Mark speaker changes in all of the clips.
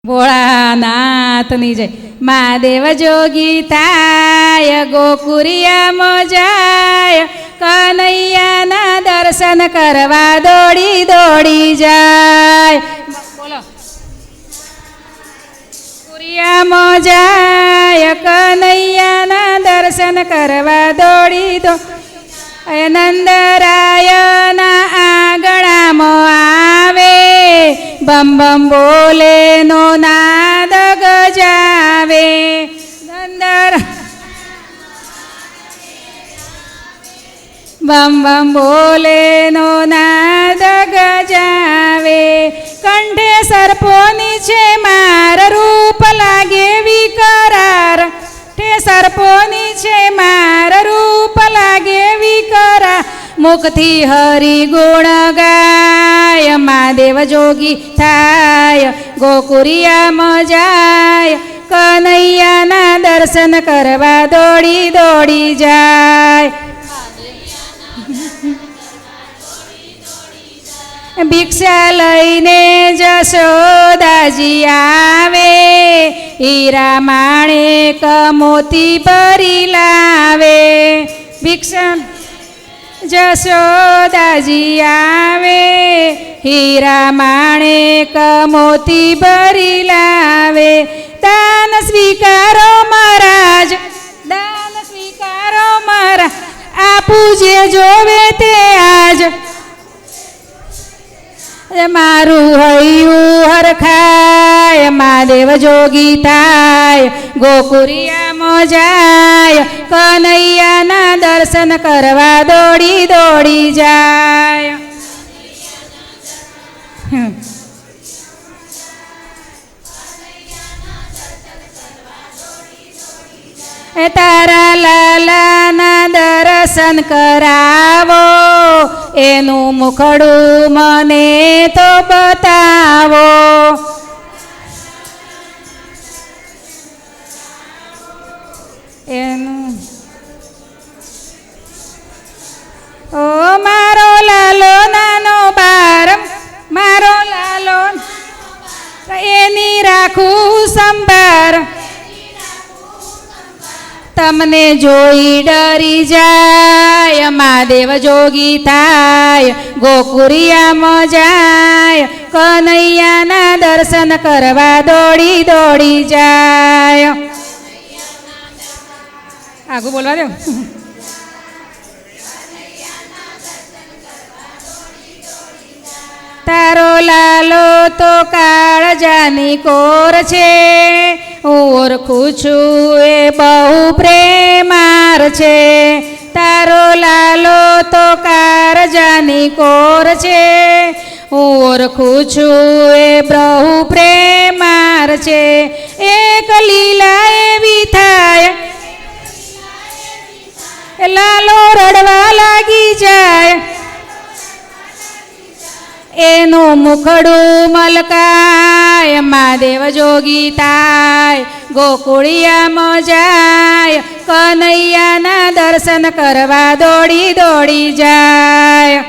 Speaker 1: ભોળાનાથની જય. મહાદેવ જોગી થાય ગોકુરિયામાં જાય, કનૈયાના દર્શન કરવા દોડી દોડી જાય. બોલો. કુરિયામાં જાય, કનૈયાના દર્શન કરવા દોડી નંદરાયના આંગણામાં આવે, બમ બમ બોલે નો નાદ ગજાવે. બમ બમ બોલે નો નાદ ગજાવે. કંઠે સર્પોની છે માર, રૂપ લાગે વિકરાર. સર્પોની છે માર, રૂપ લાગે વિકરાર. મુખથી હરિ ગુણ ગાય, મહાદેવ જોગી થાય ગોકુરિયામાં જાય, કનૈયાના દર્શન કરવા દોડી દોડી જાય. ભિક્ષા લઈને જશોદાજી આવે, હીરા માણેક મોતી ભરી લાવે. ભિક્ષા જશોદાજી આવે, હીરા માણેક મોતી ભરી લાવે. દાન સ્વીકારો મહારાજ, દાન સ્વીકારો મહારાજ, આપું જે જોવે તે આજ. મારું હૈયું હરખાય, મહાદેવ જોગી થાય ગોકુરિયામાં જાય, કનૈયાના દર્શન કરવા દોડી દોડી જાય. તારા લાલાના દર્શન કરાવો, એનું મુખડું મને તો બતાવો. એનું ઓ મારો લાલો નાનો બાર, મારો લાલો એની રાખું સંભાર. તમને જોઈ ડરી જાય, મહાદેવ જોગી થાય ગોકુરિયામાં જાય, કનૈયાના દર્શન કરવા દોડી દોડી જાય. આગું બોલવા દો. તારો લાલો તો કાળજાની કોર છે, ઓળખું છું એ બહુ પ્રેમાર છે. તારો લાલો તો કાળજાની કોર છે, ઓળખું છું એ બહુ પ્રેમાર છે. એક લીલા એવી થાય, લાલો રડવા લાગી જાય, એનું મુખડું મલકાય, મહાદેવ જોગી થાય ગોકુળિયામાં જાય, કનૈયાના દર્શન કરવા દોડી દોડી જાય.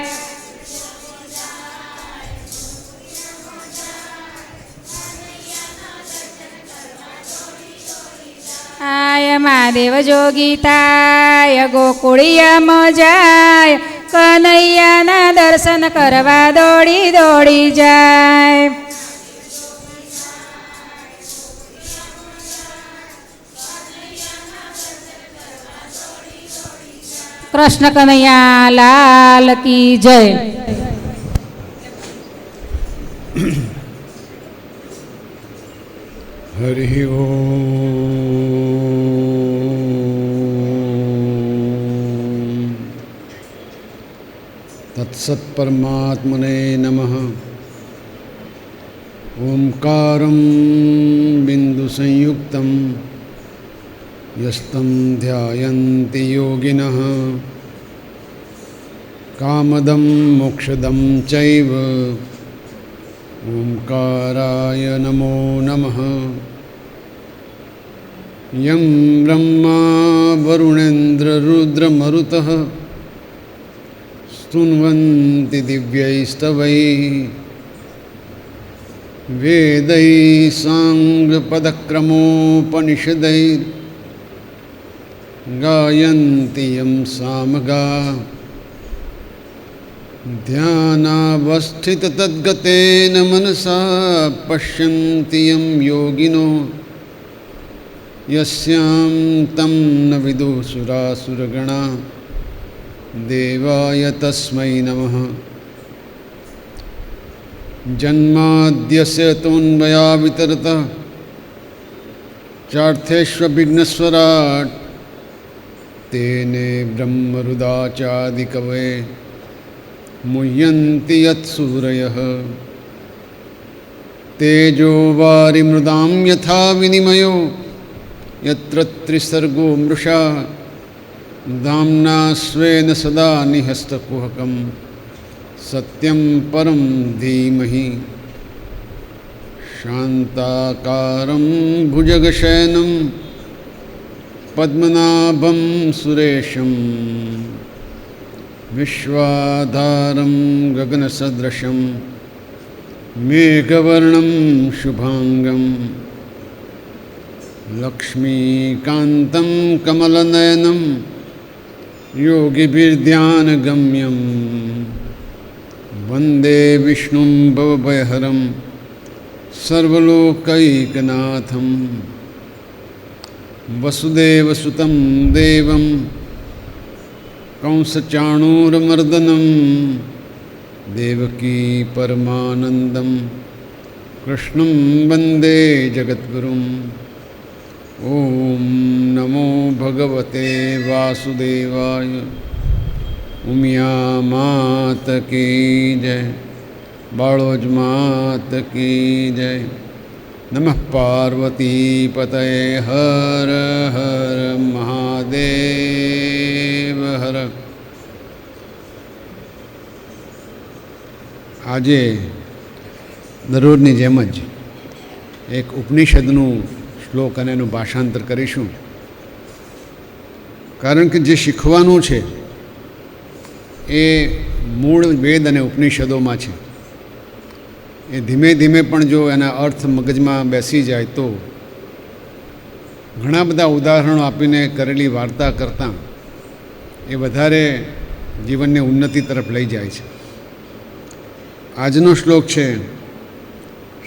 Speaker 1: આય મહાદેવ જોગી થાય ગોકુળિયામાં જાય, કનૈયાના દર્શન કરવા દોડી દોડી જાય. કૃષ્ણ કનૈયા લાલ કી જય.
Speaker 2: હરિ ઓમ તત્સત પરમાત્મને નમઃ. ઓમકારં બિંદુ સંયુક્તં યસ્तं ધ્યાયન્તિ યોગિનઃ, કામદં મોક્ષદં ચૈવ ઓમકારાય નમો નમઃ. યં બ્રહ્મા વરુણેન્દ્ર રુદ્રમરુતઃ स्तुन्वन्ति दिव्यैस्तवैः વેદૈ સાંગપદક્રમોપનિષદૈ ગાયન્તિ યમ સામગા ધ્યાનાવસ્થિત તદ્ગતેન મનસા પશ્યન્તિ યમ યોગિનો યસ્યામ તમ ન વિદુસુરાસુરગણા દેવાય તસ્મૈ નમઃ. જન્માદ્યસ્ય તોન્મયાવિતરતઃ ચાર્થેષ્વવિઘ્નસ્વરાટ તેને બ્રહ્મરુદાચાદિકવયે મુહ્યન્તિ યત્સૂરયઃ. તેજો વારિમૃદાં યથા વિનિમયો યત્ર ત્રિસર્ગો મૃષા ધામ્ના સ્વેન સદા નિહસ્તકુહકં સત્યં પરમ ધીમહિ. શાંતાકારં ભુજગશયनं પદ્મનાભં સુરેશં વિશ્વાધારં ગગનસદૃશં મેઘવર્ણં શુભાંગં લક્ષ્મીકાન્तं કમલનયनं યોગિભીર્ધ્યાનગમ્યં વંદે વિષ્ણું ભવભયહરં સર્વલોકૈકનાથં. વસુદેવસુतं દેવં કંસચાણૂરમર્દनं દેવકી પરમાનંદં કૃષ્ણં વંદે જગદ્ગુરું. ઓમ નમો ભગવતે વાસુદેવાય. ઉમિયા માત કી જય, બાળોજ માત કી જય. નમઃ પાર્વતી પતયે હર હર મહાદેવ હર. આજે દરરોજની જેમ જ એક ઉપનિષદનું શ્લોક અને એનું ભાષાંતર કરીશું, કારણ કે જે શીખવાનું છે એ મૂળ વેદ અને ઉપનિષદોમાં છે. એ ધીમે ધીમે પણ જો એના અર્થ મગજમાં બેસી જાય તો ઘણા બધા ઉદાહરણો આપીને કરેલી વાર્તા કરતાં એ વધારે જીવનને ઉન્નતિ તરફ લઈ જાય છે. આજનો શ્લોક છે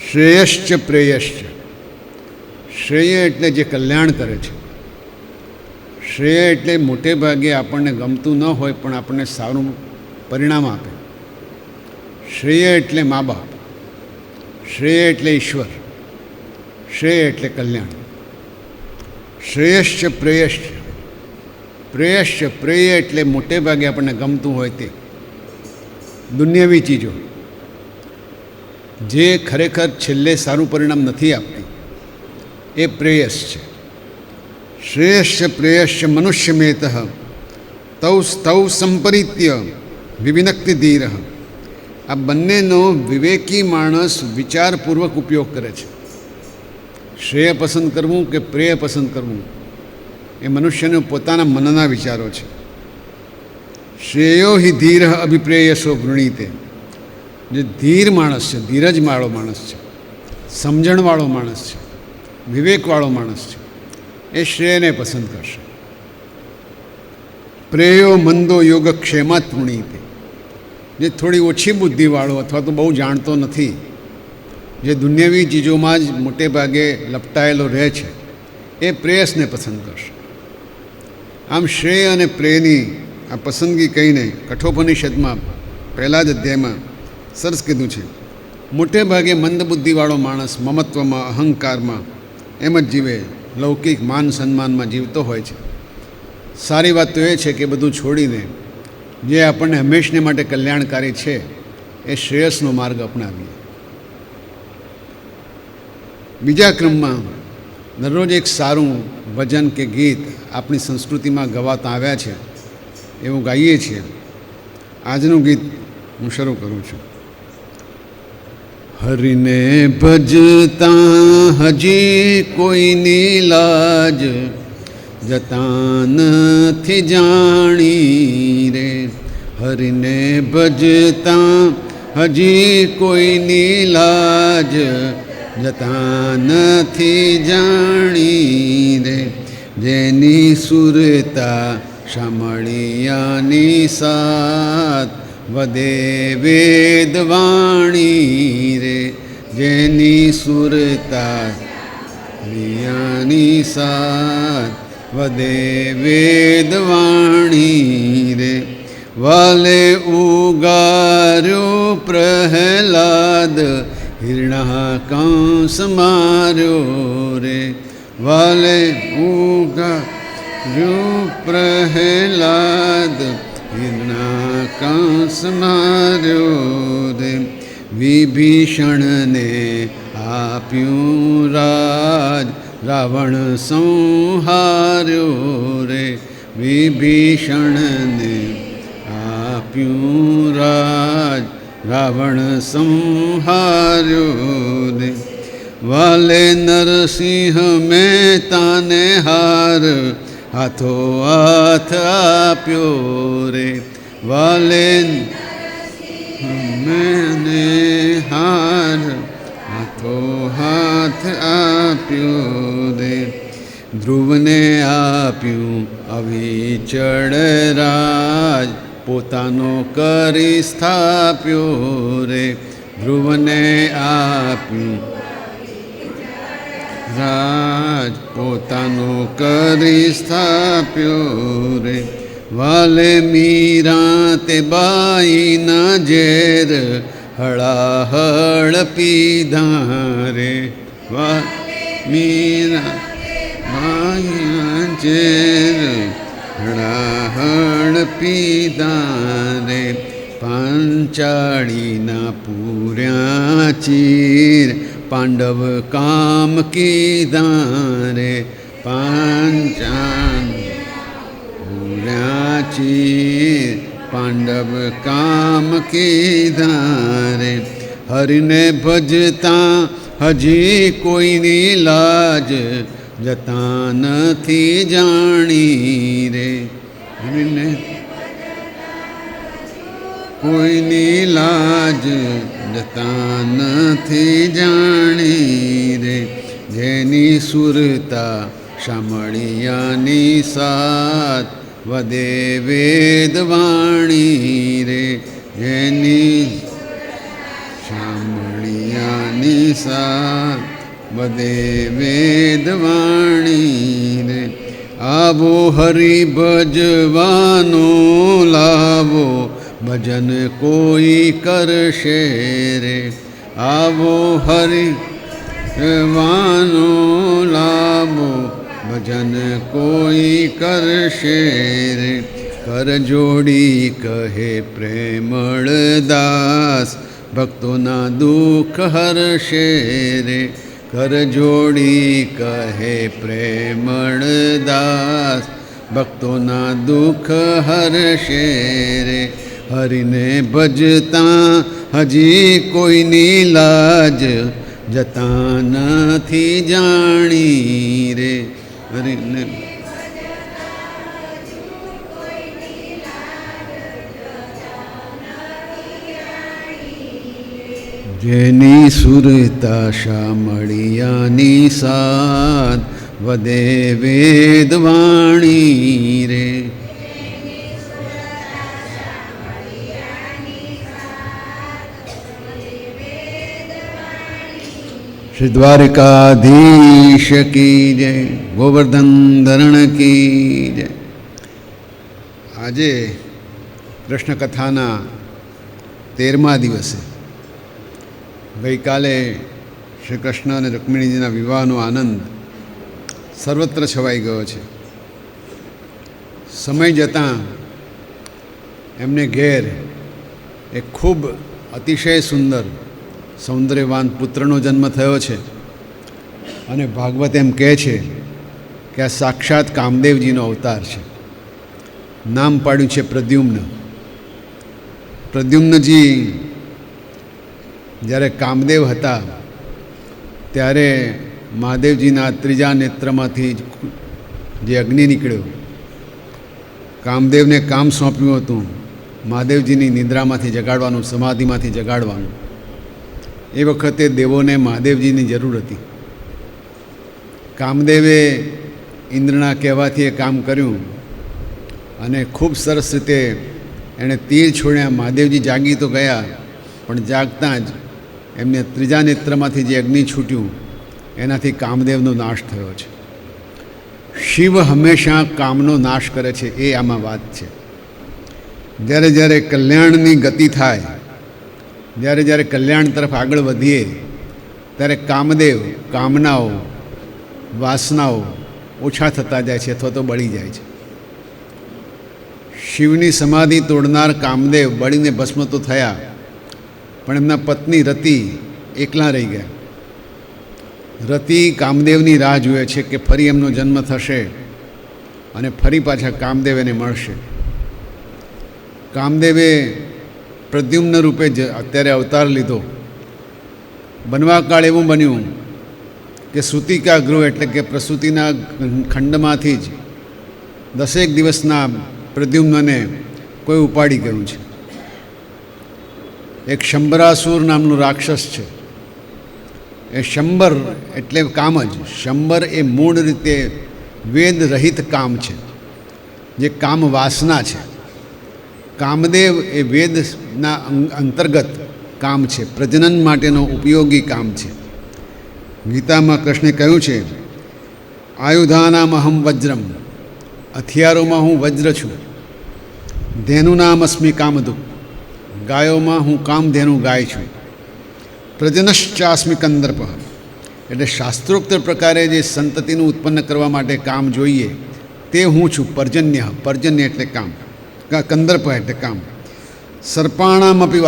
Speaker 2: શ્રેયશ્ચ પ્રેયશ્ચ. શ્રેય એટલે જે કલ્યાણ કરે છે. શ્રેય એટલે મોટે ભાગે આપણને ગમતું ન હોય પણ આપણને સારું પરિણામ આપે. શ્રેય એટલે મા બાપ. શ્રેય એટલે ઈશ્વર. શ્રેય એટલે કલ્યાણ. શ્રેયશ્ચ પ્રેયશ્ચ. પ્રેયશ્ચ પ્રેય એટલે મોટે ભાગે આપણને ગમતું હોય તે દુનિયાવી ચીજો જે ખરેખર છેલ્લે સારું પરિણામ નથી આપતી, એ પ્રેયસ છે. શ્રેયશ્ચ પ્રેયશ્ચ મનુષ્યમેતઃ તૌ સ્તૌ સંપરિત્ય વિવિનક્તિ ધીરઃ. આ બંનેનો વિવેકી માણસ વિચારપૂર્વક ઉપયોગ કરે છે. શ્રેય પસંદ કરવું કે પ્રેય પસંદ કરવું એ મનુષ્યનો પોતાના મનના વિચારો છે. શ્રેયો હિ ધીરઃ અભિપ્રેયસો ગૃણીતે. જે ધીર માણસ છે, ધીરજવાળો માણસ છે, સમજણવાળો માણસ છે, વિવેકવાળો માણસ છે, એ શ્રેયને પસંદ કરશે. પ્રેયો મંદો યોગક્ષેમાત વૃણીતે. જે થોડી ઓછી બુદ્ધિવાળો અથવા તો બહુ જાણતો નથી, જે દુનિયાવી ચીજોમાં જ મોટે ભાગે લપટાયેલો રહે છે, એ પ્રેયસને પસંદ કરશે. આમ શ્રેય અને પ્રેયની આ પસંદગી કહીને કઠોપનિષદમાં પહેલા જ અધ્યાયમાં સરસ કીધું છે. મોટે ભાગે મંદબુદ્ધિવાળો માણસ મમત્વમાં, અહંકારમાં એમ જ જીવે, લૌકિક માન સન્માનમાં જીવતો હોય છે. સારી વાત તો એ છે કે બધું છોડીને જે આપણને હંમેશને માટે કલ્યાણકારી છે એ શ્રેયસનો માર્ગ અપનાવીએ. બીજા ક્રમમાં દરરોજ એક સારું ભજન કે ગીત આપણી સંસ્કૃતિમાં ગવાતા આવ્યા છે એવું ગાઈએ છીએ. આજનું ગીત હું શરૂ કરું છું. હરિને ભજતા હજી કોઈની લાજ જતા નથી જાણી રે. હરિને ભજતા હજી કોઈની લાજ જતા નથી જાણી રે, જેની સુરતા શામળિયાની સાથ વધે વેદવાણી રે, જેની સુરતા શામળિયાની સાથ વધે વેદવાણી રે. વાલે ઉગાર્યો પ્રહલાદ હિરણા કંસ માર્યો રે, વાલે ઉગાર્યો પ્રહલાદ હિરણા કંસ માર્યો રે. વિભીષણને આપ્યું રાજ રાવણ સંહાર્યો રે, વિભીષણને આપ્યું રાજ રાવણ સંહાર્યો રે. વાલે નરસિંહ મહેતાને હાર હાથો હાથ આપ્યો રે, વાલે મેને હાર હાથો હાથ આપ્યો રે. ધ્રુવને આપ્યું અવિચળ રાજ પોતાનો કરી સ્થાપ્યો રે, ધ્રુવને આપ્યું રાજ પોતાનો કરી સ્થાપ્યો રે. વાલે મીરા તે બાઈના ઝેર હળાહળ પીધા રે, મીરા બાઈના ઝેર હળાહળ પીધા રે. પાંચાળીના પૂર્યા ચીર પાંડવ કામ કીધા રે, પાંચાળ પૂર્યા ચીર પાંડવ કામ કીધા રે. હરિને ભજતા હજી કોઈની લાજ જતા નથી જાણી રે, હરિને કોઈની લાજ જતા નથી જાણી રે, જેની સુરતા શામળિયાની સાથ વધે વેદવાણી રે, જેની શામળિયાની સાથ વધે વેદવાણી રે. આવો હરિ ભજવાનો લાવો ભજન કોઈ કરશે રે, આવો હરિ ભજવાનો લાવો ભજન કોઈ કરશે રે. કર જોડી કહે પ્રેમળ દાસ ભક્તોના દુઃખ હરશે રે, કર જોડી કહે પ્રેમળ દાસ ભક્તોના દુઃખ હરશે રે. હરિને ભજતા હજી કોઈની લાજ જતા નથી જાણી રે, હરિને જેની સુરતા શામળિયાની સાથ વધે વેદવાણી રે. શ્રી દ્વારકાધીશ કી જય, ગોવર્ધન ધરણ કી જય. આજે કૃષ્ણ કથાના 13મા દિવસે ગઈકાલે શ્રી કૃષ્ણ અને રૂક્મિણીજીના વિવાહનો આનંદ સર્વત્ર છવાઈ ગયો છે. સમય જતાં એમને ઘેર એક ખૂબ અતિશય સુંદર સૌંદર્યવાન પુત્રનો જન્મ થયો છે અને ભાગવત એમ કહે છે કે આ સાક્ષાત કામદેવજીનો અવતાર છે. નામ પાડ્યું છે પ્રદ્યુમ્ન. પ્રદ્યુમ્નજી જ્યારે કામદેવ હતા ત્યારે મહાદેવજીના ત્રીજા નેત્રમાંથી જે અગ્નિ નીકળ્યો, કામદેવને કામ સોંપ્યું હતું મહાદેવજીની નિદ્રામાંથી જગાડવાનું, સમાધિમાંથી જગાડવાનું. એ વખતે દેવોને મહાદેવજીની જરૂર હતી. કામદેવે ઇન્દ્રના કહેવાથી એ કામ કર્યું અને ખૂબ સરસ રીતે એણે તીર છોડ્યા. મહાદેવજી જાગી તો ગયા, પણ જાગતાં જ એમને ત્રીજા નેત્રમાંથી જે અગ્નિ છૂટ્યું એનાથી કામદેવનો નાશ થયો છે. શિવ હંમેશા કામનો નાશ કરે છે, એ આમાં વાત છે. જ્યારે જ્યારે કલ્યાણની ગતિ થાય, જ્યારે જ્યારે કલ્યાણ તરફ આગળ વધીએ, ત્યારે કામદેવ, કામનાઓ, વાસનાઓ ઓછા થતા જાય છે અથવા તો બળી જાય છે. શિવની સમાધિ તોડનાર કામદેવ બળીને ભસ્મ તો થયા, પણ એમના પત્ની રતિ એકલા રહી ગયા. રતિ કામદેવની રાહ જુએ છે કે ફરી એમનો જન્મ થશે અને ફરી પાછા કામદેવ એને મળશે. કામદેવે પ્રદ્યુમ્ન રૂપે જ અત્યારે અવતાર લીધો. બનવા કાળ એવું બન્યું કે સૂતિકા ગૃહ એટલે કે પ્રસૂતિના ખંડમાંથી જ 10 દિવસના પ્રદ્યુમ્નને કોઈ ઉપાડી ગયું છે. એક શંબરાસુર નામનું રાક્ષસ છે. એ શંબર એટલે કામ જ. શંબર એ મૂળ રીતે વેદ રહિત કામ છે, જે કામ વાસના છે. કામદેવ એ વેદના અંતર્ગત કામ છે, પ્રજનન માટેનો ઉપયોગી કામ છે. ગીતામાં કૃષ્ણે કહ્યું છે, આયુધાનામ અહમ વજ્રમ, હથિયારોમાં હું વજ્ર છું. ધેનું નામ અસ્મિ કામધુક, ગાયોમાં હું કામધેનું ગાય છું. પ્રજનશ્ચાસ્મિ કંદર્પ, એટલે શાસ્ત્રોક્ત પ્રકારે જે સંતતિનું ઉત્પન્ન કરવા માટે કામ જોઈએ તે હું છું. પર્જન્ય, પર્જન્ય એટલે કામ, કંદર્પ એટલે કામ. સર્પાણામ અપી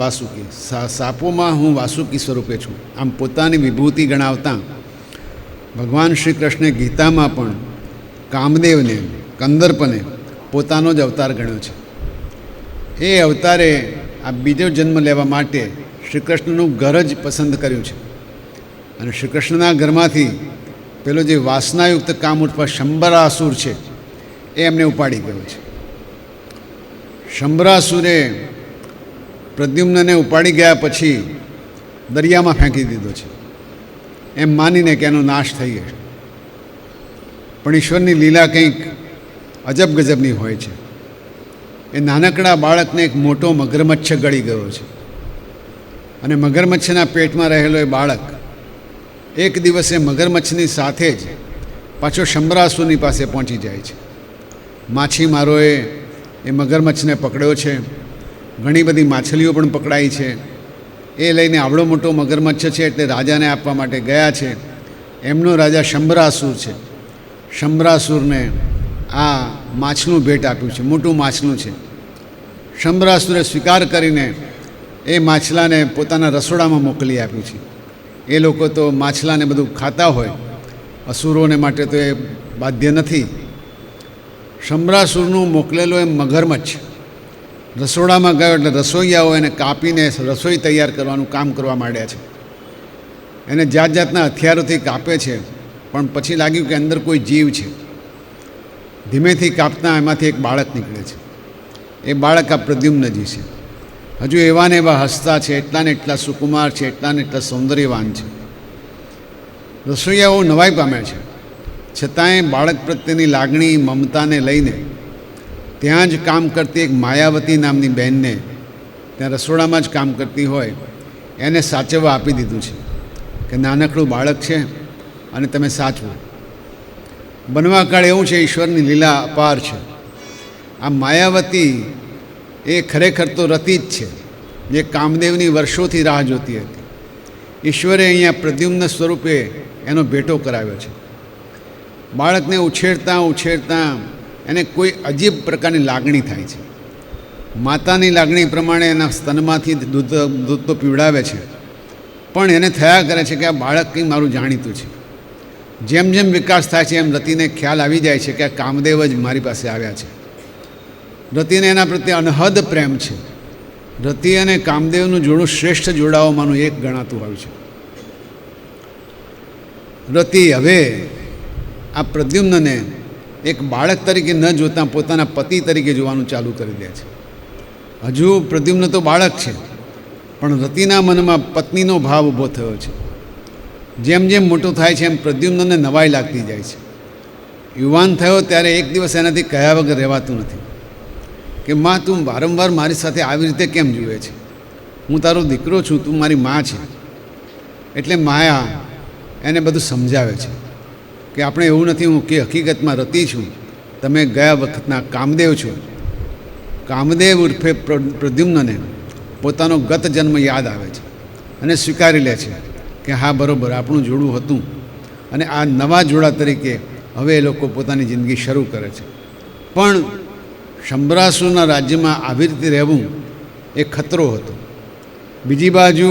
Speaker 2: વાસુકી, સાપોમાં હું વાસુકી સ્વરૂપે છું. આમ પોતાની વિભૂતિ ગણાવતા ભગવાન શ્રી કૃષ્ણે ગીતામાં પણ કામદેવને, કંદર્પને પોતાનો જ અવતાર ગણ્યો છે. એ અવતારે આ બીજો જન્મ લેવા માટે શ્રી કૃષ્ણનું ઘર જ પસંદ કર્યું છે. અને શ્રી કૃષ્ણના ઘરમાંથી પેલો જે વાસનાયુક્ત કામ ઉઠવા શંબરાસુર છે એ એમને ઉપાડી ગયો છે. શંબરાસુરે પ્રદ્યુમ્નને ઉપાડી ગયા પછી દરિયામાં ફેંકી દીધો છે, એમ માનીને કે એનો નાશ થઈ ગયો. પણ ઈશ્વરની લીલા કંઈક અજબ ગજબની હોય છે. એ નાનકડા બાળકને એક મોટો મગરમચ્છ ગળી ગયો છે અને મગરમચ્છના પેટમાં રહેલો એ બાળક એક દિવસે મગરમચ્છની સાથે જ પાછો શંબરાસુરની પાસે પહોંચી જાય છે. માછીમારોએ એ મગરમચ્છને પકડ્યો છે. ઘણી બધી માછલીઓ પણ પકડાઈ છે. એ લઈને આવડો મોટો મગરમચ્છ છે એટલે રાજાને આપવા માટે ગયા છે. એમનો રાજા શંબરાસુર છે. શંબરાસુરને આ માછલું ભેટ આપ્યું છે, મોટું માછલું છે. શંબરાસુરે સ્વીકાર કરીને એ માછલાને પોતાના રસોડામાં મોકલી આપ્યું છે. એ લોકો તો માછલાને બધું ખાતા હોય, અસુરોને માટે તો એ બાધ્ય નથી. શંબરાસુરનું મોકલેલો એ મગરમચ્છ રસોડામાં ગયો એટલે રસોઈયાઓ એને કાપીને રસોઈ તૈયાર કરવાનું કામ કરવા માંડ્યા છે. એને જાત જાતના હથિયારોથી કાપે છે, પણ પછી લાગ્યું કે અંદર કોઈ જીવ છે. ધીમેથી કાપતા એમાંથી એક બાળક નીકળે છે. એ બાળક આ પ્રદ્યુમ્નજી છે. હજુ એવા ને એવા હસતા છે, એટલા ને એટલા સુકુમાર છે, એટલા ને એટલા સૌંદર્યવાન છે. રસોઈયાઓ નવાઈ પામ્યા છે, છતાંય બાળક પ્રત્યેની લાગણી, મમતાને લઈને ત્યાં જ કામ કરતી એક માયાવતી નામની બહેનને, ત્યાં રસોડામાં જ કામ કરતી હોય, એને સાચવવા આપી દીધું છે કે નાનકડું બાળક છે અને તમે સાચવો. બનવા કાળ એવું છે, ઈશ્વરની લીલા અપાર છે. આ માયાવતી એ ખરેખર તો રતિ જ છે, જે કામદેવની વર્ષોથી રાહ જોતી હતી. ઈશ્વરે અહીંયા પ્રદ્યુમ્ન સ્વરૂપે એનો ભેટો કરાવ્યો છે. બાળકને ઉછેરતાં ઉછેરતાં એને કોઈ અજીબ પ્રકારની લાગણી થાય છે. માતાની લાગણી પ્રમાણે એના સ્તનમાંથી દૂધ તો પીવડાવે છે, પણ એને થયા કરે છે કે આ બાળક કંઈ મારું જાણીતું છે. જેમ જેમ વિકાસ થાય છે એમ રતિને ખ્યાલ આવી જાય છે કે આ કામદેવ જ મારી પાસે આવ્યા છે. રતિને એના પ્રત્યે અનહદ પ્રેમ છે. રતિ અને કામદેવનું જોડું શ્રેષ્ઠ જોડાઓમાંનું એક ગણાતું હોય છે. રતિ હવે આ પ્રદ્યુમ્નને એક બાળક તરીકે ન જોતાં પોતાના પતિ તરીકે જોવાનું ચાલુ કરી દે છે. હજુ પ્રદ્યુમ્ન તો બાળક છે, પણ રતિના મનમાં પત્નીનો ભાવ ઊભો થયો છે. જેમ જેમ મોટો થાય છે એમ પ્રદ્યુમ્નને નવાઈ લાગતી જાય છે. યુવાન થયો ત્યારે એક દિવસ એનાથી કહ્યા વગર રહેવાતું નથી કે માં, તું વારંવાર મારી સાથે આવી રીતે કેમ જુએ છે? હું તારો દીકરો છું, તું મારી મા છે. એટલે માયા એને બધું સમજાવે છે કે આપણે એવું નથી, હું કે હકીકતમાં રતિ છું, તમે ગયા વખતના કામદેવ છો. કામદેવ ઉર્ફે પ્રદ્યુમ્નને પોતાનો ગત જન્મ યાદ આવે છે અને સ્વીકારી લે છે કે હા, બરાબર, આપણું જોડું હતું અને આ નવા જોડા તરીકે હવે એ લોકો પોતાની જિંદગી શરૂ કરે છે. પણ શંભરાસુરના રાજ્યમાં આવી રીતે રહેવું એ ખતરો હતો. બીજી બાજુ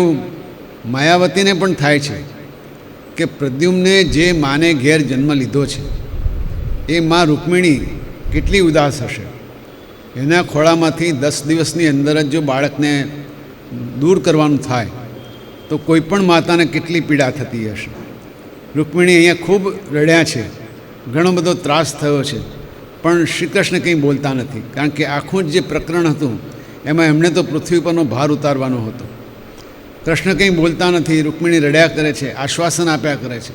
Speaker 2: માયાવતીને પણ થાય છે કે પ્રદ્યુમ્ને જે માને ઘેર જન્મ લીધો છે એ મા રૂકમિણી કેટલી ઉદાસ હશે. એના ખોળામાંથી 10 દિવસની અંદર જ જો બાળકને દૂર કરવાનું થાય તો કોઈ પણ માતાને કેટલી પીડા થતી હશે. રૂકમિણી અહીંયા ખૂબ રડ્યા છે, ઘણો બધો ત્રાસ થયો છે, પણ શ્રી કૃષ્ણ કંઈ બોલતા નથી, કારણ કે આખું જ જે પ્રકરણ હતું એમાં એમણે તો પૃથ્વી પરનો ભાર ઉતારવાનો હતો. કૃષ્ણ કંઈ બોલતા નથી, રૂકમિણી રડ્યા કરે છે, આશ્વાસન આપ્યા કરે છે.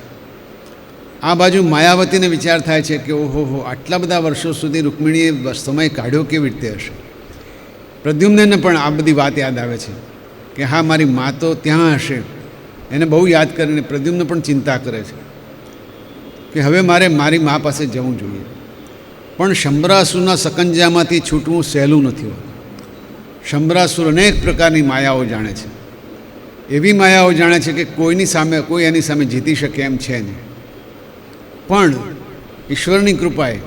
Speaker 2: આ બાજુ માયાવતીને વિચાર થાય છે કે ઓહો, આટલા બધા વર્ષો સુધી રૂકમિણીએ સમય કાઢ્યો કેવી રીતે હશે. પ્રદ્યુમ્નને પણ આ બધી વાત યાદ આવે છે કે હા, મારી મા તો ત્યાં હશે. એને બહુ યાદ કરીને પ્રદ્યુમ્ન પણ ચિંતા કરે છે કે હવે મારે મારી મા પાસે જવું જોઈએ. પણ શંભરાસુરના સકંજામાંથી છૂટવું સહેલું નથી હોતું. શંભરાસુર અનેક પ્રકારની માયાઓ જાણે છે. એવી માયાઓ જાણે છે કે કોઈની સામે કોઈ એની સામે જીતી શકે એમ છે નહીં. પણ ઈશ્વરની કૃપાએ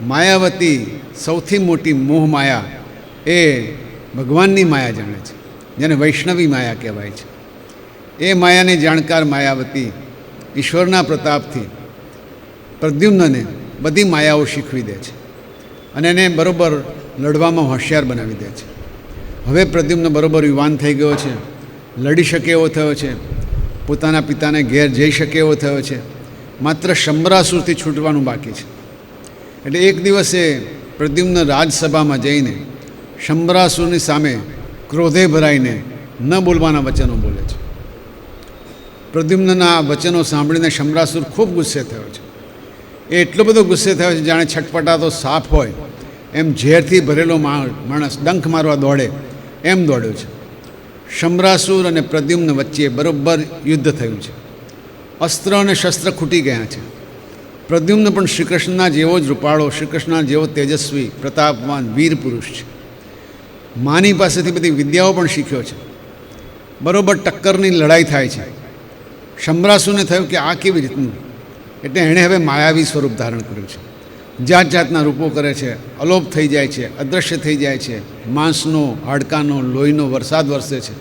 Speaker 2: માયાવતી સૌથી મોટી મોહ માયા એ ભગવાનની માયા જાણે છે, જેને વૈષ્ણવી માયા કહેવાય છે. એ માયાની જાણકાર માયાવતી ઈશ્વરના પ્રતાપથી પ્રદ્યુમ્નને બધી માયાઓ શીખવી દે છે અને એને બરાબર લડવામાં હોશિયાર બનાવી દે છે. હવે પ્રદ્યુમ્ન બરાબર યુવાન થઈ ગયો છે, લડી શકે એવો થયો છે, પોતાના પિતાને ઘેર જઈ શકે એવો થયો છે. માત્ર શંભરાસુરથી છૂટવાનું બાકી છે. એટલે એક દિવસે પ્રદ્યુમ્ન રાજસભામાં જઈને શંભરાસુરની સામે ક્રોધે ભરાઈને ન બોલવાના વચનો બોલે છે. પ્રદ્યુમ્નના વચનો સાંભળીને શંભરાસુર ખૂબ ગુસ્સે થયો છે. એ એટલો બધો ગુસ્સે થયો છે જાણે છટપટાતો સાપ હોય એમ ઝેરથી ભરેલો માણસ ડંખ મારવા દોડે એમ દોડ્યો છે. શંભરાસુર અને પ્રદ્યુમ્ન વચ્ચે બરોબર યુદ્ધ થયું છે. અસ્ત્ર અને શસ્ત્ર ખૂટી ગયા છે. પ્રદ્યુમ્ન પણ શ્રીકૃષ્ણના જેવો જ રૂપાળો, શ્રીકૃષ્ણના જેવો તેજસ્વી, પ્રતાપવાન વીર પુરુષ છે. માની પાસેથી બધી વિદ્યાઓ પણ શીખ્યો છે. બરોબર ટક્કરની લડાઈ થાય છે. શંભરાસુરને થયું કે આ કેવી રીતનું, એટલે એણે હવે માયાવી સ્વરૂપ ધારણ કર્યું છે. જાત જાતના રૂપો કરે છે, અલોપ થઈ જાય છે, અદૃશ્ય થઈ જાય છે, માંસનો, હાડકાનો, લોહીનો વરસાદ વરસે છે.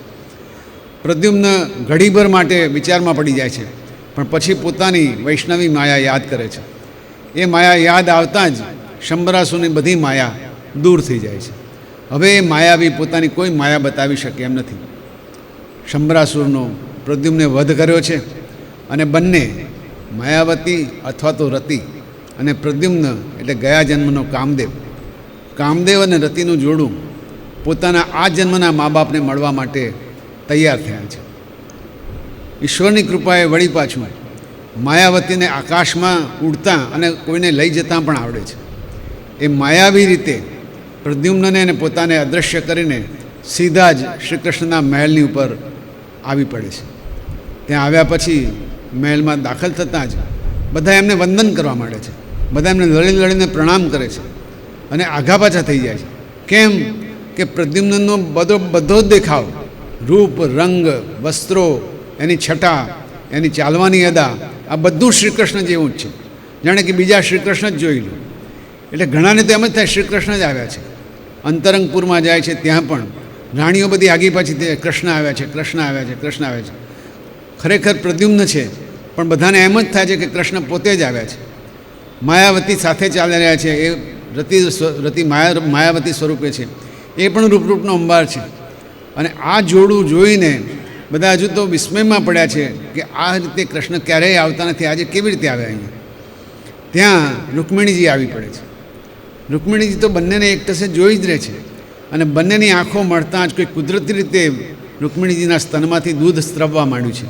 Speaker 2: પ્રદ્યુમ્ન ઘડીભર માટે વિચારમાં પડી જાય છે, પણ પછી પોતાની વૈષ્ણવી માયા યાદ કરે છે. એ માયા યાદ આવતાં જ શંભરાસુરની બધી માયા દૂર થઈ જાય છે. હવે એ માયાવી પોતાની કોઈ માયા બતાવી શકે એમ નથી. શંભરાસુરનો પ્રદ્યુમ્ને વધ કર્યો છે અને બંને માયાવતી અથવા તો રતિ અને પ્રદ્યુમ્ન એટલે ગયા જન્મનો કામદેવ અને રતિનું જોડું પોતાના આ જન્મના મા બાપને મળવા માટે તૈયાર થયા છે. ઈશ્વરની કૃપાએ વળી પાછું માયાવતીને આકાશમાં ઉડતા અને કોઈને લઈ જતાં પણ આવડે છે. એ માયાવી રીતે પ્રદ્યુમ્નને અને પોતાને અદૃશ્ય કરીને સીધા જ શ્રી કૃષ્ણના મહેલની ઉપર આવી પડે છે. ત્યાં આવ્યા પછી મહેલમાં દાખલ થતાં જ બધા એમને વંદન કરવા માંડે છે. બધા એમને લડી લડીને પ્રણામ કરે છે અને આઘા પાછા થઈ જાય છે. કેમ કે પ્રદ્યુમ્નનો બધો જ દેખાવ, રૂપ, રંગ, વસ્ત્રો, એની છટા, એની ચાલવાની અદા, આ બધું શ્રીકૃષ્ણ જેવું જ છે. જાણે કે બીજા શ્રીકૃષ્ણ જ જોઈ લો. એટલે ઘણાને તો એમ જ થાય શ્રીકૃષ્ણ જ આવ્યા છે. અંતરંગપુરમાં જાય છે ત્યાં પણ રાણીઓ બધી આગી પાછી તે કૃષ્ણ આવ્યા છે, કૃષ્ણ આવ્યા છે, કૃષ્ણ આવ્યા છે. ખરેખર પ્રદ્યુમ્ન છે, પણ બધાને એમ જ થાય છે કે કૃષ્ણ પોતે જ આવ્યા છે. માયાવતી સાથે ચાલી રહ્યા છે. એ રતિ માયાવતી સ્વરૂપે છે. એ પણ રૂપરૂપનો અંબાર છે. અને આ જોડું જોઈને બધા હજુ તો વિસ્મયમાં પડ્યા છે કે આ રીતે કૃષ્ણ ક્યારેય આવતા નથી, આજે કેવી રીતે આવ્યા અહીંયા. ત્યાં રૂકમિણીજી આવી પડે છે. રૂકમિણીજી તો બંનેને એક ટસે જોઈ જ રહે છે અને બંનેની આંખો મળતાં જ કોઈ કુદરતી રીતે રૂકમિણીજીના સ્તનમાંથી દૂધ સ્ત્રવવા માંડ્યું છે.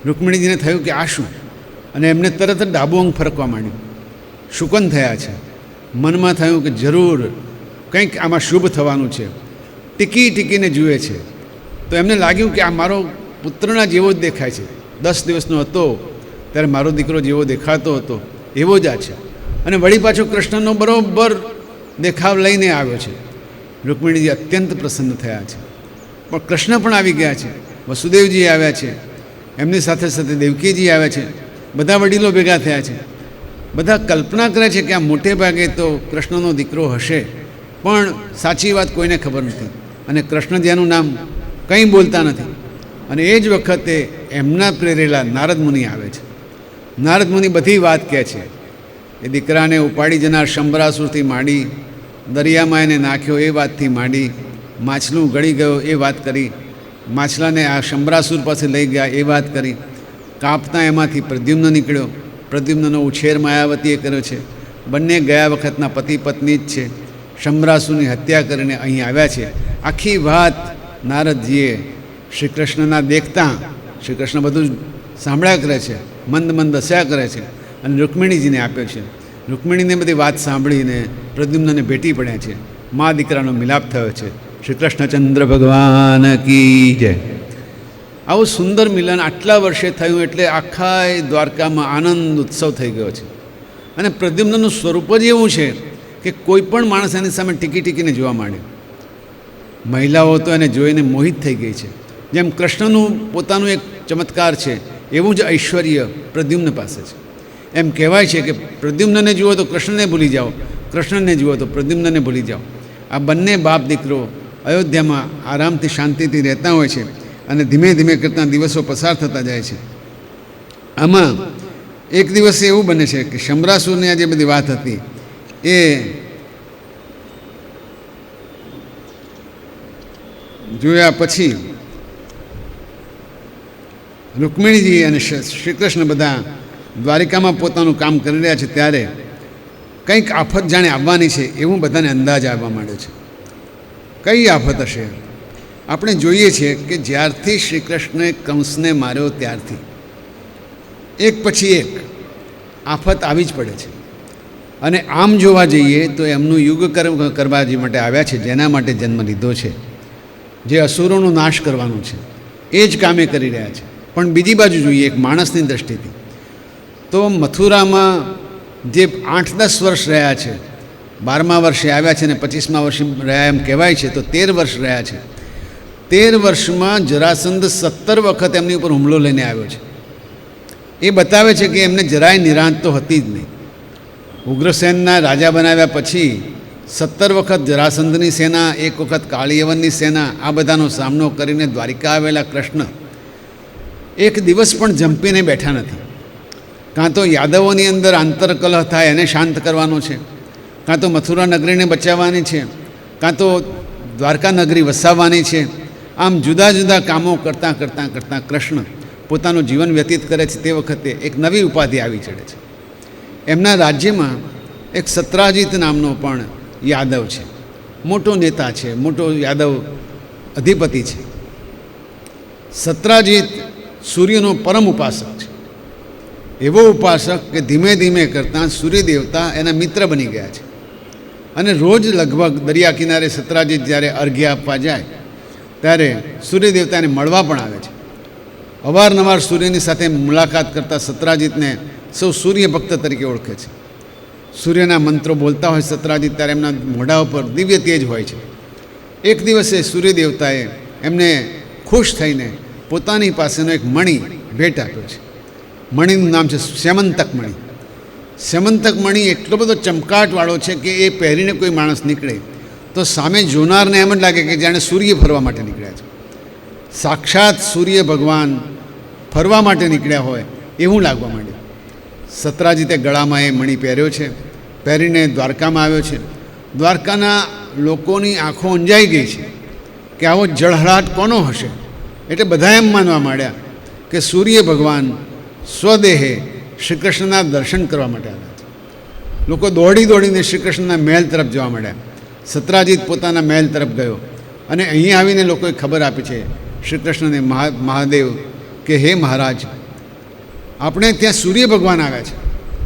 Speaker 2: રૂકમિણીજીને થયું કે આ શું, અને એમને તરત જ ડાબું અંગ ફરકવા માંડ્યું. શુકન થયા છે. મનમાં થયું કે જરૂર કંઈક આમાં શુભ થવાનું છે. ટીકીને જુએ છે તો એમને લાગ્યું કે આ મારો પુત્રના જેવો જ દેખાય છે. 10 દિવસનો હતો ત્યારે મારો દીકરો જેવો દેખાતો હતો એવો જ આ છે. અને વળી પાછો કૃષ્ણનો બરોબર દેખાવ લઈને આવ્યો છે. રૂકમિણીજી અત્યંત પ્રસન્ન થયા છે. પણ કૃષ્ણ પણ આવી ગયા છે, વસુદેવજી આવ્યા છે, એમની સાથે સાથે દેવકીજી આવ્યા છે, બધા વડીલો ભેગા થયા છે. બધા કલ્પના કરે છે કે આ મોટે ભાગે તો કૃષ્ણનો દીકરો હશે, પણ સાચી વાત કોઈને ખબર નથી. અને કૃષ્ણ જેનું નામ કંઈ બોલતા નથી. અને એ જ વખતે એમના પ્રેરેલા નારદ મુનિ આવે છે. નારદ મુનિ બધી વાત કહે છે. એ દીકરાને ઉપાડી જનાર શંભરાસુરથી માંડી, દરિયામાં એને નાખ્યો એ વાતથી માંડી, માછલું ગળી ગયો એ વાત કરી, માછલાને આ શંભરાસુર પાસે લઈ ગયા એ વાત કરી, કાપતા એમાંથી પ્રદ્યુમ્ન નીકળ્યો, પ્રદ્યુમ્નનો ઉછેર માયાવતીએ કર્યો છે, બંને ગયા વખતના પતિ પત્ની જ છે, શંભરાસુરની હત્યા કરીને અહીં આવ્યા છે. આખી વાત નારદજીએ શ્રી કૃષ્ણના દેખતા, શ્રી કૃષ્ણ બધું જ સાંભળ્યા કરે છે, મંદ મંદ હસ્યા કરે છે અને રૂકમિણીજીને આપ્યો છે. રૂકમિણીને બધી વાત સાંભળીને પ્રદ્યુમ્નને ભેટી પડ્યા છે. મા દીકરાનો મિલાપ થયો છે. શ્રી કૃષ્ણચંદ્ર ભગવાન કી જય. આવું સુંદર મિલન આટલા વર્ષે થયું એટલે આખા દ્વારકામાં આનંદ ઉત્સવ થઈ ગયો છે. અને પ્રદ્યુમ્નનું સ્વરૂપ જ એવું છે કે કોઈ પણ માણસ એની સામે ટીકીને જોવા માંડે. મહિલાઓ તો એને જોઈને મોહિત થઈ ગઈ છે. જેમ કૃષ્ણનું પોતાનું એક ચમત્કાર છે એવું જ ઐશ્વર્ય પ્રદ્યુમ્ન પાસે છે. એમ કહેવાય છે કે પ્રદ્યુમ્નને જુઓ તો કૃષ્ણને ભૂલી જાઓ, કૃષ્ણને જુઓ તો પ્રદ્યુમ્નને ભૂલી જાઓ. આ બંને બાપ દીકરો અયોધ્યામાં આરામથી શાંતિથી રહેતા હોય છે અને ધીમે ધીમે કરતાં દિવસો પસાર થતા જાય છે. આમાં એક દિવસે એવું બને છે કે શંભરાસુરની આ જે બધી વાત હતી એ જોયા પછી રૂકમિણીજી અને શ્રી કૃષ્ણ બધા દ્વારિકામાં પોતાનું કામ કરી રહ્યા છે ત્યારે કંઈક આફત જાણે આવવાની છે એવું બધાને અંદાજ આવવા માંડ્યો છે. કઈ આફત હશે? આપણે જોઈએ છીએ કે જ્યારથી શ્રી કૃષ્ણે કંસને માર્યો ત્યારથી એક પછી એક આફત આવી જ પડે છે. અને આમ જોવા જઈએ તો એમનું યુગ કરવા જે માટે આવ્યા છે, જેના માટે જન્મ લીધો છે, જે અસુરોનો નાશ કરવાનો છે, એ જ કામે કરી રહ્યા છે. પણ બીજી બાજુ જોઈએ એક માણસની દૃષ્ટિથી તો મથુરામાં જે 8-10 વર્ષ રહ્યા છે, 12મા વર્ષે આવ્યા છે અને 25મા વર્ષે રહ્યા એમ કહેવાય છે, તો 13 વર્ષ રહ્યા છે. 13 વર્ષમાં જરાસંધ 17 વખત એમની ઉપર હુમલો લઈને આવ્યો છે. એ બતાવે છે કે એમને જરાય નિરાંત તો હતી જ નહીં. ઉગ્રસેનના રાજા બનાવ્યા પછી 17 વખત જરાસંધની સેના, 1 વખત કાળિયવનની સેના, આ બધાનો સામનો કરીને દ્વારિકા આવેલા કૃષ્ણ એક દિવસ પણ જંપીને બેઠા નથી. કાં તો યાદવોની અંદર આંતરકલહ થાય એને શાંત કરવાનો છે, કાં તો મથુરા નગરીને બચાવવાની છે, કાં તો દ્વારકા નગરી વસાવવાની છે. આમ જુદા જુદા કામો કરતાં કૃષ્ણ પોતાનું જીવન વ્યતીત કરે છે. તે વખતે એક નવી ઉપાધિ આવી ચડે છે. એમના રાજ્યમાં એક સત્રાજીત નામનો પણ યાદવ છે, મોટો નેતા છે, મોટો યાદવ અધિપતિ છે. સત્રાજીત સૂર્યનો પરમ ઉપાસક છે. એવો ઉપાસક કે ધીમે ધીમે કરતાં સૂર્ય દેવતા એના મિત્ર બની ગયા છે. અને રોજ લગભગ દરિયા કિનારે સત્રાજીત જ્યારે અર્ઘ્ય આપવા જાય ત્યારે સૂર્ય દેવતાને મળવા પણ આવે છે. અવારનવાર સૂર્યની સાથે મુલાકાત કરતા સત્રાજીતને સૌ સૂર્ય ભક્ત તરીકે ઓળખે છે. સૂર્યના મંત્રો બોલતા હોય સત્રાજીત ત્યારે એમના મોઢા ઉપર દિવ્ય તેજ હોય છે. એક દિવસે સૂર્ય દેવતાએ એમને ખુશ થઈને પોતાની પાસેનો એક મણિ ભેટ આપ્યો છે. મણિનું નામ છે સ્યમંતક મણિ. સ્યમંતક મણિ એટલો બધો ચમકાટવાળો છે કે એ પહેરીને કોઈ માણસ નીકળે તો સામે જોનારને એમ જ લાગે કે જાણે સૂર્ય ફરવા માટે નીકળ્યા છે. સાક્ષાત સૂર્ય ભગવાન ફરવા માટે નીકળ્યા હોય એવું લાગવા માંડ્યું. સત્રાજીતે ગળામાં એ મણિ પહેર્યો છે, પહેરીને દ્વારકામાં આવ્યો છે. દ્વારકાના લોકોની આંખો અંજાઈ ગઈ છે કે આવો જળહળાટ કોનો હશે. એટલે બધા એમ માનવા માંડ્યા કે સૂર્ય ભગવાન સ્વદેહે શ્રી કૃષ્ણના દર્શન કરવા માટે આવ્યા છે. લોકો દોડીને શ્રી કૃષ્ણના મહેલ તરફ જવા માંડ્યા. સત્રાજીત પોતાના મહેલ તરફ ગયો અને અહીં આવીને લોકોએ ખબર આપી છે શ્રી કૃષ્ણને મહાદેવ કે હે મહારાજ, આપણે ત્યાં સૂર્ય ભગવાન આવ્યા છે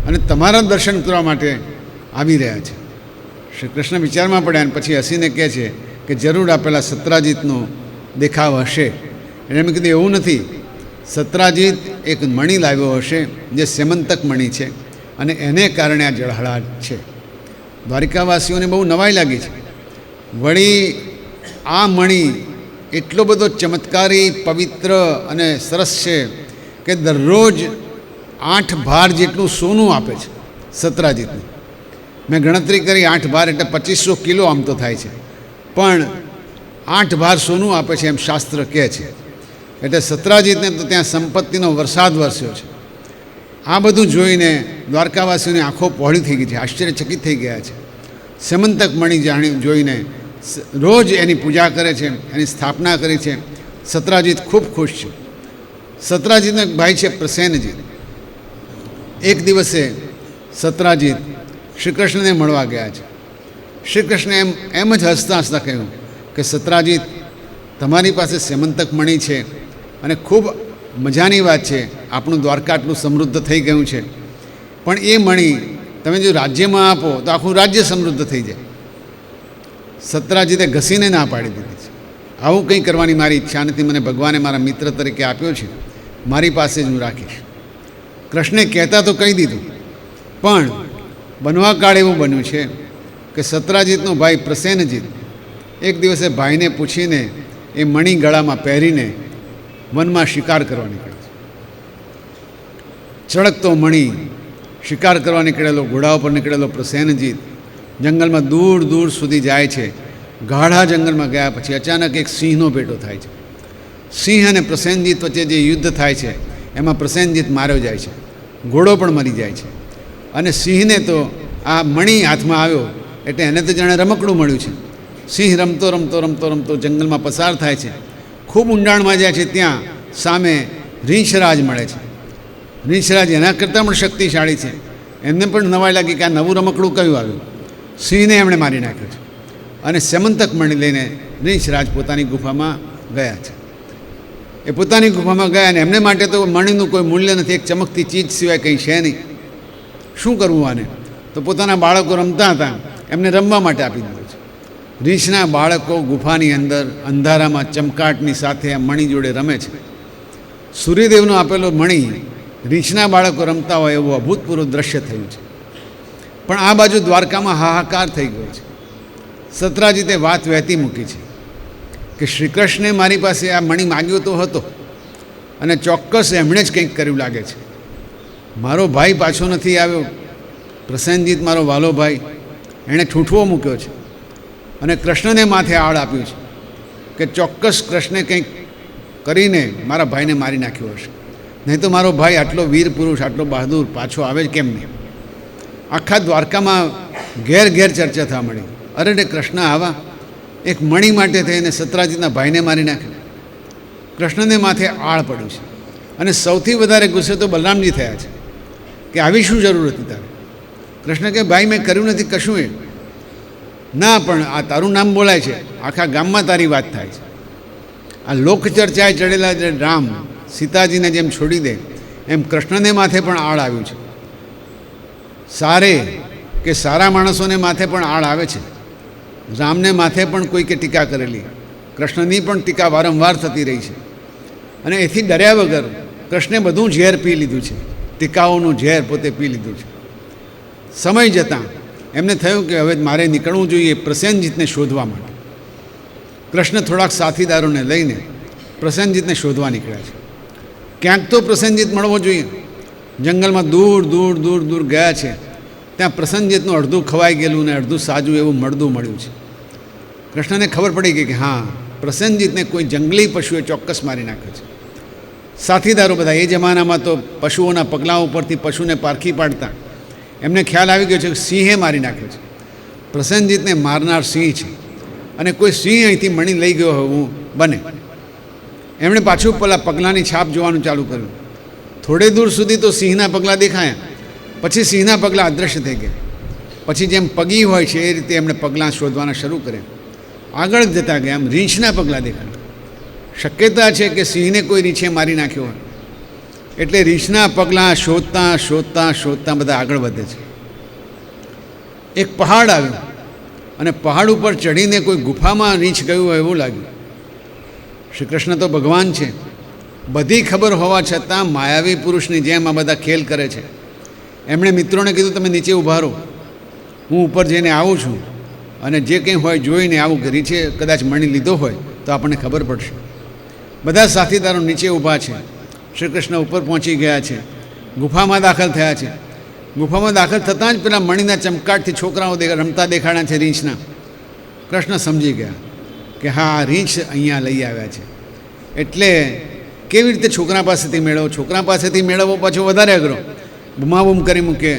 Speaker 2: અને તમારા દર્શન કરવા માટે આવી રહ્યા છે. શ્રી કૃષ્ણ વિચારમાં પડ્યા અને પછી હસીને કહે છે કે જરૂર આ પેલા સત્રાજીતનો દેખાવ હશે. એણે મેં કીધું એવું નથી, સત્રાજીત એક મણી લાવ્યો હશે જે સેમંતક મણી છે અને એને કારણે આ જળહળાટ છે. દ્વારિકાવાસીઓને બહુ નવાઈ લાગી છે. વળી આ મણી એટલો બધો ચમત્કારી, પવિત્ર અને સરસ છે કે દરરોજ 8 ભાર જેટલું સોનું આપે છે સત્રાજીતને. મેં ગણતરી કરી, 8 ભાર એટલે 2500 કિલો આમ તો થાય છે, પણ 8 ભાર સોનું આપે છે એમ શાસ્ત્ર કહે છે. એટલે સત્રાજીતને તો ત્યાં સંપત્તિનો વરસાદ વરસ્યો છે. આ બધું જોઈને દ્વારકાવાસીઓની આંખો પહોળી થઈ ગઈ છે, આશ્ચર્યચકિત થઈ ગયા છે. સેમંતક મણી જોઈને રોજ એની પૂજા કરે છે, એની સ્થાપના કરી છે. સત્રાજીત ખૂબ ખુશ છે. સત્રાજીતનો એક ભાઈ છે પ્રસેનજીત. એક દિવસે સત્રાજીત શ્રી કૃષ્ણને મળવા ગયા છે. શ્રી કૃષ્ણે એમ જ હસતા હસતા કહ્યું કે સત્રાજીત, તમારી પાસે સેમંતક મણી છે અને ખૂબ મજાની વાત છે, આપણું દ્વારકા આટલું સમૃદ્ધ થઈ ગયું છે, પણ એ મણી તમે જો રાજ્યમાં આપો તો આખું રાજ્ય સમૃદ્ધ થઈ જાય. સત્રાજીતે ઘસીને ના પાડી દીધી છે. આવું કંઈ કરવાની મારી ઈચ્છા નથી. મને ભગવાને મારા મિત્ર તરીકે આપ્યો છે, મારી પાસે જ હું રાખીશ. કૃષ્ણે કહેતા તો કહી દીધું, પણ બનવા કાળ એવું બન્યું છે કે સત્રાજીતનો ભાઈ પ્રસેનજીત એક દિવસે ભાઈને પૂછીને એ મણી ગળામાં પહેરીને વનમાં શિકાર કરવા નીકળ્યો છે. ચળકતો મણી શિકાર કરવા નીકળેલો, ઘોડા ઉપર નીકળેલો પ્રસેનજીત જંગલમાં દૂર દૂર સુધી જાય છે. ગાઢા જંગલમાં ગયા પછી અચાનક એક સિંહનો ભેટો થાય છે. સિંહ અને પ્રસેનજીત વચ્ચે જે યુદ્ધ થાય છે એમાં પ્રસેનજીત માર્યો જાય છે, ઘોડો પણ મરી જાય છે. અને સિંહને તો આ મણી હાથમાં આવ્યો એટલે એને તો જાણે રમકડું મળ્યું છે. સિંહ રમતો રમતો રમતો રમતો જંગલમાં પસાર થાય છે. ખૂબ ઊંડાણમાં જાય છે. ત્યાં સામે રીંછરાજ મળે છે. રીંછરાજ એના કરતાં પણ શક્તિશાળી છે. એમને પણ નવાઈ લાગી કે આ નવું રમકડું કયું આવ્યું. સિંહને એમણે મારી નાખ્યો છે અને સેમંતક મણી લઈને રીંછરાજ પોતાની ગુફામાં ગયા છે. એ પોતાની ગુફામાં ગયા અને એમને માટે તો મણીનું કોઈ મૂલ્ય નથી, એક ચમકતી ચીજ સિવાય કંઈ છે નહીં. શું કરવું આને? તો પોતાના બાળકો રમતા હતા, એમને રમવા માટે આપી દીધું છે. રીંછના બાળકો ગુફાની અંદર અંધારામાં ચમકાટની સાથે આ મણી જોડે રમે છે. સૂર્યદેવનો આપેલો મણી રીંછના બાળકો રમતા હોય એવું અભૂતપૂર્વ દ્રશ્ય થયું છે. પણ આ બાજુ દ્વારકામાં હાહાકાર થઈ ગયો છે. સત્રાજીતે વાત વહેતી મૂકી છે કે શ્રી કૃષ્ણે મારી પાસે આ મણી માગ્યો તો હતો અને ચોક્કસ એમણે જ કંઈક કર્યું લાગે છે. મારો ભાઈ પાછો નથી આવ્યો. પ્રસેનજીત મારો વાલો ભાઈ, એણે ઠૂંઠવો મૂક્યો છે અને કૃષ્ણને માથે આડ આપ્યું છે કે ચોક્કસ કૃષ્ણે કંઈક કરીને મારા ભાઈને મારી નાખ્યો હશે, નહીં તો મારો ભાઈ આટલો વીર પુરુષ, આટલો બહાદુર પાછો આવે જ કેમ નહીં. આખા દ્વારકામાં ઘેર ઘેર ચર્ચા થવા મળી. અરે રે, કૃષ્ણ આવા એક મણી માટે થઈને સત્રાજીતના ભાઈને મારી નાખ્યો. કૃષ્ણને માથે આળ પડ્યું છે અને સૌથી વધારે ગુસ્સે તો બલરામજી થયા છે કે આવી શું જરૂર હતી તારે. કૃષ્ણ કહે ભાઈ મેં કર્યું નથી કશું. એ ના, પણ આ તારું નામ બોલાય છે, આખા ગામમાં તારી વાત થાય છે. આ લોકચર્ચાએ ચડેલા જે રામ સીતાજીને જેમ છોડી દે એમ કૃષ્ણને માથે પણ આળ આવ્યું છે. સારે કે સારા માણસોને માથે પણ આળ આવે છે. રામને માથે પણ કોઈકે ટીકા કરેલી, કૃષ્ણની પણ ટીકા વારંવાર થતી રહી છે. અને એથી ડર્યા વગર કૃષ્ણે બધું ઝેર પી લીધું છે, ટીકાઓનું ઝેર પોતે પી લીધું છે. સમય જતાં એમને થયું કે હવે મારે નીકળવું જોઈએ પ્રસેનજીતને શોધવા માટે. કૃષ્ણ થોડાક સાથીદારોને લઈને પ્રસેનજીતને શોધવા નીકળ્યા છે. ક્યાંક તો પ્રસેનજીત મળવો જોઈએ. જંગલમાં દૂર દૂર દૂર દૂર ગયા છે. ત્યાં પ્રસેનજીતનું અડધું ખવાઈ ગયેલું ને અડધું સાજું એવું મળદું મળ્યું છે. કૃષ્ણને ખબર પડી ગઈ કે હા, પ્રસેનજીતને કોઈ જંગલી પશુએ ચોક્કસ મારી નાખ્યો છે. સાથીદારો બધા એ જમાનામાં તો પશુઓના પગલાં ઉપરથી પશુને પારખી પાડતા. એમને ખ્યાલ આવી ગયો છે કે સિંહે મારી નાખ્યો છે. પ્રસેનજીતને મારનાર સિંહ છે અને કોઈ સિંહ અહીંથી મણી લઈ ગયો હોવું બને. એમણે પાછું પેલા પગલાંની છાપ જોવાનું ચાલુ કર્યું. થોડે દૂર સુધી તો સિંહના પગલાં દેખાયા, પછી સિંહના પગલાં અદૃશ્ય થઈ ગયા. પછી જેમ પગી હોય છે એ રીતે એમણે પગલાં શોધવાના શરૂ કર્યા. આગળ જતા ગયા આમ રીંછના પગલાં દેખાયા. શક્યતા છે કે સિંહને કોઈ રીંછે મારી નાખ્યો હોય. એટલે રીંછના પગલાં શોધતા શોધતા શોધતા બધા આગળ વધે છે. એક પહાડ આવ્યો અને પહાડ ઉપર ચડીને કોઈ ગુફામાં રીંછ ગયું હોય એવું લાગ્યું. શ્રી કૃષ્ણ તો ભગવાન છે, બધી ખબર હોવા છતાં માયાવી પુરુષની જેમ આ બધા ખેલ કરે છે. એમણે મિત્રોને કીધું તમે નીચે ઊભા રહો, હું ઉપર જઈને આવું છું અને જે કંઈ હોય જોઈને આવું કે રીંછે કદાચ મણી લીધો હોય તો આપણને ખબર પડશે. બધા સાથીદારો નીચે ઊભા છે. શ્રી કૃષ્ણ ઉપર પહોંચી ગયા છે, ગુફામાં દાખલ થયા છે. ગુફામાં દાખલ થતાં જ પેલા મણીના ચમકાટથી છોકરાઓ રમતા દેખાડ્યા છે રીંછના. કૃષ્ણ સમજી ગયા કે હા રીંછ અહીંયા લઈ આવ્યા છે. એટલે કેવી રીતે છોકરા પાસેથી મેળવો, છોકરા પાસેથી મેળવવો પાછો વધારે અઘરો, બૂમાબૂમ કરી મૂકે.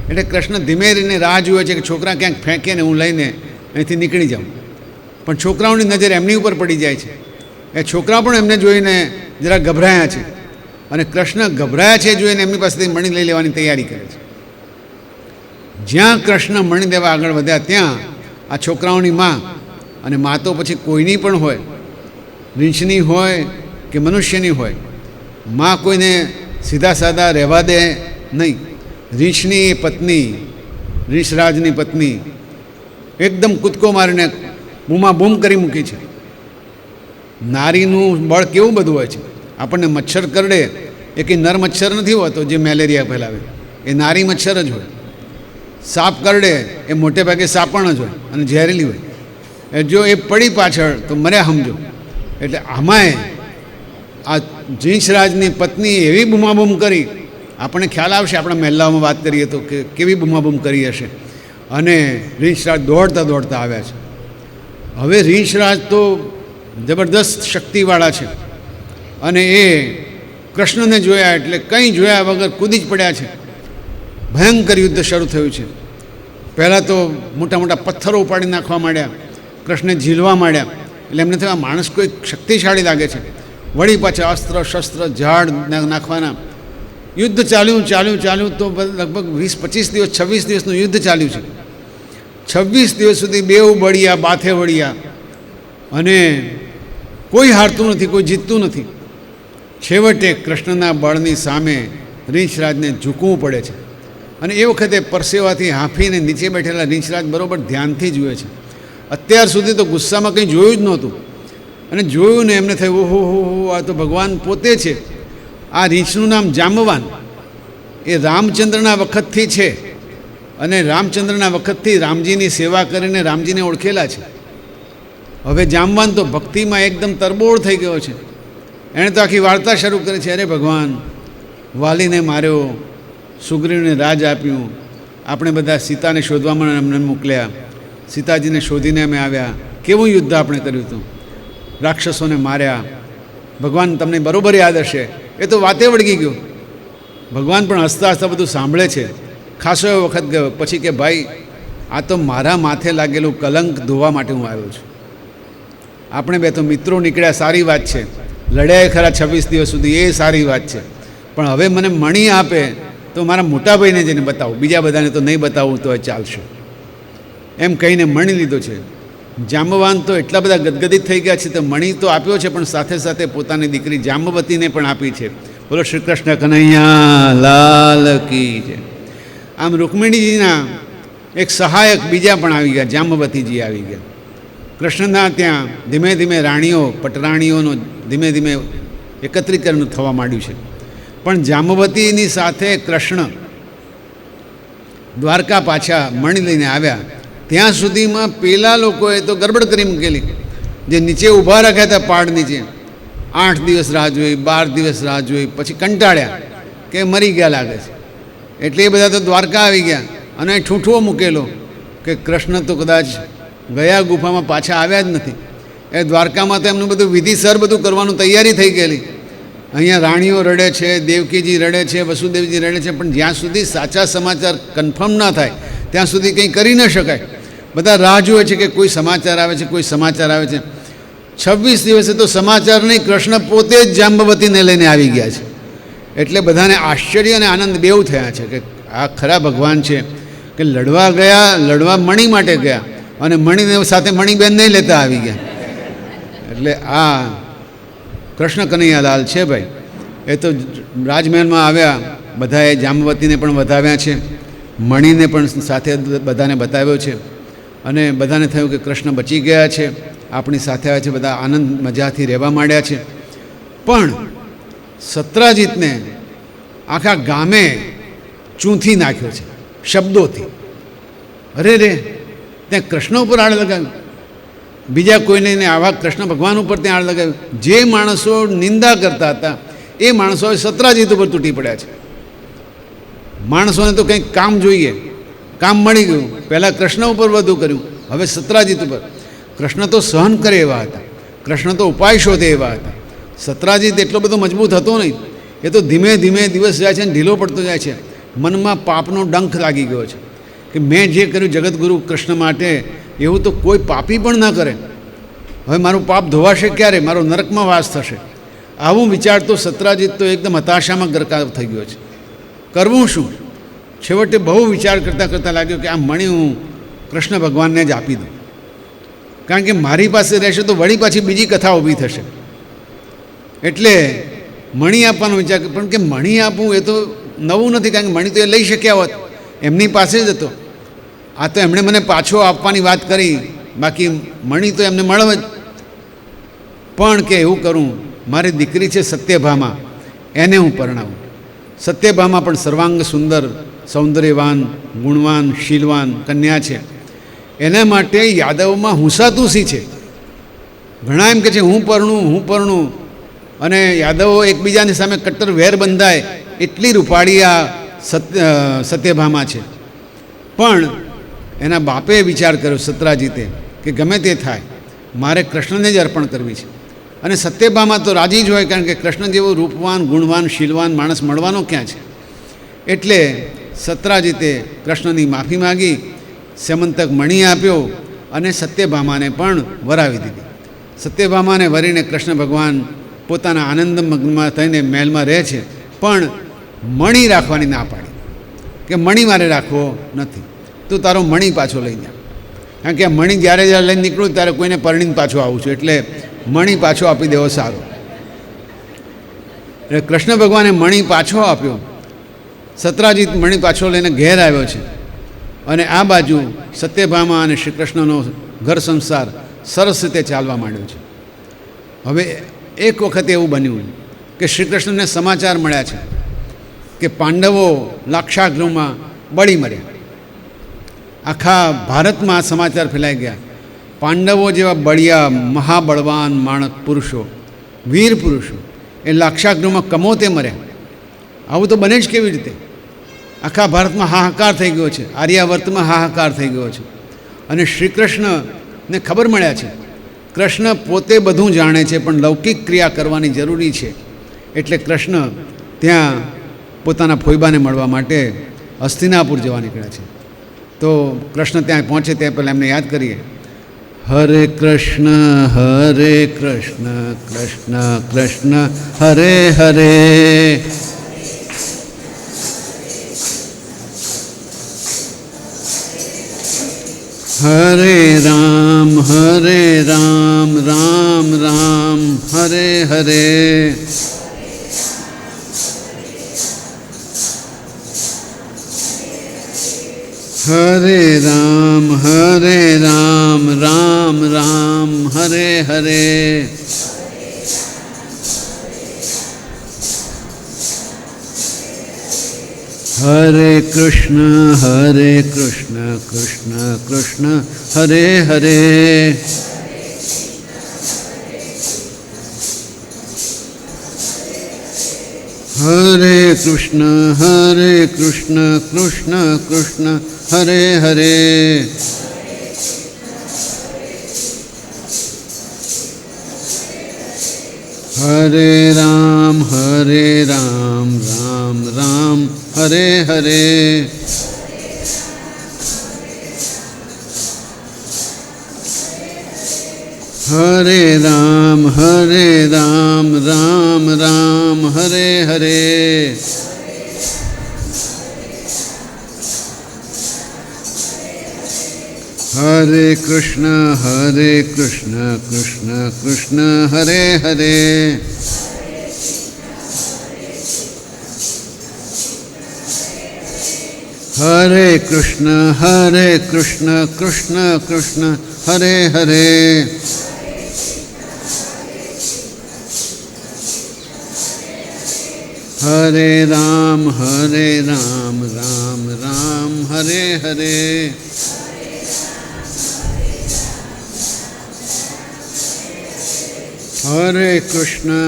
Speaker 2: એટલે કૃષ્ણ ધીમે રહીને રાહ જુએ છે કે છોકરા ક્યાંક ફેંકે ને હું લઈને અહીંથી નીકળી જાઉં. પણ છોકરાઓની નજર એમની ઉપર પડી જાય છે. એ છોકરા પણ એમને જોઈને જરા ગભરાયા છે અને કૃષ્ણ ગભરાયા છે જોઈને એમની પાસેથી મણી લઈ લેવાની તૈયારી કરે છે. જ્યાં કૃષ્ણ મણી દેવા આગળ વધ્યા ત્યાં આ છોકરાઓની માં, અને માં તો પછી કોઈની પણ હોય, રીંછની હોય કે મનુષ્યની હોય, માં કોઈને સીધા સાદા રહેવા દે નહીં. રીંછની પત્ની, રીંછરાજની પત્ની એકદમ કૂદકો મારીને બૂમાબૂમ કરી મૂકી છે. નારીનું બળ કેવું બધું હોય છે. આપણને મચ્છર કરડે એ કંઈ નર મચ્છર નથી હોતો જે મેલેરિયા ફેલાવે, એ નારી મચ્છર જ હોય. સાપ કરડે એ મોટે ભાગે સાપણ જ હોય અને ઝેરેલી હોય. એ જો એ પડી પાછળ તો મર્યા સમજો. એટલે આમાંય આ રીંછરાજની પત્ની એવી બૂમાબૂમ કરી, આપણને ખ્યાલ આવશે આપણા મહેલાઓમાં વાત કરીએ તો કે કેવી બૂમાબૂમ કરી હશે. અને રીંછરાજ દોડતા દોડતા આવ્યા છે. હવે રીંછરાજ તો જબરદસ્ત શક્તિવાળા છે અને એ કૃષ્ણને જોયા એટલે કંઈ જોયા વગર કૂદી જ પડ્યા છે. ભયંકર યુદ્ધ શરૂ થયું છે. પહેલાં તો મોટા મોટા પથ્થરો ઉપાડી નાખવા માંડ્યા, કૃષ્ણને ઝીલવા માંડ્યા. એટલે એમને થયું આ માણસ કોઈ શક્તિશાળી લાગે છે. વળી પાછા અસ્ત્ર શસ્ત્ર ઝાડ નાખવાના. યુદ્ધ ચાલ્યું તો લગભગ 20-25 દિવસ 26 દિવસનું યુદ્ધ ચાલ્યું છે. 26 દિવસ સુધી બેઉ બળિયા બાથે વળ્યા અને કોઈ હારતું નથી, કોઈ જીતતું નથી. છેવટે કૃષ્ણના બળની સામે રીંછરાજને ઝૂકવું પડે છે. અને એ વખતે પરસેવાથી હાંફીને નીચે બેઠેલા રીંછરાજ બરાબર ધ્યાનથી જુએ છે. અત્યાર સુધી તો ગુસ્સામાં કંઈ જોયું જ નહોતું અને જોયું ને એમને થયું ઓહો હો આ તો ભગવાન પોતે છે. આ રીંછનું નામ જાંબવાન, એ રામચંદ્રના વખતથી છે અને રામચંદ્રના વખતથી રામજીની સેવા કરીને રામજીને ઓળખેલા છે. હવે જાંબવાન તો ભક્તિમાં એકદમ તરબોળ થઈ ગયો છે. એણે તો આખી વાર્તા શરૂ કરી છે. અરે ભગવાન, વાલીને માર્યો, સુગ્રીવને રાજ આપ્યું, આપણે બધા સીતાને શોધવામાં અમને મોકલ્યા, સીતાજીને શોધીને અમે આવ્યા, કેવું યુદ્ધ આપણે કર્યું હતું, રાક્ષસોને માર્યા. ભગવાન તમને બરાબર યાદ હશે. એ તો વાતે વળગી ગયો. ભગવાન પણ હસતા હસતા બધું સાંભળે છે. ખાસો એવો વખત ગયો પછી કે ભાઈ આ તો મારા માથે લાગેલું કલંક ધોવા માટે હું આવ્યો છું. આપણે બે તો મિત્રો નીકળ્યા, સારી વાત છે. લડ્યા ખરા 26 દિવસ સુધી, એ સારી વાત છે. પણ હવે મને મણી આપે તો મારા મોટા ભાઈને જઈને બતાવું, બીજા બધાને તો નહીં બતાવું તો એ ચાલશે. એમ કહીને મણી લીધો છે. જાંબવાન તો એટલા બધા ગદગદિત થઈ ગયા છે તો મણી તો આપ્યો છે પણ સાથે સાથે પોતાની દીકરી જાંબવતીને પણ આપી છે. બોલો શ્રી કૃષ્ણ કનૈયા લાલ કી જય. આમ રૂકમિણીજીના એક સહાયક બીજા પણ આવી ગયા, જાંબવતીજી આવી ગયા. કૃષ્ણના ત્યાં ધીમે ધીમે રાણીઓ, પટરાણીઓનું ધીમે ધીમે એકત્રીકરણ થવા માંડ્યું છે. પણ જાંબવતીની સાથે કૃષ્ણ દ્વારકા પાછા મણી લઈને આવ્યા ત્યાં સુધીમાં પેલા લોકોએ તો ગડબડ કરી મૂકેલી. જે નીચે ઊભા રાખ્યા હતા પહાડ નીચે, 8 દિવસ રાહ જોઈ, 12 દિવસ રાહ જોઈ, પછી કંટાળ્યા કે મરી ગયા લાગે છે. એટલે એ બધા તો દ્વારકા આવી ગયા અને ઠૂંઠવો મૂકેલો કે કૃષ્ણ તો કદાચ ગયા ગુફામાં પાછા આવ્યા જ નથી. એ દ્વારકામાં તો એમનું બધું વિધિસર બધું કરવાનું તૈયારી થઈ ગયેલી. અહીંયા રાણીઓ રડે છે, દેવકીજી રડે છે, વસુદેવજી રડે છે, પણ જ્યાં સુધી સાચા સમાચાર કન્ફર્મ ના થાય ત્યાં સુધી કંઈ કરી ન શકાય. બધા રાહ જુએ છે કે કોઈ સમાચાર આવે છે, કોઈ સમાચાર આવે છે. 26 દિવસે તો સમાચાર નહીં, કૃષ્ણ પોતે જ જાંબવતીને લઈને આવી ગયા છે. એટલે બધાને આશ્ચર્ય અને આનંદ બેઉ થયા છે કે આ ખરા ભગવાન છે. કે લડવા ગયા, લડવા મણી માટે ગયા અને મણીને સાથે મણીબેન નહીં લેતા આવી ગયા. એટલે આ કૃષ્ણ કનૈયાલાલ છે ભાઈ. એ તો રાજમહેલમાં આવ્યા, બધાએ જામવતીને પણ વધાવ્યા છે, મણીને પણ સાથે બધાને બતાવ્યો છે અને બધાને થયું કે કૃષ્ણ બચી ગયા છે, આપણી સાથે આવ્યા છે, બધા આનંદ મજાથી રહેવા માંડ્યા છે. પણ સત્રાજીતને આખા ગામે ચૂંથી નાખ્યો છે શબ્દોથી. અરે રે, ત્યાં કૃષ્ણ ઉપર આડ લગાવ્યું, બીજા કોઈને નહીં, આવા કૃષ્ણ ભગવાન ઉપર ત્યાં આડ લગાવ્યું. જે માણસો નિંદા કરતા હતા એ માણસો હવે સત્રાજીત ઉપર તૂટી પડ્યા છે. માણસોને તો કંઈક કામ જોઈએ, કામ મળી ગયું. પહેલાં કૃષ્ણ ઉપર વધુ કર્યું, હવે સત્રાજીત ઉપર. કૃષ્ણ તો સહન કરે એવા હતા, કૃષ્ણ તો ઉપાય શોધે એવા હતા. સત્રાજીત એટલો બધો મજબૂત હતો નહીં. એ તો ધીમે ધીમે દિવસ જાય છે અને ઢીલો પડતો જાય છે. મનમાં પાપનો ડંખ લાગી ગયો છે કે મેં જે કર્યું જગતગુરુ કૃષ્ણ માટે એવું તો કોઈ પાપી પણ ન કરે. હવે મારું પાપ ધોવાશે ક્યારે, મારો નરકમાં વાસ થશે. આવું વિચારતો સત્રાજીત તો એકદમ હતાશામાં ગરકાવ થઈ ગયો છે. કરવું શું? છેવટે બહુ વિચાર કરતાં કરતાં લાગ્યો કે આ મણી હું કૃષ્ણ ભગવાનને જ આપી દઉં, કારણ કે મારી પાસે રહેશે તો વળી પાછી બીજી કથા ઊભી થશે. એટલે મણી આપવાનો વિચાર, પણ કે મણી આપવું એ તો નવું નથી, કારણ કે મણી તો એ લઈ શક્યા હોત, એમની પાસે જ હતો. આ તો એમણે મને પાછો આપવાની વાત કરી, બાકી મણી તો એમને મળવે જ. પણ કે એવું કરું, મારી દીકરી છે સત્યભામા, એને હું પરણાવું. સત્યભામા પણ સર્વાંગ સુંદર, સૌંદર્યવાન, ગુણવાન, શીલવાન કન્યા છે. એના માટે યાદવમાં હુંસાતુસી છે. ઘણા એમ કે છે હું પરણું, અને યાદવો એકબીજાની સામે કટ્ટર વેર બંધાય એટલી રૂપાળી આ સત્યભામા છે. પણ એના બાપે વિચાર કર્યો સત્રાજીતે કે ગમે તે થાય મારે કૃષ્ણને જ અર્પણ કરવી છે. અને સત્યભામા તો રાજી જ હોય, કારણ કે કૃષ્ણ જેવો રૂપવાન, ગુણવાન, શીલવાન માણસ મળવાનો ક્યાં છે. એટલે સત્રાજીતે કૃષ્ણની માફી માગી, સેમંતક મણી આપ્યો અને સત્યભામાને પણ વરાવી દીધી. સત્યભામાને વરીને કૃષ્ણ ભગવાન પોતાના આનંદ મગ્નમાં થઈને મહેલમાં રહે છે. પણ મણી રાખવાની ના પાડી કે મણી મારે રાખવો નથી, તું તારો મણી પાછો લઈ જા. કારણ કે આ મણી જ્યારે લઈને નીકળું ત્યારે કોઈને પરણીને પાછો આવું છું, એટલે મણી પાછો આપી દેવો સારો. એટલે કૃષ્ણ ભગવાને મણી પાછો આપ્યો. સત્રાજીત મણી પાછો લઈને ઘેર આવ્યો છે અને આ બાજુ સત્યભામા અને શ્રી કૃષ્ણનો ઘર સંસાર સરસ રીતે ચાલવા માંડ્યો છે. હવે એક વખત એવું બન્યું કે શ્રી કૃષ્ણને સમાચાર મળ્યા છે કે પાંડવો લાક્ષાગૃહમાં બળી મર્યા. આખા ભારતમાં આ સમાચાર ફેલાઈ ગયા. પાંડવો જેવા બળિયા મહાબળવાન માણસ પુરુષો, વીર પુરુષો એ લાક્ષાગૃહમાં કમોતે મર્યા. આવું તો બને જ કેવી રીતે? આખા ભારતમાં હાહાકાર થઈ ગયો છે, આર્યાવર્તમાં હાહાકાર થઈ ગયો છે. અને શ્રી કૃષ્ણને ખબર મળ્યા છે. કૃષ્ણ પોતે બધું જાણે છે, પણ લૌકિક ક્રિયા કરવાની જરૂરી છે. એટલે કૃષ્ણ ત્યાં પોતાના ફોઈબાને મળવા માટે હસ્તિનાપુર જવા નીકળ્યા છે. તો કૃષ્ણ ત્યાં પહોંચે ત્યાં પહેલાં એમને યાદ કરીએ. હરે કૃષ્ણ કૃષ્ણ કૃષ્ણ હરે હરે, હરે રામ રામ રામ હરે હરે. હરે રામ રામ રામ હરે હરે. હરે કૃષ્ણ કૃષ્ણ કૃષ્ણ હરે હરે. હરે કૃષ્ણ કૃષ્ણ કૃષ્ણ હરે હરે. હરે રામ રામ હરે હરે. હરે રામ રામ હરે હરે. હરે કૃષ્ણ કૃષ્ણ કૃષ્ણ હરે હરે, હરે કૃષ્ણ કૃષ્ણ કૃષ્ણ હરે હરે, હરે રામ રામ રામ હરે હરે, હરે કૃષ્ણ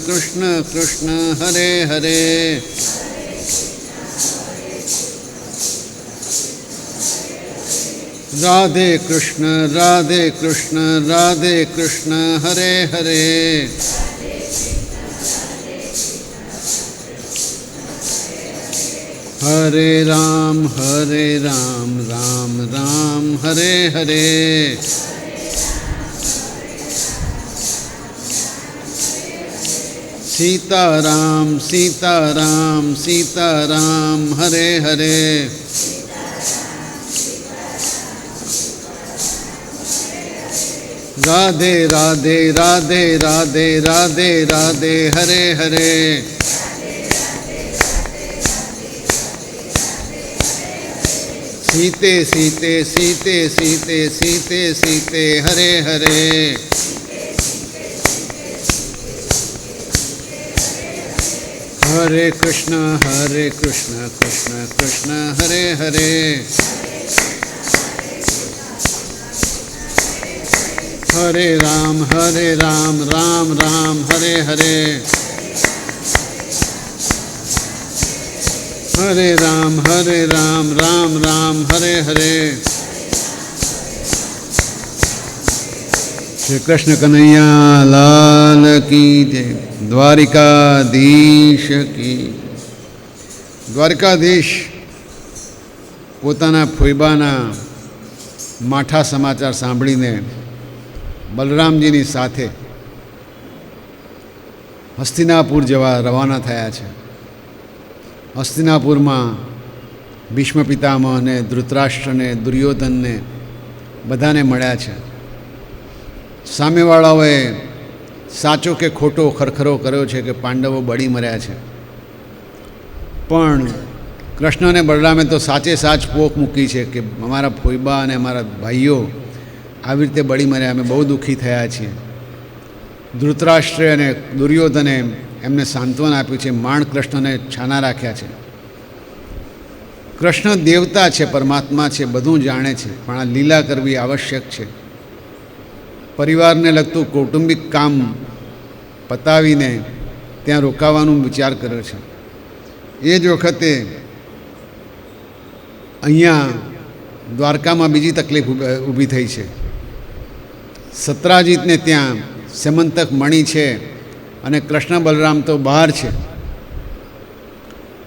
Speaker 2: કૃષ્ણ કૃષ્ણ હરે હરે, રાધે કૃષ્ણ રાધે કૃષ્ણ હરે હરે, હરે રામ રામ હરે હરે, સીતારામ હરે હરે, રાધે રાધે હરે હરે, સીતે હરે હરે, હરે કૃષ્ણ કૃષ્ણ હરે હરે, હરે રામ રામ હરે હરે, હરે રામ રામ હરે હરે, શ્રી કૃષ્ણ કનૈયા લાલ કી જય, દ્વારિકાધીશ કી. દ્વારકાધીશ પોતાના ફોઈબાના માઠા સમાચાર સાંભળીને બલરામજીની સાથે હસ્તિનાપુર જવા રવાના થયા છે. હસ્તિનાપુરમાં ભીષ્મ પિતામહ અને ધૃતરાષ્ટ્રને, દુર્યોધનને બધાને મળ્યા છે. સામેવાળાઓએ સાચો કે ખોટો ખરખરો કર્યો છે કે પાંડવો બળી મર્યા છે, પણ કૃષ્ણ અને બલરામે તો સાચે સાચ પોખ મૂકી છે કે અમારા ફોઈબા અને અમારા ભાઈઓ આવી રીતે બળી મર્યા, અમે બહુ દુઃખી થયા છીએ. ધૃતરાષ્ટ્રે અને દુર્યોધને એમને સાંત્વન આપ્યું છે, માણ કૃષ્ણને છાના રાખ્યા છે. કૃષ્ણ દેવતા છે, પરમાત્મા છે, બધું જાણે છે, પણ આ લીલા કરવી આવશ્યક છે. પરિવારને લગતું કૌટુંબિક કામ પતાવીને ત્યાં રોકાવાનું વિચાર કર્યો છે. એ જ વખતે અહીંયા દ્વારકામાં બીજી તકલીફ ઊભી થઈ છે. સત્રાજીતને ત્યાં સેમંતક મણી છે અને કૃષ્ણ બલરામ તો બહાર છે.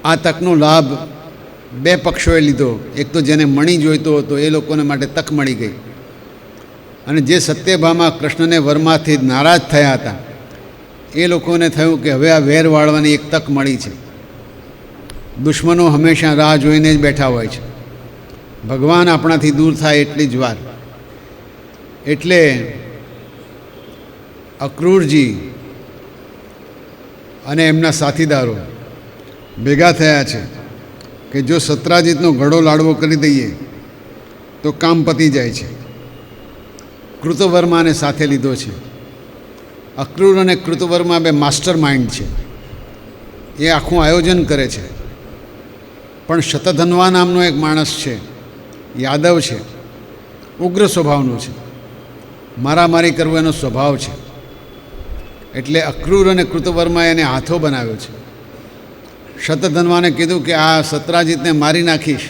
Speaker 2: આ તકનો લાભ બે પક્ષોએ લીધો. એક તો જેને મણી જોઈતો હતો એ લોકોને માટે તક મળી ગઈ, અને જે સત્યભામા કૃષ્ણને વરમાંથી નારાજ થયા હતા એ લોકોને થયું કે હવે આ વેર વાળવાની એક તક મળી છે. દુશ્મનો હંમેશા રાહ જોઈને જ બેઠા હોય છે, ભગવાન આપણાથી દૂર થાય એટલી જ વાર. એટલે અક્રૂરજી અને એમના સાથીદારો ભેગા થયા છે કે જો સત્રાજીતનો ઘડો લાડવો કરી દઈએ તો કામ પતી જાય છે. કૃતવર્માને સાથે લીધો છે. અક્રૂર અને કૃતવર્મા બે માસ્ટર માઇન્ડ છે, એ આખું આયોજન કરે છે. પણ શતધન્વા નામનો એક માણસ છે, યાદવ છે, ઉગ્ર સ્વભાવનો છે, મારામારી કરવો એનો સ્વભાવ છે. એટલે અક્રૂર અને કૃતવર્માએ એને હાથો બનાવ્યો છે. શતધન્વાને કીધું કે આ સત્રાજીતને મારી નાખીશ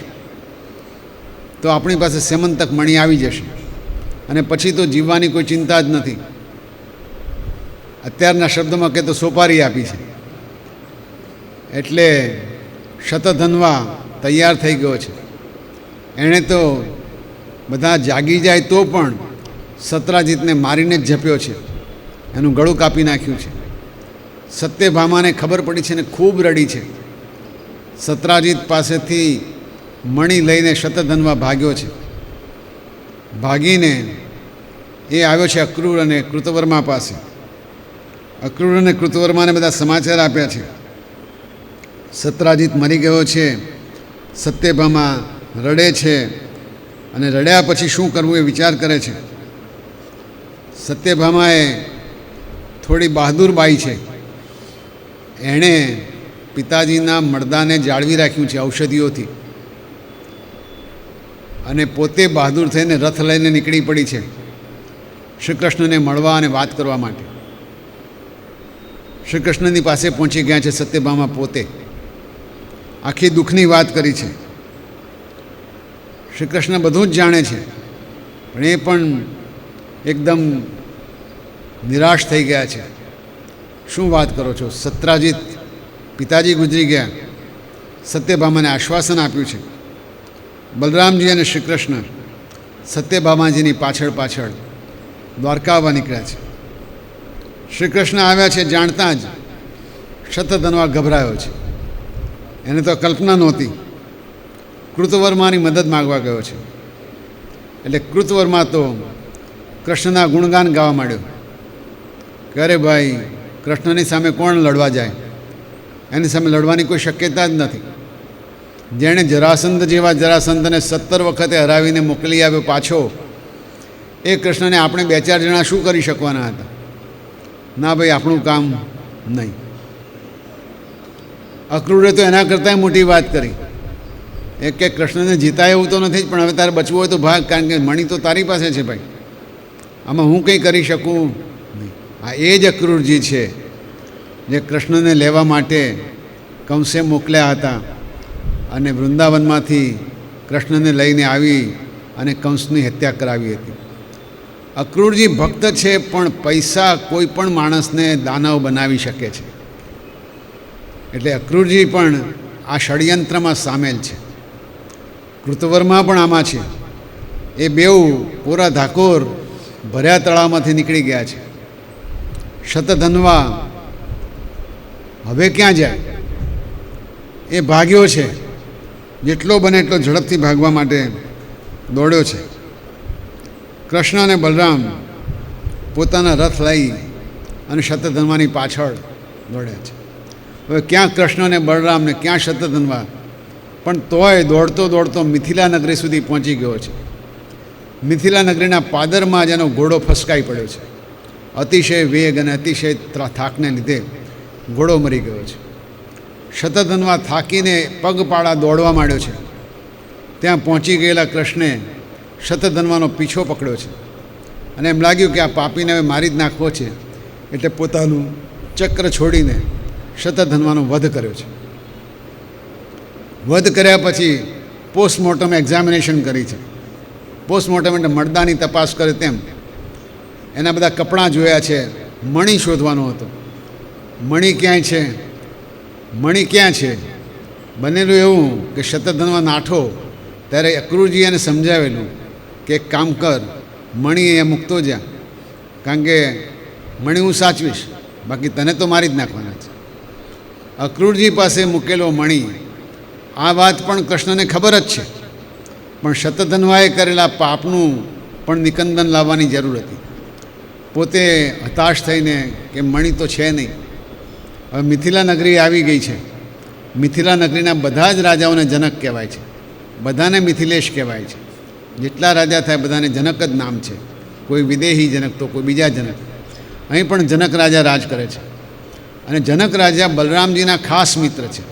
Speaker 2: તો આપણી પાસે સેમંતક મણી આવી જશે, અને પછી તો જીવવાની કોઈ ચિંતા જ નથી. અત્યારના શબ્દમાં કહે તો સોપારી આપી છે. એટલે શતધન્વા તૈયાર થઈ ગયો છે. એણે તો બધા જાગી જાય તો પણ સત્રાજીતને મારીને જ ઝપ્યો છે, એનું ગળું કાપી નાખ્યું છે. સત્યભામાને ખબર પડી છે ને ખૂબ રડી છે. સત્રાજીત પાસેથી મણી લઈને શતધન્વા ભાગ્યો છે. ભાગીને એ આવ્યો છે અક્રૂર અને કૃતવર્મા પાસે. અક્રૂર અને કૃતવર્માને બધા સમાચાર આપ્યા છે. સત્રાજીત મરી ગયો છે, સત્યભામા રડે છે અને રડ્યા પછી શું કરવું એ વિચાર કરે છે. સત્યભામાએ થોડી બહાદુર બાઈ છે, એણે પિતાજીના મરદાને જાળવી રાખ્યું છે ઔષધિઓથી અને પોતે બહાદુર થઈને રથ લઈને નીકળી પડી છે શ્રી કૃષ્ણને મળવા અને વાત કરવા માટે. શ્રી કૃષ્ણની પાસે પહોંચી ગયા છે સત્યભામા પોતે. આખી દુઃખની વાત કરી છે. શ્રી કૃષ્ણ બધું જ જાણે છે, પણ એ પણ એકદમ નિરાશ થઈ ગયા છે. શું વાત કરો છો? સત્રાજીત પિતાજી ગુજરી ગયા, સત્યભામાને આશ્વાસન આપ્યું છે. બલરામજી અને શ્રી કૃષ્ણ સત્યભામાજીની પાછળ પાછળ દ્વારકા આવવા નીકળ્યા છે. શ્રી કૃષ્ણ આવ્યા છે જાણતા જ શતધન્વા ગભરાયો છે. એને તો કલ્પના નહોતી. કૃતવર્માની મદદ માગવા ગયો છે. એટલે કૃતવર્મા તો કૃષ્ણના ગુણગાન ગાવા માંડ્યો કે અરે ભાઈ, કૃષ્ણની સામે કોણ લડવા જાય? એની સામે લડવાની કોઈ શક્યતા જ નથી. જેણે જરાસંધ જેવા જરાસંધને 17 વખતે હરાવીને મોકલી આવ્યો પાછો, એ કૃષ્ણને આપણે 2-4 જણા શું કરી શકવાના હતા? ના ભાઈ, આપણું કામ નહીં. અક્રૂરે તો એના કરતાંય મોટી વાત કરી. એ કે કૃષ્ણને જીતાય એવું તો નથી જ, પણ હવે તારે બચવું હોય તો ભાગ, કારણ કે મણી તો તારી પાસે છે ભાઈ, આમાં હું કંઈ કરી શકું નહીં. આ એ જ અક્રૂરજી છે જે કૃષ્ણને લેવા માટે કંસે મોકલ્યા હતા અને વૃંદાવનમાંથી કૃષ્ણને લઈને આવી અને કંસની હત્યા કરાવી હતી. અક્રૂરજી ભક્ત છે, પણ પૈસા કોઈ પણ માણસને દાનવ બનાવી શકે છે. એટલે અક્રૂરજી પણ આ ષડયંત્રમાં સામેલ છે. કૃતવર્મા પણ આમાં છે. એ બેઉ પૂરા ધાકોર ભર્યા તળાવમાંથી નીકળી ગયા છે. શતધન્વા હવે ક્યાં જાય? એ ભાગ્યો છે, જેટલો બને એટલો ઝડપથી ભાગવા માટે દોડ્યો છે. કૃષ્ણ અને બલરામ પોતાના રથ લઈ અને શતધન્વાની પાછળ દોડ્યા છે. હવે ક્યાં કૃષ્ણ અને બલરામ ને ક્યાં શતધન્વા, પણ તોય દોડતો દોડતો મિથિલા નગરી સુધી પહોંચી ગયો છે. મિથિલા નગરીના પાદરમાં જેનો ઘોડો ફસકાઈ પડ્યો છે. અતિશય વેગ અને અતિશય થાકને લીધે ઘોડો મરી ગયો છે. શતધન્વા થાકીને પગપાળા દોડવા માંડ્યો છે. ત્યાં પહોંચી ગયેલા કૃષ્ણે શતધન્વાનો પીછો પકડ્યો છે અને એમ લાગ્યું કે આ પાપીને હવે મારી જ નાખવો છે, એટલે પોતાનું ચક્ર છોડીને શતધન્વાનો વધ કર્યો છે. વધ કર્યા પછી પોસ્ટમોર્ટમ એક્ઝામિનેશન કરી છે. પોસ્ટમોર્ટમ એટલે મરદાની તપાસ કરે તેમ. એના બધા કપડાં જોયા છે. મણી શોધવાનો હતો. મણી ક્યાંય છે? મણી ક્યાં છે? બનેલું એવું કે શતધન્વા નાઠો ત્યારે અક્રૂરજી એને સમજાવેલું કે એક કામ કર, મણી એ મૂકતો જા, કારણ કે મણી હું સાચવીશ, બાકી તને તો મારી જ નાખવાના છે. અક્રૂરજી પાસે મૂકેલો મણી, આ વાત પણ કૃષ્ણને ખબર જ છે, પણ શતધન્વાએ કરેલા પાપનું પણ નિકંદન લાવવાની જરૂર હતી. પોતે હતાશ થઈને કે મણી તો છે નહીં. હવે મિથિલા નગરી આવી ગઈ છે. મિથિલા નગરીના બધા જ રાજાઓને જનક કહેવાય છે. બધાને મિથિલેશ કહેવાય છે. જેટલા રાજા થાય બધાને જનક જ નામ છે. કોઈ વિદેહી જનક તો કોઈ બીજા જનક. અહીં પણ જનક રાજા રાજ કરે છે. અને જનક રાજા બલરામજીના ખાસ મિત્ર છે,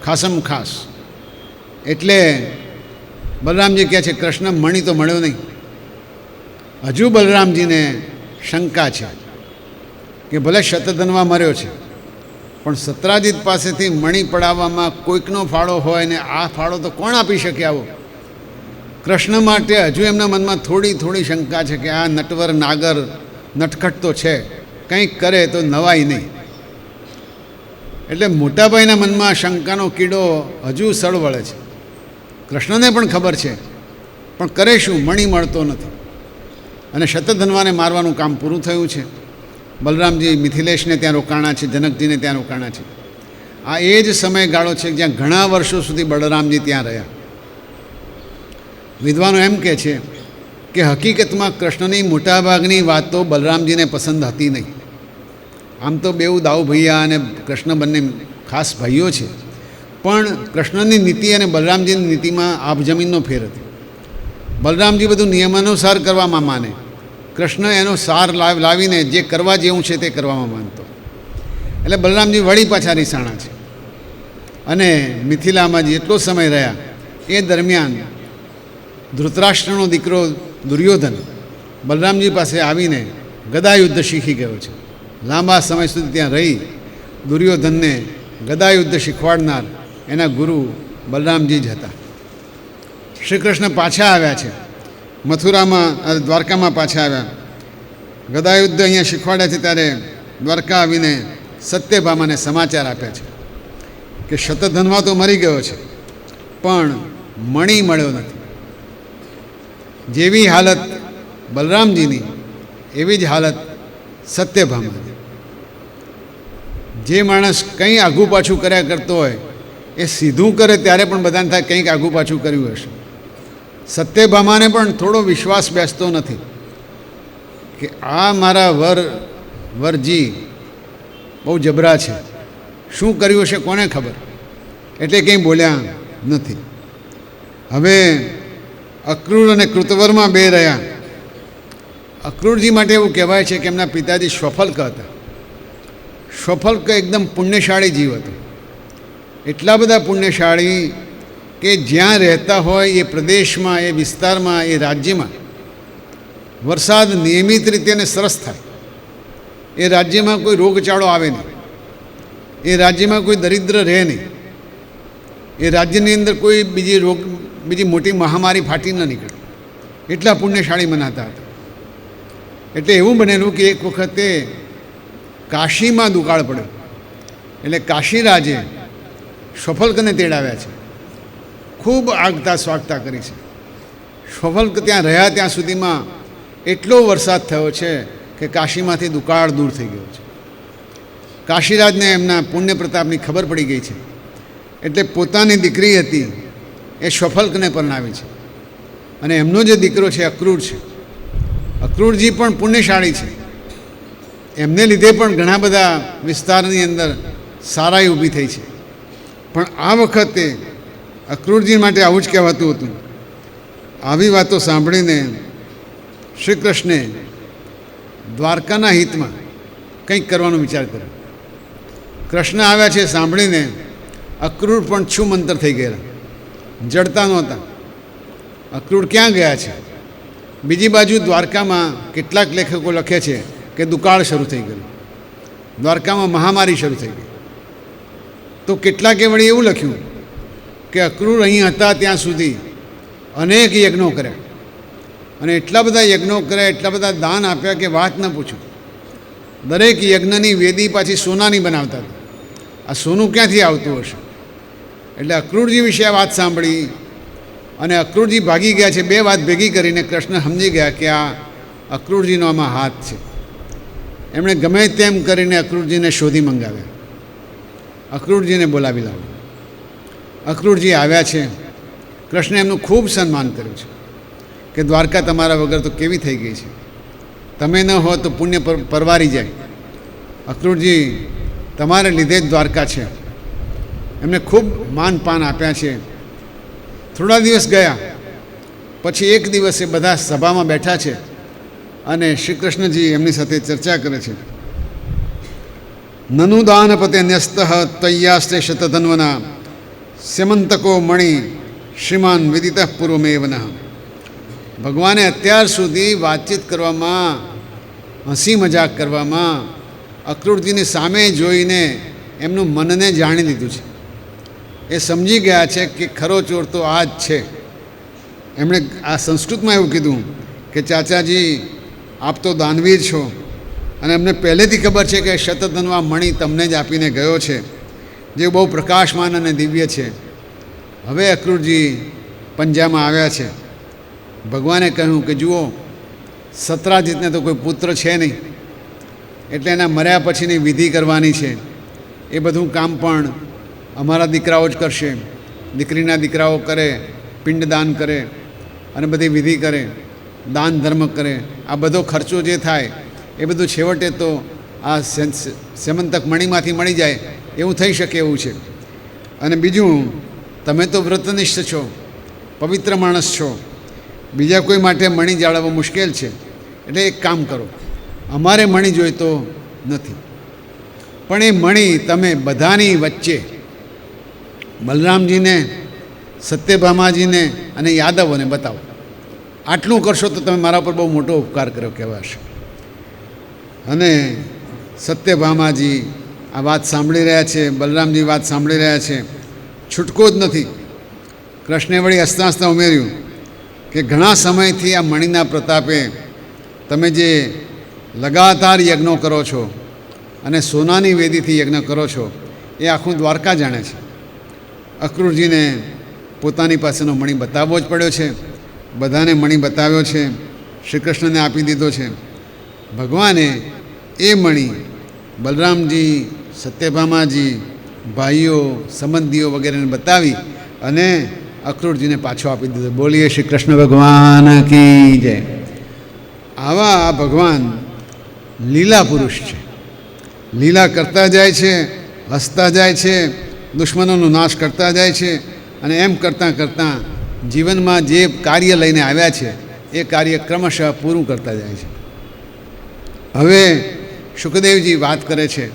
Speaker 2: ખાસમ ખાસ. એટલે બલરામજી કહે છે કૃષ્ણ મણી તો મળ્યો નહીં. હજુ બલરામજીને શંકા છે કે ભલે શતધન્વા મર્યો છે, પણ સત્રાજીત પાસેથી મણી પડાવવામાં કોઈકનો ફાળો હોય ને આ ફાળો તો કોણ આપી શકે આવો? કૃષ્ણ માટે હજુ એમના મનમાં થોડી થોડી શંકા છે કે આ નટવર નાગર નટખટ તો છે, કંઈક કરે તો નવાય નહીં. એટલે મોટાભાઈના મનમાં શંકાનો કીડો હજુ સળવળે છે. કૃષ્ણને પણ ખબર છે, પણ કરે શું? મણી મળતો નથી. અને શતધન્વાને મારવાનું કામ પૂરું થયું છે. બલરામજી મિથિલેશને ત્યાં રોકાણા છે, જનકજીને ત્યાં રોકાણા છે. આ એ જ સમયગાળો છે જ્યાં ઘણા વર્ષો સુધી બલરામજી ત્યાં રહ્યા. વિદ્વાનો એમ કહે છે કે હકીકતમાં કૃષ્ણની મોટાભાગની વાતો બલરામજીને પસંદ હતી નહીં. આમ તો બેઉ દાઉ ભૈયા અને કૃષ્ણ બંને ખાસ ભાઈઓ છે, પણ કૃષ્ણની નીતિ અને બલરામજીની નીતિમાં આપ જમીનનો ફેર હતી. બલરામજી બધું નિયમાનુસાર કરવામાં માને, કૃષ્ણ એનો સાર લાવીને જે કરવા જેવું છે તે કરવામાં માનતો. એટલે બલરામજી વળી પાછા રીસાણા છે. અને મિથિલામાં જેટલો સમય રહ્યા એ દરમિયાન ધૃતરાષ્ટ્રનો દીકરો દુર્યોધન બલરામજી પાસે આવીને ગદાયુદ્ધ શીખી ગયો છે. લાંબા સમય સુધી ત્યાં રહી દુર્યોધનને ગદાયુદ્ધ શીખવાડનાર એના ગુરુ બલરામજી જ હતા. શ્રી કૃષ્ણ પાછા આવ્યા છે મથુરામાં, દ્વારકામાં પાછા આવ્યા. ગદાયુદ્ધ અહીંયા શીખવાડ્યા છે ત્યારે દ્વારકા આવીને સત્યભામાને સમાચાર આપ્યા છે કે શતધન્વા તો મરી ગયો છે, પણ મણિ મળ્યો નથી. જેવી હાલત બલરામજીની એવી જ હાલત સત્યભામાની. જે માણસ કંઈ આઘું પાછું કર્યા કરતો હોય એ સીધું કરે ત્યારે પણ બધાને થાય કંઈક આઘું પાછું કર્યું હશે. સત્યભામાને પણ થોડો વિશ્વાસ બેસતો નથી કે આ મારા વરજી બહુ જબરા છે, શું કર્યું હશે કોને ખબર, એટલે કંઈ બોલ્યા નથી. હવે અક્રૂર અને કૃતવર્મા બે રહ્યા. અક્રૂરજી માટે એવું કહેવાય છે કે એમના પિતાજી શ્વફલ્ક હતા. શ્વફલ્ક એકદમ પુણ્યશાળી જીવ હતો. એટલા બધા પુણ્યશાળી કે જ્યાં રહેતા હોય એ પ્રદેશમાં, એ વિસ્તારમાં, એ રાજ્યમાં વરસાદ નિયમિત રીતે અને સરસ થાય. એ રાજ્યમાં કોઈ રોગચાળો આવે નહીં, એ રાજ્યમાં કોઈ દરિદ્ર રહે નહીં, એ રાજ્યની અંદર કોઈ બીજી મોટી મહામારી ફાટી ન નીકળે. એટલા પુણ્યશાળી મનાતા હતા. એટલે એવું બનેલું કે એક વખતે કાશીમાં દુકાળ પડ્યો, એટલે કાશીરાજે શ્વફલ્કને તેડાવ્યા છે. ખૂબ આગતા સ્વાગતા કરી છે. શ્વફલ્ક ત્યાં રહ્યા ત્યાં સુધીમાં એટલો વરસાદ થયો છે કે કાશીમાંથી દુકાળ દૂર થઈ ગયો છે. કાશીરાજને એમના પુણ્ય પ્રતાપની ખબર પડી ગઈ છે, એટલે પોતાની દીકરી હતી એ શ્વફલ્કને પરણાવી છે. અને એમનો જે દીકરો છે અક્રૂર છે. અક્રૂરજી પણ પુણ્યશાળી છે. એમને લીધે પણ ઘણા બધા વિસ્તારની અંદર સારાઈ ઊભી થઈ છે. પણ આ વખતે અક્રૂરજી માટે આવું જ કહેવાતું હતું. આવી વાતો સાંભળીને શ્રી કૃષ્ણે દ્વારકાના હિતમાં કંઈક કરવાનો વિચાર કર્યો. કૃષ્ણ આવ્યા છે સાંભળીને અક્રૂર પણ છૂમંતર થઈ ગયેલા, જડતા નહોતા. અક્રૂર ક્યાં ગયા છે? બીજી બાજુ દ્વારકામાં કેટલાક લેખકો લખે છે કે દુકાળ શરૂ થઈ ગયું, દ્વારકામાં મહામારી શરૂ થઈ ગઈ. તો કેટલાકે વળી એવું લખ્યું કે અક્રૂર અહીં હતા ત્યાં સુધી અનેક યજ્ઞો કર્યા, અને એટલા બધા યજ્ઞો કર્યા, એટલા બધા દાન આપ્યા કે વાત ન પૂછો. દરેક યજ્ઞની વેદી પાછી સોનાની બનાવતા હતા. આ સોનું ક્યાંથી આવતું હશે? એટલે અક્રૂરજી વિશે આ વાત સાંભળી અને અક્રૂરજી ભાગી ગયા છે. બે વાત ભેગી કરીને કૃષ્ણ સમજી ગયા કે આ અક્રૂરજીનો આમાં હાથ છે. એમણે ગમે તેમ કરીને અક્રૂરજીને શોધી મંગાવ્યા, અક્રૂરજીને બોલાવી લાવ્યા. અક્રૂરજી આવ્યા છે. કૃષ્ણે એમનું ખૂબ સન્માન કર્યું છે કે દ્વારકા તમારા વગર તો કેવી થઈ ગઈ છે, તમે ન હો તો પુણ્ય પરવારી જાય. અક્રૂરજી તમારે લીધે જ દ્વારકા છે. એમને ખૂબ માનપાન આપ્યા છે. થોડા દિવસ ગયા પછી એક દિવસે બધા સભામાં બેઠા છે અને શ્રી કૃષ્ણજી એમની સાથે ચર્ચા કરે છે. નનુ દાનપતે ન્યસ્ત તૈયાસ્તે શતધન્વના સ્યમંતકો મણિ શ્રીમાન વિદિત પૂર્વમેવન. ભગવાને અત્યાર સુધી વાતચીત કરવામાં, હસી મજાક કરવામાં અક્રૂરજીની સામે જોઈને એમનું મનને જાણી લીધું છે. એ સમજી ગયા છે કે ખરો ચોર તો આ જ છે. એમણે આ સંસ્કૃતમાં એવું કીધું કે ચાચાજી આપ તો દાનવીર છો, અને અમને પહેલેથી ખબર છે કે શતધન્વા મણિ તમને જ આપીને ગયો છે, જે બહુ પ્રકાશમાન અને દિવ્ય છે. હવે અક્રૂરજી પંજામાં આવ્યા છે. ભગવાને કહ્યું કે જુઓ, સત્રાજીતને તો કોઈ પુત્ર છે નહીં, એટલે એના મર્યા પછીની વિધિ કરવાની છે. એ બધું કામ પણ અમારા દીકરાઓ જ કરશે. દીકરીના દીકરાઓ કરે, પિંડદાન કરે અને બધી વિધિ કરે. દાન ધર્મ કરે, આ બધો ખર્ચો જે થાય એ બધું છેવટે તો આ સેમંતક મણીમાંથી મળી જાય એવું થઈ શકે એવું છે. અને બીજું, તમે તો વ્રતનિષ્ઠ છો, પવિત્ર માણસ છો, બીજા કોઈ માટે મણી જાળવવો મુશ્કેલ છે, એટલે એક કામ કરો, અમારે મણી જોઈતો નથી, પણ એ મણી તમે બધાની વચ્ચે બલરામજીને, સત્યભામાજીને અને યાદવોને બતાવો. આટલું કરશો તો તમે મારા પર બહુ મોટો ઉપકાર કર્યો કહેવાશે. અને સત્યભામાજી આ વાત સાંભળી રહ્યા છે, બલરામજી વાત સાંભળી રહ્યા છે, છૂટકો જ નથી. કૃષ્ણે વળી હસતા હસતા ઉમેર્યું કે ઘણા સમયથી આ મણીના પ્રતાપે તમે જે લગાતાર યજ્ઞો કરો છો અને સોનાની વેદીથી યજ્ઞ કરો છો એ આખું દ્વારકા જાણે છે. અક્રૂરજીને પોતાની પાસેનો મણી બતાવવો જ પડ્યો છે, બધાને મણી બતાવ્યો છે, શ્રી કૃષ્ણને આપી દીધો છે. ભગવાને એ મણી બલરામજી, સત્યભામાજી, ભાઈઓ, સંબંધીઓ વગેરેને બતાવી અને અક્રૂરજીને પાછો આપી દીધો. બોલીએ શ્રી કૃષ્ણ ભગવાન કી જય. આવા આ ભગવાન લીલા પુરુષ છે. લીલા કરતા જાય છે, હસતા જાય છે, દુશ્મનોનો નાશ કરતા જાય છે અને એમ કરતાં કરતાં જીવનમાં જે કાર્ય લઈને આવ્યા છે એ કાર્ય ક્રમશઃ પૂરું કરતા જાય છે. હવે શુકદેવજી વાત કરે છે,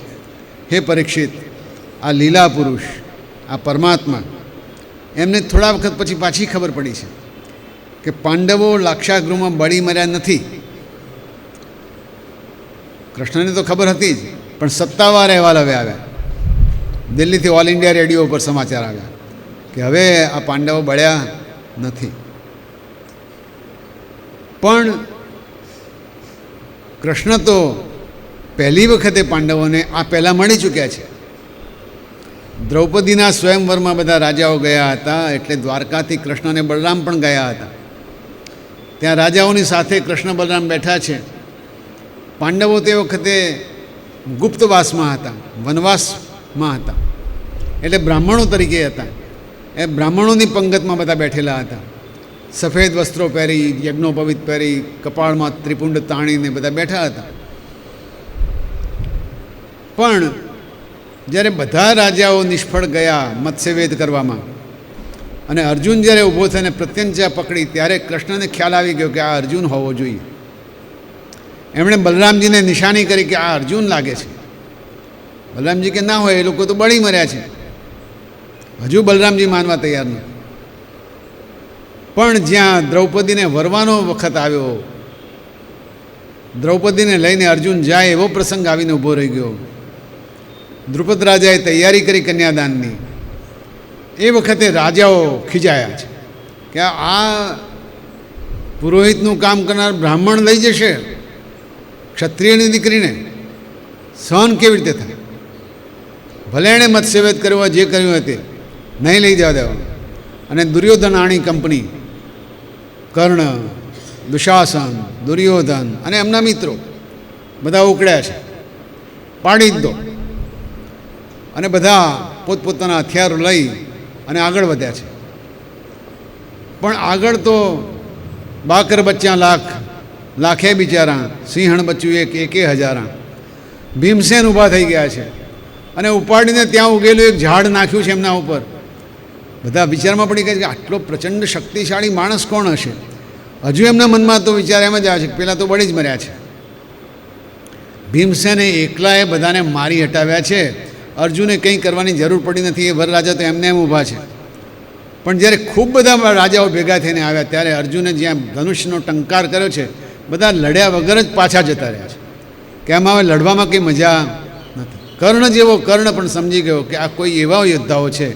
Speaker 2: હે પરીક્ષિત, આ લીલા પુરુષ, આ પરમાત્મા, એમને થોડા વખત પછી પાછી ખબર પડી છે કે પાંડવો લાક્ષાગૃહમાં બળી મર્યા નથી. કૃષ્ણને તો ખબર હતી જ, પણ સત્તાવાર અહેવાલ હવે આવ્યા, દિલ્હીથી ઓલ ઇન્ડિયા રેડિયો ઉપર સમાચાર આવ્યા કે હવે આ પાંડવો બળ્યા નથી. પણ કૃષ્ણ તો પહેલી વખતે પાંડવોને આ પહેલાં મળી ચૂક્યા છે. દ્રૌપદીના સ્વયંવરમાં બધા રાજાઓ ગયા હતા, એટલે દ્વારકાથી કૃષ્ણ અને બલરામ પણ ગયા હતા. ત્યાં રાજાઓની સાથે કૃષ્ણ બલરામ બેઠા છે. પાંડવો તે વખતે ગુપ્તવાસમાં હતા, વનવાસમાં હતા, એટલે બ્રાહ્મણો તરીકે હતા. એ બ્રાહ્મણોની પંગતમાં બધા બેઠેલા હતા. સફેદ વસ્ત્રો પહેરી, યજ્ઞોપવિત પહેરી, કપાળમાં ત્રિપુંડ તાણીને બધા બેઠા હતા. પણ જ્યારે બધા રાજાઓ નિષ્ફળ ગયા મત્સ્યવેદ કરવામાં અને અર્જુન જ્યારે ઊભો થઈને પ્રત્યંચા પકડી, ત્યારે કૃષ્ણને ખ્યાલ આવી ગયો કે આ અર્જુન હોવો જોઈએ. એમણે બલરામજીને નિશાની કરી કે આ અર્જુન લાગે છે. બલરામજી કે ના હોય, એ લોકો તો બળી મર્યા છે. હજુ બલરામજી માનવા તૈયાર નથી. પણ જ્યાં દ્રૌપદીને વરવાનો વખત આવ્યો, દ્રૌપદીને લઈને અર્જુન જાય એવો પ્રસંગ આવીને ઊભો રહી ગયો. દ્રુપદ રાજાએ તૈયારી કરી કન્યાદાનની. એ વખતે રાજાઓ ખીજાયા છે કે આ પુરોહિતનું કામ કરનાર બ્રાહ્મણ લઈ જશે ક્ષત્રિયની દીકરીને, સહન કેવી રીતે થાય? ભલે એણે મત્સ્યવેદ કર્યો, જે કર્યું હતું નહીં લઈ જવા દેવા. અને દુર્યોધન આણી કંપની, કર્ણ, દુશાસન, દુર્યોધન અને એમના મિત્રો બધા ઉકળ્યા છે, પાડી જ દો. અને બધા પોતપોતાના હથિયારો લઈ અને આગળ વધ્યા છે. પણ આગળ તો બાકર બચ્ચા લાખ, લાખે બિચારા, સિંહણ બચ્ચું એકે હજારા. ભીમસેન ઊભા થઈ ગયા છે અને ઉપાડીને ત્યાં ઉગેલું એક ઝાડ નાખ્યું છે એમના ઉપર. બધા વિચારમાં પડી ગયા કે આટલો પ્રચંડ શક્તિશાળી માણસ કોણ હશે? હજુ એમના મનમાં તો વિચાર એમ જ આવે છે કે પેલા તો બળી જ મર્યા છે. ભીમસેને એકલાએ બધાને મારી હટાવ્યા છે. અર્જુને કંઈ કરવાની જરૂર પડી નથી. એ વરરાજા તો એમને એમ ઊભા છે. પણ જ્યારે ખૂબ બધા રાજાઓ ભેગા થઈને આવ્યા ત્યારે અર્જુને જ્યાં ધનુષનો ટંકાર કર્યો છે, બધા લડ્યા વગર જ પાછા જતા રહ્યા છે કે આમાં હવે લડવામાં કંઈ મજા નથી. કર્ણ જેવો કર્ણ પણ સમજી ગયો કે આ કોઈ એવા યોદ્ધાઓ છે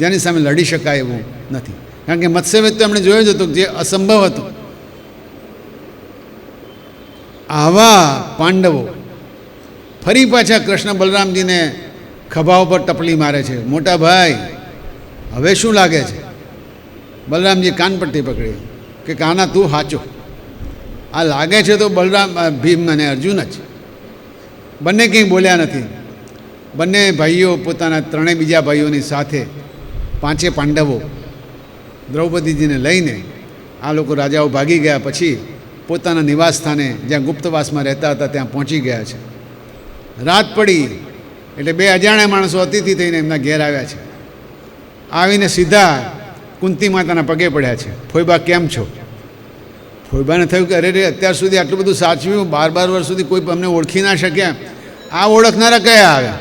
Speaker 2: જેની સામે લડી શકાય એવું નથી. કારણ કે મત્સ્યવેદ તો એમણે જોયું જ હતું જે અસંભવ હતું. આવા પાંડવો ફરી પાછા કૃષ્ણ બલરામજીને ખભા ઉપર ટપલી મારે છે. મોટા ભાઈ, હવે શું લાગે છે? બલરામજી કાનપટ્ટી પકડી કે કાના તું સાચો, આ લાગે છે તો બલરામ, ભીમ અને અર્જુન જ. બંને કંઈ બોલ્યા નથી. બંને ભાઈઓ પોતાના ત્રણેય બીજા ભાઈઓની સાથે, પાંચે પાંડવો દ્રૌપદીજીને લઈને આ લોકો રાજાઓ ભાગી ગયા પછી પોતાના નિવાસ સ્થાને જ્યાં ગુપ્તવાસમાં રહેતા હતા ત્યાં પહોંચી ગયા છે. રાત પડી એટલે બે અજાણ્યા માણસો અતિથિ થઈને એમના ઘેર આવ્યા છે. આવીને સીધા કુંતી માતાના પગે પડ્યા છે. ફોઈબા કેમ છો? ફોઈબાને થયું કે અરે રે, અત્યાર સુધી આટલું બધું સાચવ્યું, 12 વર્ષ સુધી કોઈ અમને ઓળખી ના શક્યા, આ ઓળખનારા કયા આવ્યા?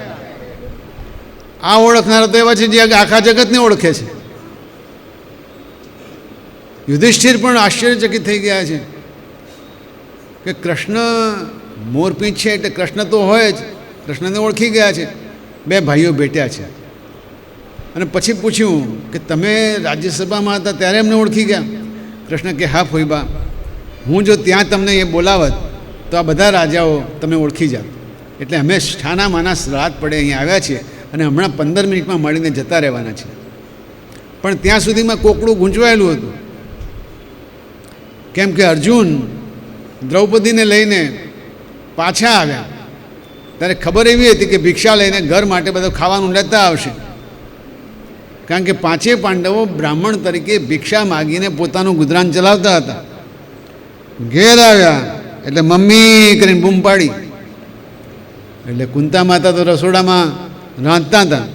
Speaker 2: આ ઓળખનારા તો એવા છે જે આખા જગતને ઓળખે છે. યુધિષ્ઠિર પણ આશ્ચર્યચકિત થઈ ગયા છે કે કૃષ્ણ મોરપીંછ છે એટલે કૃષ્ણ તો હોય જ, કૃષ્ણને ઓળખી ગયા છે. બે ભાઈઓ ભેટ્યા છે અને પછી પૂછ્યું કે તમે રાજ્યસભામાં હતા ત્યારે એમને ઓળખી ગયા? કૃષ્ણ કે હા ફોઈબા, હું જો ત્યાં તમને એ બોલાવત તો આ બધા રાજાઓ તમે ઓળખી જાત, એટલે અમે છાના માના રાત પડે અહીંયા આવ્યા છીએ અને હમણાં 15 મિનિટમાં મળીને જતા રહેવાના છે. પણ ત્યાં સુધીમાં કોકડું ગૂંચવાયેલું હતું, કેમ કે અર્જુન દ્રૌપદીને લઈને પાછા આવ્યા ત્યારે ખબર એવી હતી કે ભિક્ષા લઈને ઘર માટે બધું ખાવાનું લેતા આવશે, કારણ કે 5 પાંડવો બ્રાહ્મણ તરીકે ભિક્ષા માગીને પોતાનું ગુજરાન ચલાવતા હતા. ઘેર આવ્યા એટલે મમ્મી કરીને બૂમ પાડી, એટલે કુંતા માતા તો રસોડામાં રાંધતા હતા.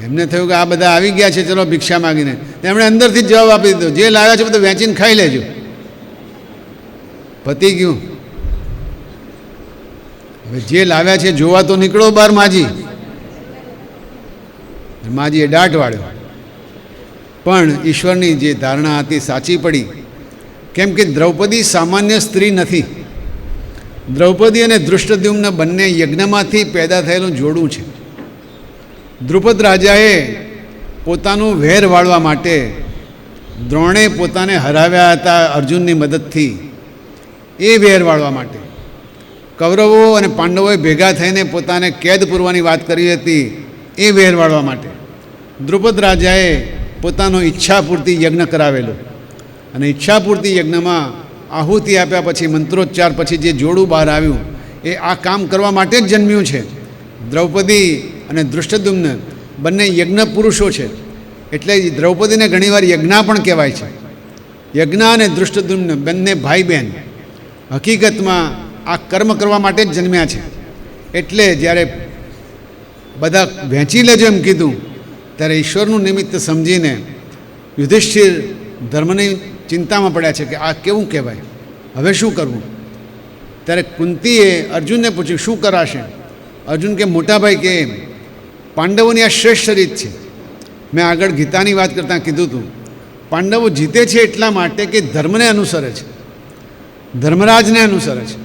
Speaker 2: એમને થયું કે આ બધા આવી ગયા છે, ચલો ભિક્ષા માગીને. એમણે અંદરથી જ જવાબ આપી દીધો, જે લાવ્યા છે બધું વેચીને ખાઈ લેજો. પતી ગયું. હવે જે લાવ્યા છે જોવા તો નીકળો બહાર. માજીએ દાટ વાળ્યો, પણ ઈશ્વરની જે ધારણા હતી સાચી પડી. કેમ કે દ્રૌપદી સામાન્ય સ્ત્રી નથી. દ્રૌપદી અને ધૃષ્ટદ્યુમ્ન બંને યજ્ઞમાંથી પેદા થયેલું જોડું છે. દ્રુપદ રાજાએ પોતાનું વેર વાળવા માટે દ્રોણે પોતાને હરાવ્યા હતા અર્જુનની મદદથી. એ વેર વાળવા માટે કૌરવો અને પાંડવોએ ભેગા થઈને પોતાને કેદ પૂરવાની વાત કરી હતી. એ વેર વાળવા માટે દ્રુપદ રાજાએ પોતાનો ઈચ્છાપૂર્તિ યજ્ઞ કરાવેલો, અને ઈચ્છાપૂર્તિ યજ્ઞમાં આહુતિ આપ્યા પછી મંત્રોચ્ચાર પછી જે જોડું બહાર આવ્યું એ આ કામ કરવા માટે જ જન્મ્યું છે. દ્રૌપદી અને ધૃષ્ટદ્યુમ્ન બંને યજ્ઞ પુરુષો છે, એટલે દ્રૌપદીને ઘણીવાર યજ્ઞા પણ કહેવાય છે. યજ્ઞા અને ધૃષ્ટદ્યુમ્ન બંને ભાઈ બહેન હકીકતમાં આ કર્મ કરવા માટે જ જન્મ્યા છે. એટલે જ્યારે બધા વહેંચી લેજો એમ કીધું ત્યારે ઈશ્વરનું નિમિત્ત સમજીને યુધિષ્ઠિર ધર્મની ચિંતામાં પડ્યા છે કે આ કેવું કહેવાય, હવે શું કરવું? ત્યારે કુંતીએ અર્જુનને પૂછ્યું શું કરાશે? અર્જુન કે મોટાભાઈ કે પાંડવોની આ શ્રેષ્ઠ રીત છે. મેં આગળ ગીતાની વાત કરતાં કીધું હતું, પાંડવો જીતે છે એટલા માટે કે ધર્મને અનુસરે છે, ધર્મરાજને અનુસરે છે.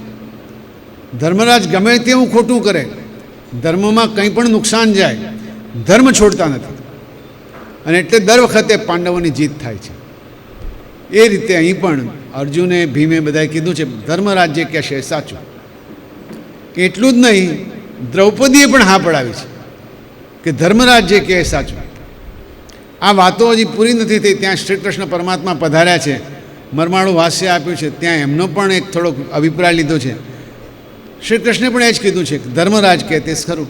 Speaker 2: ધર્મરાજ ગમે તેવું ખોટું કરે, ધર્મમાં કંઈ પણ નુકસાન જાય, ધર્મ છોડતા નથી, અને એટલે દર વખતે પાંડવોની જીત થાય છે. એ રીતે અહીં પણ અર્જુને ભીમે બધાએ કીધું છે ધર્મરાજ જે કહેશે સાચું. એટલું જ નહીં, દ્રૌપદીએ પણ હા પડાવી છે કે ધર્મરાજ જે કહે સાચું. આ વાતો હજી પૂરી નથી થઈ, ત્યાં શ્રી કૃષ્ણ પરમાત્મા પધાર્યા છે, મરમાળું હાસ્ય આપ્યું છે, ત્યાં એમનો પણ એક થોડોક અભિપ્રાય લીધો છે. શ્રી કૃષ્ણે પણ એ જ કીધું છે કે ધર્મરાજ કહે તે ખરું.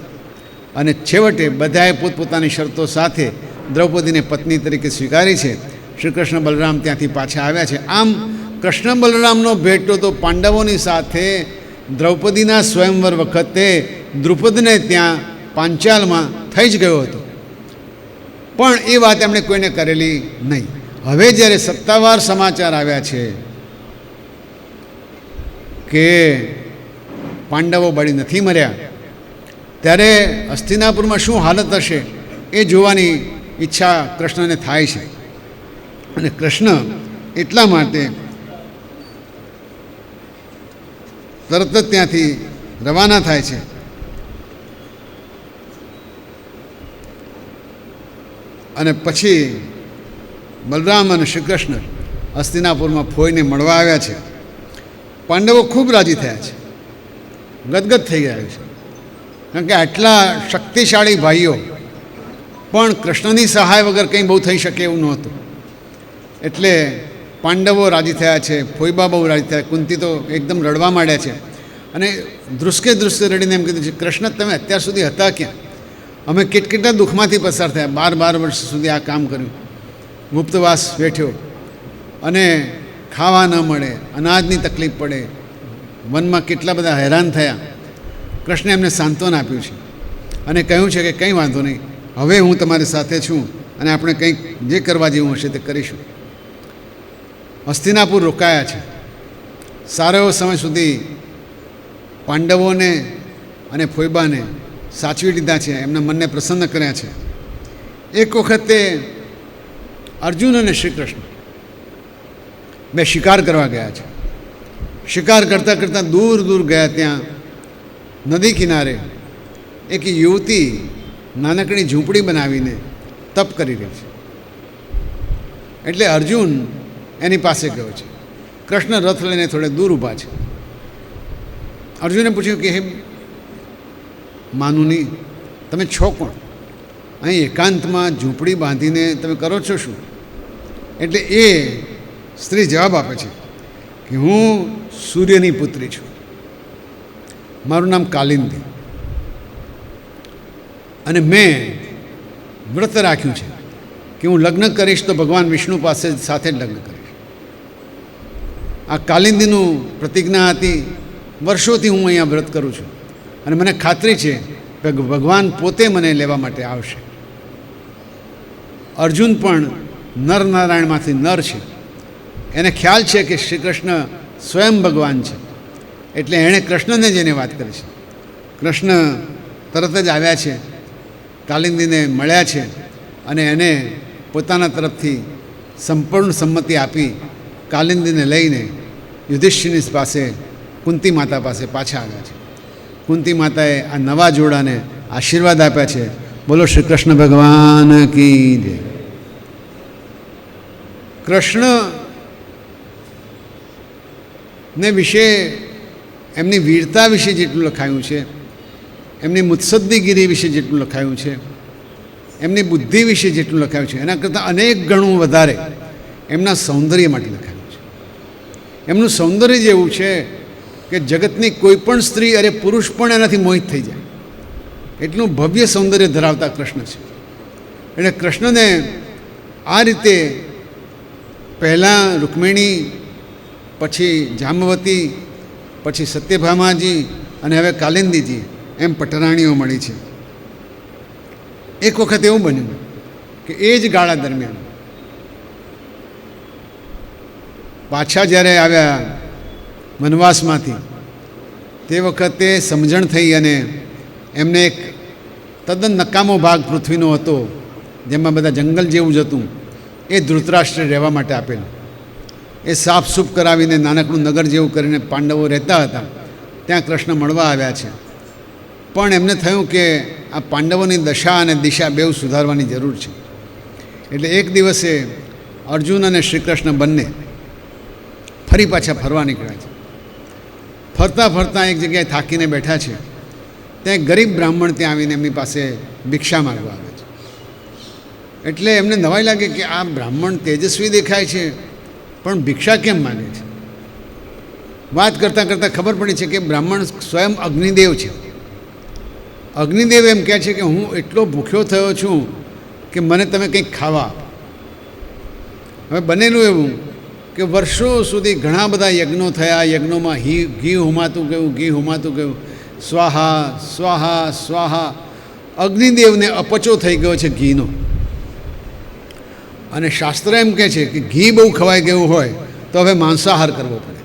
Speaker 2: અને છેવટે બધાએ પોતપોતાની શરતો સાથે દ્રૌપદીને પત્ની તરીકે સ્વીકારી છે. શ્રી કૃષ્ણ બલરામ ત્યાંથી પાછા આવ્યા છે. આમ કૃષ્ણ બલરામનો ભેટો તો પાંડવોની સાથે દ્રૌપદીના સ્વયંવર વખતે દ્રુપદને ત્યાં પાંચાલમાં થઈ જ ગયો હતો, પણ એ વાત એમણે કોઈને કરેલી નહીં. હવે જ્યારે સત્તાવાર સમાચાર આવ્યા છે કે પાંડવો બળી નથી મર્યા, ત્યારે હસ્તિનાપુરમાં શું હાલત હશે એ જોવાની ઈચ્છા કૃષ્ણને થાય છે. અને કૃષ્ણ એટલા માટે તરત જ ત્યાંથી રવાના થાય છે. અને પછી બલરામ અને શ્રી કૃષ્ણ હસ્તિનાપુરમાં ફોઈને મળવા આવ્યા છે. પાંડવો ખૂબ રાજી થયા છે, ગદગદ થઈ ગયા છે, કારણ કે આટલા શક્તિશાળી ભાઈઓ પણ કૃષ્ણની સહાય વગર કંઈ બહુ થઈ શકે એવું નહોતું. એટલે પાંડવો રાજી થયા છે, ફોઈબા બહુ રાજી થયા. કુંતી તો એકદમ રડવા માંડ્યા છે અને ધ્રુસકે રડીને એમ કીધું છે, કૃષ્ણ તમે અત્યાર સુધી હતા ક્યાં? અમે કેટલા દુઃખમાંથી પસાર થયા, 12 વર્ષ સુધી આ કામ કર્યું, ગુપ્તવાસ બેઠ્યો, અને ખાવા ન મળે, અનાજની તકલીફ પડે, વનમાં કેટલા બધા હેરાન થયા. કૃષ્ણે એમને સાંત્વન આપ્યું છે અને કહ્યું છે કે કંઈ વાંધો નહીં, હવે હું તમારી સાથે છું અને આપણે કંઈક જે કરવા જેવું હશે તે કરીશું. હસ્તિનાપુર રોકાયા છે. સારો એવો સમય સુધી પાંડવોને અને ફોઈબાને સાચવી લીધા છે, એમના મનને પ્રસન્ન કર્યા છે. એક વખતે અર્જુન અને શ્રી કૃષ્ણ બે શિકાર કરવા ગયા છે. શિકાર કરતાં કરતાં દૂર દૂર ગયા, ત્યાં નદી કિનારે એક યુવતી નાનકડી ઝૂંપડી બનાવીને તપ કરી રહી છે. એટલે અર્જુન એની પાસે ગયો છે. કૃષ્ણ રથ લઈને થોડે દૂર ઊભા છે. અર્જુને પૂછ્યું કે હે માનુની, તમે છો કોણ? અહીં એકાંતમાં ઝૂંપડી બાંધીને તમે કરો છો શું? એટલે એ સ્ત્રી જવાબ આપે છે કે હું સૂર્યની પુત્રી છું, મારું નામ કાલિંદી, અને મેં વ્રત રાખ્યું છે કે હું લગ્ન કરીશ તો ભગવાન વિષ્ણુ પાસે સાથે જ લગ્ન કરીશ. આ કાલિંદીનું પ્રતિજ્ઞા હતી. વર્ષોથી હું અહીંયા વ્રત કરું છું અને મને ખાતરી છે કે ભગવાન પોતે મને લેવા માટે આવશે. અર્જુન પણ નરનારાયણમાંથી નર છે. એને ખ્યાલ છે કે શ્રી કૃષ્ણ સ્વયં ભગવાન છે, એટલે એણે કૃષ્ણને જઈને વાત કરી છે. કૃષ્ણ તરત જ આવ્યા છે, કાલિંદીને મળ્યા છે અને એને પોતાના તરફથી સંપૂર્ણ સંમતિ આપી કાલિંદીને લઈને યુધિષ્ઠિરની પાસે, કુંતી માતા પાસે પાછા આવ્યા છે. કુંતી માતાએ આ નવા જોડાને આશીર્વાદ આપ્યા છે. બોલો શ્રી કૃષ્ણ ભગવાન કી જય. કૃષ્ણને વિશે, એમની વીરતા વિશે જેટલું લખાયું છે, એમની મુત્સદ્દીગીરી વિશે જેટલું લખાયું છે, એમની બુદ્ધિ વિશે જેટલું લખાયું છે, એના કરતાં અનેક ગણું વધારે એમના સૌંદર્ય માટે લખાયું છે. એમનું સૌંદર્ય જેવું છે કે જગતની કોઈ પણ સ્ત્રી અરે પુરુષ પણ એનાથી મોહિત થઈ જાય, એટલું ભવ્ય સૌંદર્ય ધરાવતા કૃષ્ણ છે. એટલે કૃષ્ણને આ રીતે પહેલાં રૂકમિણી, પછી જામવતી, પછી સત્યભામાજી અને હવે કાલિંદીજી, એમ પટરાણીઓ મળી છે. એક વખત એવું બન્યું કે એ જ ગાળા દરમિયાન પાછા જ્યારે આવ્યા વનવાસમાંથી, તે વખતે સમજણ થઈ અને એમને એક તદ્દન નકામો ભાગ પૃથ્વીનો હતો, જેમાં બધા જંગલ જેવું જ હતું, એ ધૃતરાષ્ટ્રે રહેવા માટે આપેલું. એ સાફસૂફ કરાવીને નાનકડું નગર જેવું કરીને પાંડવો રહેતા હતા. ત્યાં કૃષ્ણ મળવા આવ્યા છે. પણ એમને થયું કે આ પાંડવોની દશા અને દિશા બેઉ સુધારવાની જરૂર છે. એટલે એક દિવસે અર્જુન અને શ્રી કૃષ્ણ બંને ફરી પાછા ફરવા નીકળ્યા છે. ફરતાં ફરતાં એક જગ્યાએ થાકીને બેઠા છે. ત્યાં એક ગરીબ બ્રાહ્મણ ત્યાં આવીને એમની પાસે ભિક્ષા માગવા આવે છે. એટલે એમને નવાઈ લાગે કે આ બ્રાહ્મણ તેજસ્વી દેખાય છે, પણ ભિક્ષા કેમ માગે છે? વાત કરતાં કરતાં ખબર પડી છે કે બ્રાહ્મણ સ્વયં અગ્નિદેવ છે. અગ્નિદેવ એમ કહે છે કે હું એટલો ભૂખ્યો થયો છું કે મને તમે કંઈક ખાવા આપો. હવે બનેલું એવું કે વર્ષો સુધી ઘણા બધા યજ્ઞો થયા. યજ્ઞોમાં ઘી હોમાતું ગયું, સ્વાહા સ્વાહા સ્વાહા. અગ્નિદેવને અપચો થઈ ગયો છે ઘીનો. અને શાસ્ત્ર એમ કહે છે કે ઘી બહુ ખવાઈ ગયું હોય તો હવે માંસાહાર કરવો પડે.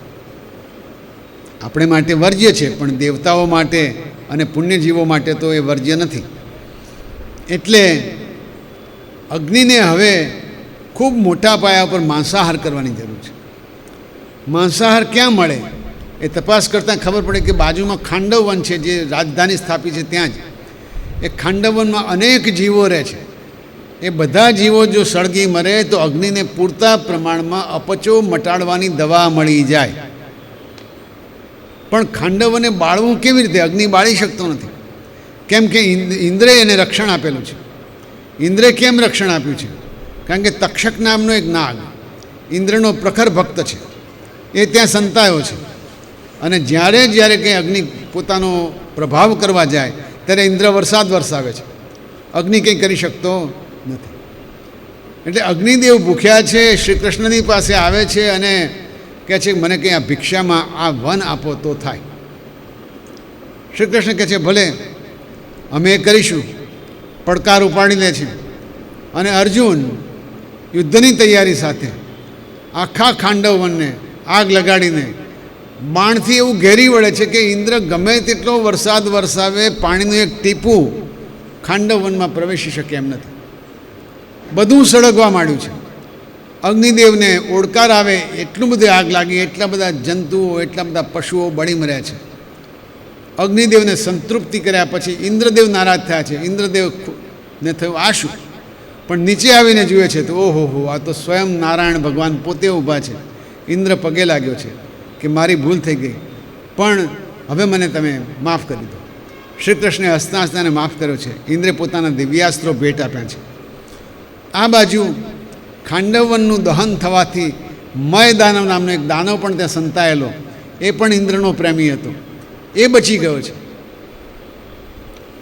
Speaker 2: આપણે માટે વર્જ્ય છે, પણ દેવતાઓ માટે અને પુણ્યજીવો માટે તો એ વર્જ્ય નથી. એટલે અગ્નિને હવે ખૂબ મોટા પાયા પર માંસાહાર કરવાની જરૂર છે. માંસાહાર ક્યાં મળે એ તપાસ કરતાં ખબર પડે કે બાજુમાં ખાંડવવન છે, જે રાજધાની સ્થાપી છે ત્યાં જ. એ ખાંડવવનમાં અનેક જીવો રહે છે. એ બધા જીવો જો સળગી મરે તો અગ્નિને પૂરતા પ્રમાણમાં અપચો મટાડવાની દવા મળી જાય. પણ ખાંડવને બાળવું કેવી રીતે? અગ્નિ બાળી શકતો નથી. કેમ કે ઇન્દ્રે એને રક્ષણ આપેલું છે. ઇન્દ્રે કેમ રક્ષણ આપ્યું છે? કારણ કે તક્ષક નામનો એક નાગ ઇન્દ્રનો પ્રખર ભક્ત છે. એ ત્યાં સંતાયો છે. અને જ્યારે જ્યારે કંઈ અગ્નિ પોતાનો પ્રભાવ કરવા જાય ત્યારે ઇન્દ્ર વરસાદ વરસાવે છે. અગ્નિ કંઈ કરી શકતો નથી. એટલે અગ્નિદેવ ભૂખ્યા છે, શ્રી કૃષ્ણની પાસે આવે છે અને કહે છે મને કંઈ આ ભિક્ષામાં આ વન આપો તો થાય. શ્રી કૃષ્ણ કહે છે ભલે અમે એ કરીશું. પડકાર ઉપાડી લે છે અને અર્જુન યુદ્ધની તૈયારી સાથે આખા ખાંડવ વનને આગ લગાડીને બાણથી એવું ઘેરી વળે છે કે ઇન્દ્ર ગમે તેટલો વરસાદ વરસાવે પાણીનું એક ટીપું ખાંડવ વનમાં પ્રવેશી શકે એમ નથી. બધું સળગવા માંડ્યું છે. અગ્નિદેવને ઓડકાર આવે એટલું બધું આગ લાગી, એટલા બધા જંતુઓ, એટલા બધા પશુઓ બળી મર્યા છે. અગ્નિદેવને સંતૃપ્તિ કર્યા પછી ઇન્દ્રદેવ નારાજ થયા છે. ઇન્દ્રદેવને થયું આ શું? પણ નીચે આવીને જુએ છે તો ઓહો હો, આ તો સ્વયં નારાયણ ભગવાન પોતે ઊભા છે. ઇન્દ્ર પગે લાગ્યો છે કે મારી ભૂલ થઈ ગઈ, પણ હવે મને તમે માફ કરી દો. શ્રી કૃષ્ણે હસતા હસતાને માફ કર્યો છે. ઇન્દ્રે પોતાના દિવ્યાસ્ત્રો ભેટ આપ્યા છે. આ બાજુ ખાંડવવનનું દહન થવાથી મય દાનવ નામનો એક દાનવ પણ ત્યાં સંતાયેલો, એ પણ ઇન્દ્રનો પ્રેમી હતો, એ બચી ગયો છે.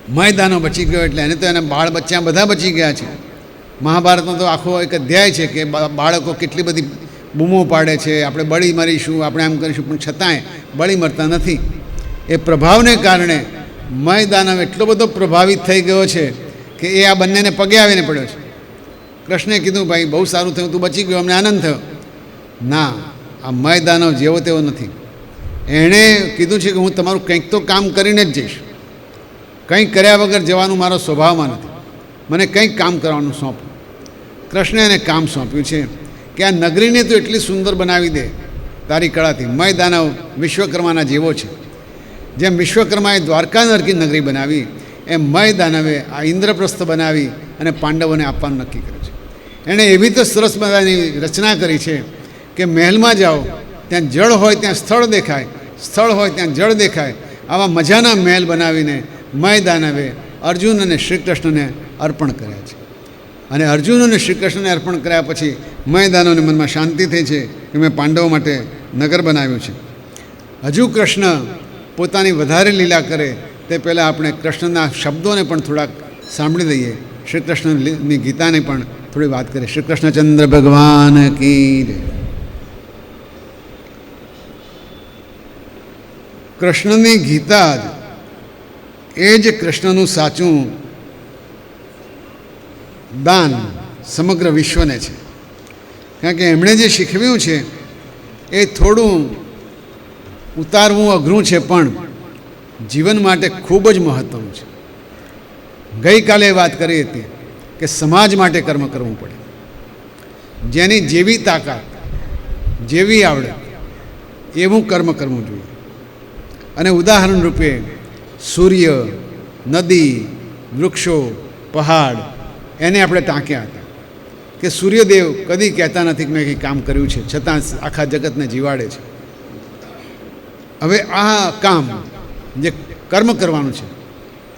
Speaker 2: મય દાનવ બચી ગયો એટલે એને તો એના બાળ બચ્ચા બધા બચી ગયા છે. મહાભારતનો તો આખો એક અધ્યાય છે કે બાળકો કેટલી બધી બૂમો પાડે છે, આપણે બળી મરીશું, આપણે આમ કરીશું, પણ છતાંય બળી મરતા નથી. એ પ્રભાવને કારણે મય દાનવ એટલો બધો પ્રભાવિત થઈ ગયો છે કે એ આ બંનેને પગે આવીને પડ્યો છે. કૃષ્ણે કીધું ભાઈ બહુ સારું થયું, તું બચી ગયો, અમને આનંદ થયો. ના, આ મય દાનવ જેવો તેવો નથી. એણે કીધું છે કે હું તમારું કંઈક તો કામ કરીને જ જઈશ, કંઈક કર્યા વગર જવાનું મારો સ્વભાવમાં નથી, મને કંઈક કામ કરવાનું સોંપો. કૃષ્ણે એને કામ સોંપ્યું છે કે આ નગરીને તો એટલી સુંદર બનાવી દે તારી કળાથી. મય દાનવ વિશ્વકર્માના જેવો છે. જેમ વિશ્વકર્માએ દ્વારકા નગરી બનાવી, એમ મય દાનવે આ ઇન્દ્રપ્રસ્થ બનાવી અને પાંડવોને આપવાનું નક્કી કર્યું છે. એણે એવી તો સરસ મજાની રચના કરી છે કે મહેલમાં જાઓ ત્યાં જળ હોય ત્યાં સ્થળ દેખાય, સ્થળ હોય ત્યાં જળ દેખાય. આવા મજાના મહેલ બનાવીને મય દાનવે અર્જુન અને શ્રી કૃષ્ણને અર્પણ કર્યા છે. અને અર્જુન અને શ્રી કૃષ્ણને અર્પણ કર્યા પછી મય દાનવને મનમાં શાંતિ થઈ છે કે મેં પાંડવો માટે નગર બનાવ્યું છે. હજુ કૃષ્ણ પોતાની વધારે લીલા કરે તે પહેલાં આપણે કૃષ્ણના શબ્દોને પણ થોડાક સાંભળી દઈએ. શ્રી કૃષ્ણની ગીતાને પણ થોડી વાત કરીએ. શ્રી કૃષ્ણચંદ્ર ભગવાન કી જય. કૃષ્ણની ગીતા જ એ જ કૃષ્ણનું સાચું દાન સમગ્ર વિશ્વને છે. કારણ કે એમણે જે શીખવ્યું છે એ થોડું ઉતારવું અઘરું છે, પણ જીવન માટે ખૂબ જ મહત્ત્વનું છે. ગઈકાલે વાત કરી હતી કે સમાજ માટે કર્મ કરવું પડે. જેની જેવી તાકાત, જેવી આવડત એવું કર્મ કરવું જોઈએ. અને ઉદાહરણ રૂપે સૂર્ય, નદી, વૃક્ષો, પહાડ એને આપણે ટાંક્યા હતા કે સૂર્યદેવ કદી કહેતા નથી કે મેં કંઈ કામ કર્યું છે, છતાં આખા જગતને જીવાડે છે. હવે આ કામ જે કર્મ કરવાનું છે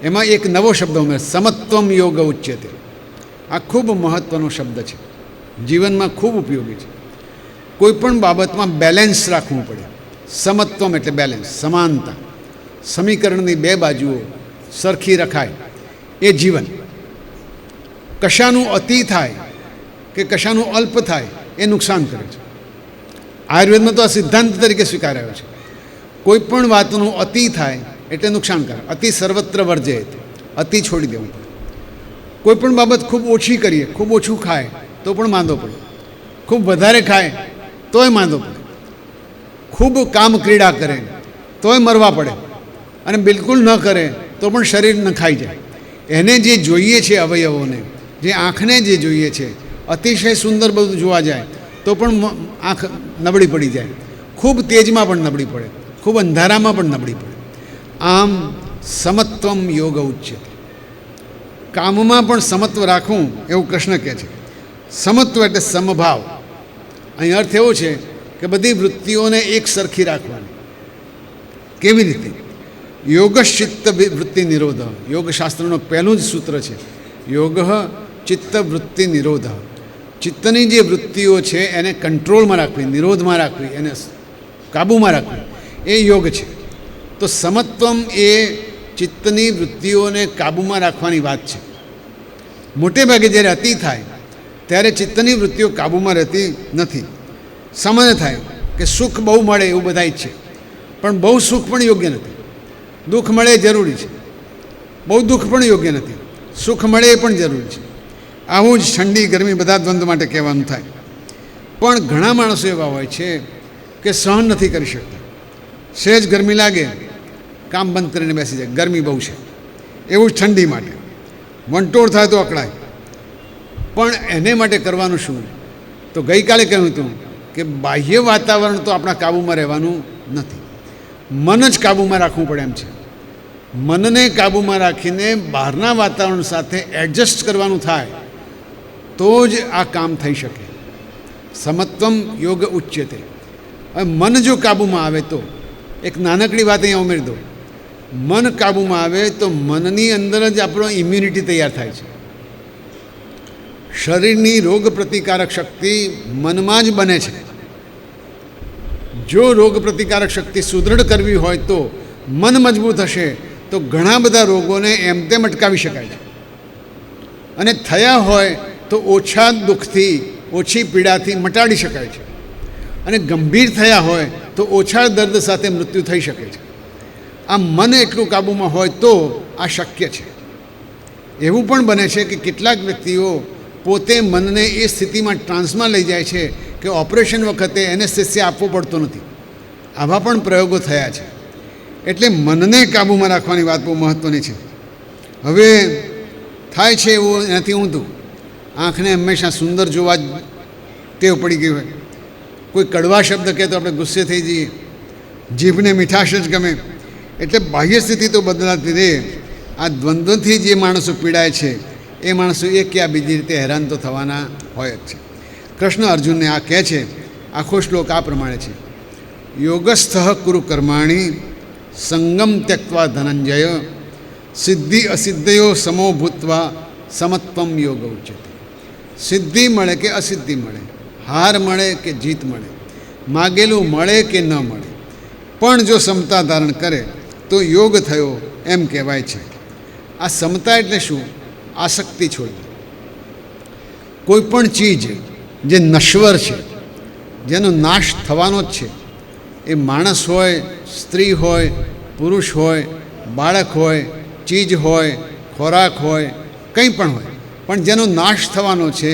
Speaker 2: એમાં એક નવો શબ્દ ઉમેર, સમત્વમ યોગ ઉચ્યતે. આ ખૂબ મહત્ત્વનો શબ્દ છે, જીવનમાં ખૂબ ઉપયોગી છે. કોઈ પણ બાબતમાં બેલેન્સ રાખવું પડે. સમત્વમ એટલે બેલેન્સ, સમાનતા. સમીકરણની બે બાજુઓ સરખી રખાય એ જીવન. કશાનું અતિ થાય કે કશાનું અલ્પ થાય એ નુકસાન કરે છે. આયુર્વેદમાં તો આ સિદ્ધાંત તરીકે સ્વીકારાયો છે. કોઈ પણ વાતનું અતિ થાય એટલે નુકસાનકારક. અતિ સર્વત્ર વર્જેત, અતિ છોડી દેવું પડે. કોઈ પણ બાબત ખૂબ ઓછી કરીએ, ખૂબ ઓછું ખાય તો પણ માંદો પડે, ખૂબ વધારે ખાય તોય માંદો પડે, ખૂબ કામ ક્રીડા કરે તોય મરવા પડે, અને બિલકુલ ન કરે તો પણ શરીર નખાઈ જાય. એને જે જોઈએ છે અવયવોને, જે આંખને જે જોઈએ છે, અતિશય સુંદર બધું જોવા જાય તો પણ આંખ નબળી પડી જાય, ખૂબ તેજમાં પણ નબળી પડે, ખૂબ અંધારામાં પણ નબળી પડે. આમ સમત્વમ યોગ ઉચ્યતે. કામમાં પણ સમત્વ રાખવું એવું કૃષ્ણ કહે છે. સમત્વ એટલે સમભાવ. અહીં અર્થ એવો છે કે બધી વૃત્તિઓને એક સરખી રાખવાની. કેવી રીતે? યોગશ્ચિત્ત વૃત્તિ નિરોધ. યોગશાસ્ત્રનું પહેલું જ સૂત્ર છે યોગ ચિત્ત વૃત્તિ નિરોધ. ચિત્તની જે વૃત્તિઓ છે એને કંટ્રોલમાં રાખવી, નિરોધમાં રાખવી, એને કાબૂમાં રાખવી, એ યોગ છે. તો સમત્વમ એ ચિત્તની વૃત્તિઓને કાબૂમાં રાખવાની વાત છે. મોટે ભાગે જ્યારે અતિ થાય ત્યારે ચિત્તની વૃત્તિઓ કાબૂમાં રહેતી નથી, સામાન્ય થાય કે સુખ બહુ મળે એવું બધા ઈચ્છે, પણ બહુ સુખ પણ યોગ્ય નથી. દુઃખ મળે એ જરૂરી છે, બહુ દુઃખ પણ યોગ્ય નથી. સુખ મળે એ પણ જરૂરી છે. આવું જ ઠંડી ગરમી બધા દ્વંદ્વ માટે કહેવાનું થાય. પણ ઘણા માણસો એવા હોય છે કે સહન નથી કરી શકતા. સહેજ ગરમી લાગે કામ બંધ કરીને બેસી જાય, ગરમી બહુ છે. એવું જ ઠંડી માટે વંટોળ થાય તો અકળાય. પણ એને માટે કરવાનું શું? તો ગઈકાલે કહ્યું હતું કે બાહ્ય વાતાવરણ તો આપણા કાબૂમાં રહેવાનું નથી, મન જ કાબૂમાં રાખવું પડે એમ છે. મનને કાબૂમાં રાખીને બહારના વાતાવરણ સાથે એડજસ્ટ કરવાનું થાય તો જ આ કામ થઈ શકે. સમત્વમ યોગ ઉચ્યતે. હવે મન જો કાબૂમાં આવે તો, એક નાનકડી વાત અહીંયા ઉમેરી દો, મન કાબૂમાં આવે તો મનની અંદર જ આપણો ઇમ્યુનિટી તૈયાર થાય છે. શરીરની રોગ પ્રતિકારક શક્તિ મનમાં જ બને છે. જો રોગ પ્રતિકારક શક્તિ સુદૃઢ કરવી હોય તો મન મજબૂત હશે તો ઘણા બધા રોગોને એમ તેમ અટકાવી શકાય છે. અને થયા હોય તો ઓછા દુઃખથી, ઓછી પીડાથી મટાડી શકાય છે. અને ગંભીર થયા હોય તો ઓછા દર્દ સાથે મૃત્યુ થઈ શકે છે. આ મન એટલું કાબૂમાં હોય તો આ શક્ય છે. એવું પણ બને છે કે કેટલાક વ્યક્તિઓ પોતે મનને એ સ્થિતિમાં ટ્રાન્સમાં લઈ જાય છે કે ઓપરેશન વખતે એનેસ્થેસિયા આપવો પડતો નથી. આવા પણ પ્રયોગો થયા છે. એટલે મનને કાબૂમાં રાખવાની વાત બહુ મહત્ત્વની છે. હવે થાય છે એવું એનાથી ઊંધું. આંખને હંમેશા સુંદર જોવા જ ટેવ પડી ગઈ હોય. કોઈ કડવા શબ્દ કહે તો આપણે ગુસ્સે થઈ જઈએ, જીભને મીઠાશ જ ગમે. એટલે બાહ્ય સ્થિતિ તો બદલાતી રહે. આ દ્વંદ્વથી જે માણસો પીડાય છે એ માણસો એક કે આ બીજી રીતે હેરાન તો થવાના હોય જ છે. કૃષ્ણ અર્જુનને આ કહે છે. આખો શ્લોક આ પ્રમાણે છે: યોગસ્થ કુરુ કર્માણી સંગમ ત્યક્વા ધનંજય સિદ્ધિ અસિદ્ધયો સમો ભૂત્વા સમત્વમ યોગ ઉચ્યતે. સિદ્ધિ મળે કે અસિદ્ધિ મળે, હાર મળે કે જીત મળે, માગેલું મળે કે ન મળે, પણ જો સમતા ધારણ કરે તો યોગ થયો એમ કહેવાય છે. આ સમતા એટલે શું? આસક્તિ છોડવી. કોઈ પણ ચીજ જે નશ્વર છે, જેનો નાશ થવાનો જ છે, એ માણસ હોય, સ્ત્રી હોય, પુરુષ હોય, બાળક હોય, ચીજ હોય, ખોરાક હોય, કંઈ પણ હોય, પણ જેનો નાશ થવાનો છે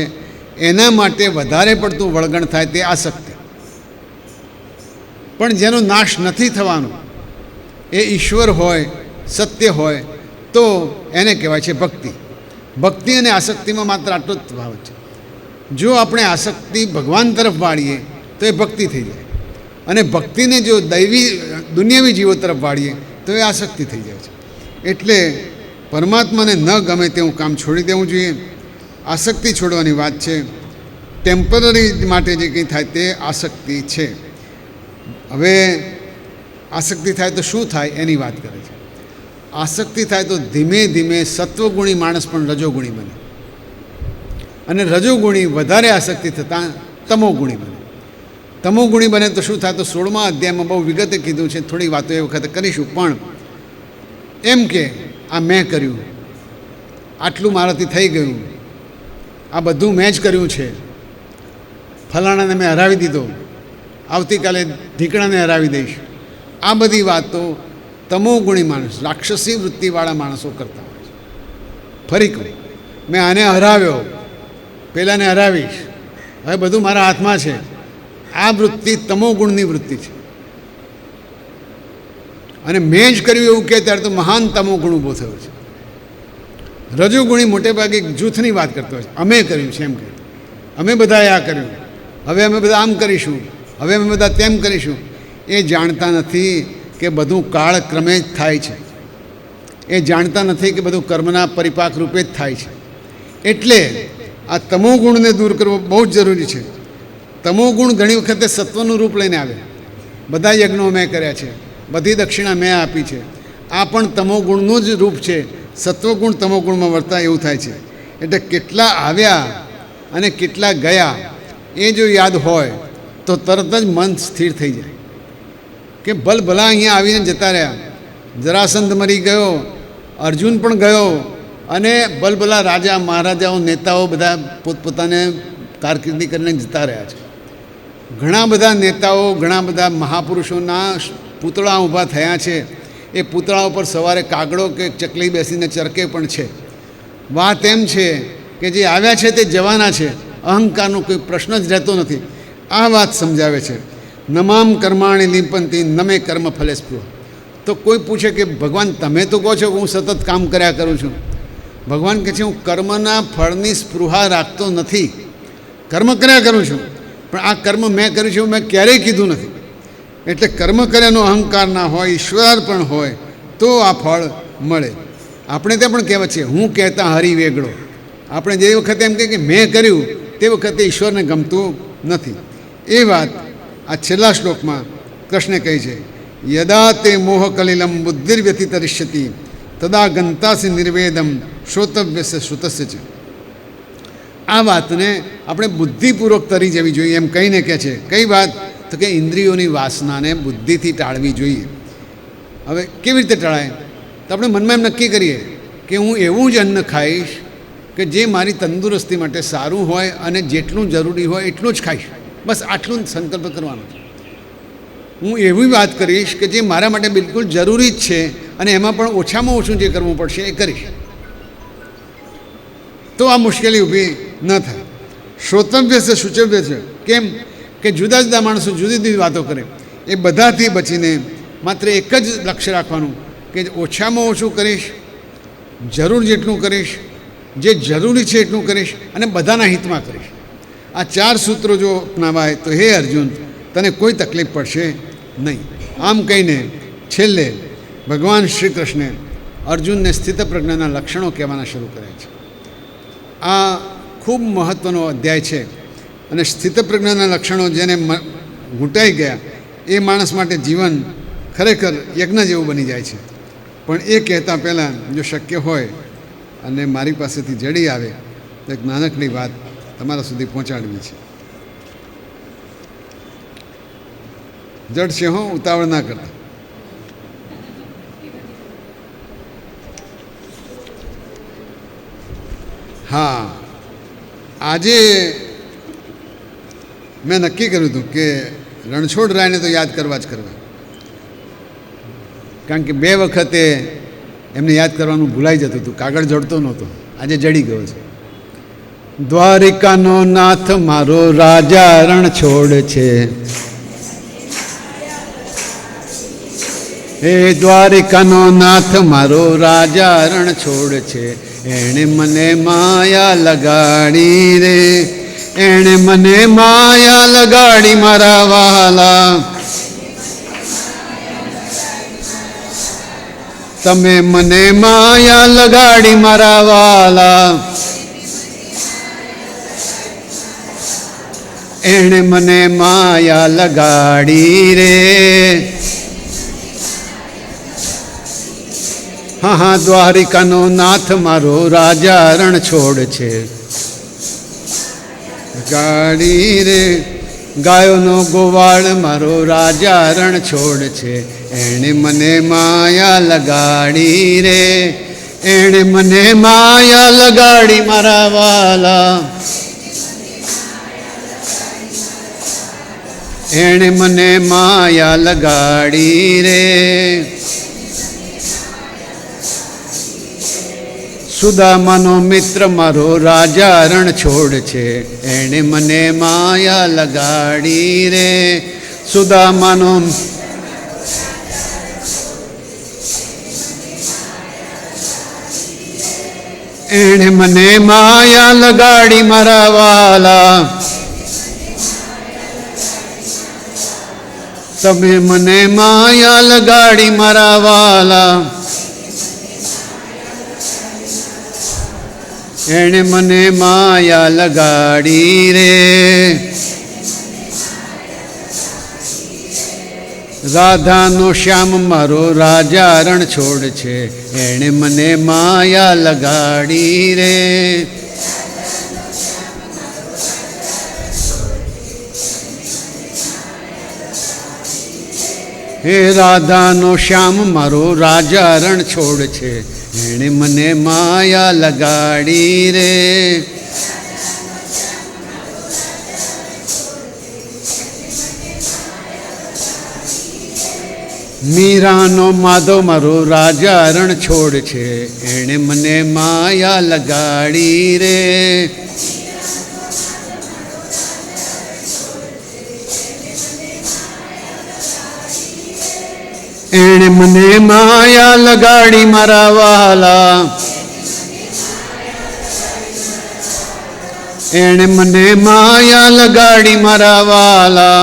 Speaker 2: એના માટે વધારે પડતું વળગણ થાય તે આસક્તિ. પણ જેનો નાશ નથી થવાનો, એ ઈશ્વર હોય, સત્ય હોય, તો એને કહેવાય છે ભક્તિ. ભક્તિ અને આસક્તિમાં માત્ર આટલો જ તફાવત છે. જો આપણે આસક્તિ ભગવાન તરફ વાળીએ તો એ ભક્તિ થઈ જાય, અને ભક્તિને જો દૈવી દુનિયાવી જીવો તરફ વાળીએ તો એ આસક્તિ થઈ જાય છે. એટલે પરમાત્માને ન ગમે તેવું કામ છોડી દેવું જોઈએ. આસક્તિ છોડવાની વાત છે. ટેમ્પરરી માટે જે કંઈ થાય તે આસક્તિ છે. હવે આસક્તિ થાય તો શું થાય એની વાત કરે છે. આસક્તિ થાય તો ધીમે ધીમે સત્વગુણી માણસ પણ રજોગુણી બને, અને રજોગુણી વધારે આસક્તિ થતાં તમોગુણી બને. તમોગુણી બને તો શું થાય? તો 16મા અધ્યાયમાં બહુ વિગતે કીધું છે. થોડી વાતો એ વખતે કરીશું. પણ એમ કે આ મેં કર્યું, આટલું મારાથી થઈ ગયું, આ બધું મેં જ કર્યું છે, ફલાણાને મેં હરાવી દીધો, આવતીકાલે ઢીકણાને હરાવી દઈશ. આ બધી વાતો તમોગુણી માણસ, રાક્ષસી વૃત્તિવાળા માણસો કરતા હોય છે. ફરી કહું, મેં આને હરાવ્યો, પેલાને હરાવીશ, હવે બધું મારા હાથમાં છે. આ વૃત્તિ તમોગુણની વૃત્તિ છે. અને મેં જ કર્યું એવું કહે ત્યારે તો મહાન તમોગુણ ઊભો થયો છે. રજોગુણી મોટે ભાગે જૂથની વાત કરતો હોય છે. અમે કર્યું છે એમ કહે, અમે બધાએ આ કર્યું, હવે અમે બધા આમ કરીશું, હવે અમે બધા તેમ કરીશું. એ જાણતા નથી કે બધું કાળક્રમે જ થાય છે. એ જાણતા નથી કે બધું કર્મના પરિપાક રૂપે જ થાય છે. એટલે આ તમોગુણને દૂર કરવો બહુ જ જરૂરી છે. તમોગુણ ઘણી વખતે સત્વનું રૂપ લઈને આવે. બધા યજ્ઞો મેં કર્યા છે, બધી દક્ષિણા મેં આપી છે, આ પણ તમોગુણનું જ રૂપ છે. સત્વગુણ તમોગુણમાં વર્તાય એવું થાય છે. એટલે કેટલા આવ્યા અને કેટલા ગયા એ જો યાદ હોય તો તરત જ મન સ્થિર થઈ જાય કે ભલભલા અહીંયા આવીને જતા રહ્યા. જરાસંધ મરી ગયો, અર્જુન પણ ગયો, અને ભલભલા રાજા મહારાજાઓ નેતાઓ બધા પોતપોતાને કારકિર્દી કરીને જતા રહ્યા છે. ઘણા બધા નેતાઓ, ઘણા બધા મહાપુરુષોના પૂતળા ઊભા થયા છે. એ પૂતળા ઉપર સવારે કાગડો કે ચકલી બેસીને ચરકે પણ છે. વાત એમ છે કે જે આવ્યા છે તે જવાના છે. અહંકારનો કોઈ પ્રશ્ન જ રહેતો નથી. આ વાત સમજાવે છે. નમામ કર્માણી લિપંતી નમે કર્મ ફલે સ્પૃહ. તો કોઈ પૂછે કે ભગવાન તમે તો કહો છો કે હું સતત કામ કર્યા કરું છું. ભગવાન કહે છે હું કર્મના ફળની સ્પૃહા રાખતો નથી. કર્મ કર્યા કરું છું, પણ આ કર્મ મેં કર્યું છે એવું મેં ક્યારેય કીધું નથી. એટલે કર્મ કર્યાનો અહંકાર ના હોય, ઈશ્વર પણ હોય તો આ ફળ મળે. આપણે તે પણ કહેવત છે, હું કહેતા હરી વેગળો. આપણે જે વખતે એમ કહે કે મેં કર્યું તે વખતે ઈશ્વરને ગમતું નથી. એ વાત આ છેલ્લા શ્લોકમાં કૃષ્ણે કહી છે, યદા તે મોહ કલિલમ બુદ્ધિર્વ્યતિતરિષ્યતિ તદા ગંતાસી નિર્વેદમ શ્રોતવ્યસ્ય શ્રુતસ્ય છે. આ વાતને આપણે બુદ્ધિપૂર્વક તરી જવી જોઈએ એમ કહીને કહે છે. કઈ વાત? તો કે ઇન્દ્રિયોની વાસનાને બુદ્ધિથી ટાળવી જોઈએ. હવે કેવી રીતે ટાળાય? તો આપણે મનમાં એમ નક્કી કરીએ કે હું એવું જ અન્ન ખાઈશ કે જે મારી તંદુરસ્તી માટે સારું હોય અને જેટલું જરૂરી હોય એટલું જ ખાઈશ. બસ આટલું જ સંકલ્પ કરવાનો છે. હું એવી વાત કરીશ કે જે મારા માટે બિલકુલ જરૂરી જ છે અને એમાં પણ ઓછામાં ઓછું જે કરવું પડશે એ કરીશ. તો આ મુશ્કેલી ઊભી ન થાય. શ્રોતવ્ય છે, સૂચવ્ય છે. કેમ કે જુદા જુદા માણસો જુદી જુદી વાતો કરે. એ બધાથી બચીને માત્ર એક જ લક્ષ્ય રાખવાનું કે ઓછામાં ઓછું કરીશ, જરૂર જેટલું કરીશ, જે જરૂરી છે એટલું કરીશ અને બધાના હિતમાં કરીશ. આ 4 સૂત્રો જો અપનાવાય તો હે અર્જુન તને કોઈ તકલીફ પડશે નહીં. આમ કહીને છેલ્લે ભગવાન શ્રી કૃષ્ણે અર્જુનને સ્થિતપ્રજ્ઞાના લક્ષણો કહેવાના શરૂ કર્યા છે. આ ખૂબ મહત્ત્વનો અધ્યાય છે અને સ્થિતપ્રજ્ઞાના લક્ષણો જેને ઘૂંટાઈ ગયા એ માણસ માટે જીવન ખરેખર યજ્ઞ જેવું બની જાય છે. પણ એ કહેતા પહેલાં જો શક્ય હોય અને મારી પાસેથી જડી આવે તો એક નાનકડી વાત તમારા સુધી પહોંચાડવી છે. જડ છે હો, ઉતાવળ ના કરતા. હા, આજે મેં નક્કી કર્યું હતું કે રણછોડરાયને તો યાદ કરવા જ કરવા, કારણ કે 2 વખતે એમને યાદ કરવાનું ભૂલાઈ જતું હતું. કાગળ જડતો નહોતો, આજે જડી ગયો છે. દ્વારિકાનો નાથ મારો રાજા રણછોડ છે, હે દ્વારિકાનો નાથ મારો રાજા રણછોડ છે. એણે મને માયા લગાડી રે, એણે મને માયા લગાડી મારા વહાલા. તમે મને માયા લગાડી મારા વહાલા, એણે મને માયા લગાડી રે. હા હા, દ્વારિકાનો નાથ મારો રાજા રણછોડ છે. ગાડી રે ગાયોનો ગોવાળ મારો રાજા રણછોડ છે. એણે મને માયા લગાડી રે, એણે મને માયા લગાડી મારા વાલા, એણે મને માયા લગાડી રે. સુદામાનો મિત્ર મારો રાજા રણછોડ છે. એણે મને માયા લગાડી રે. સુદામાનો એણે મને માયા લગાડી મારા વાલા, તમે મને માયા લગાડી મારા વાલા, એણે મને માયા લગાડી રે. રાધાનો શ્યામ મારો રાજા રણછોડ છે. એણે મને માયા લગાડી રે. હે રાધાનો શ્યામ મારો રાજા રણછોડ છે. એણે મને માયા લગાડી રે. મીરાનો માધવ મારો રાજા રણ છોડ છે, એણે મને માયા લગાડી રે. એણે મને માયા લગાડી મારા વાલા, એણે મને માયા લગાડી મારા વાલા,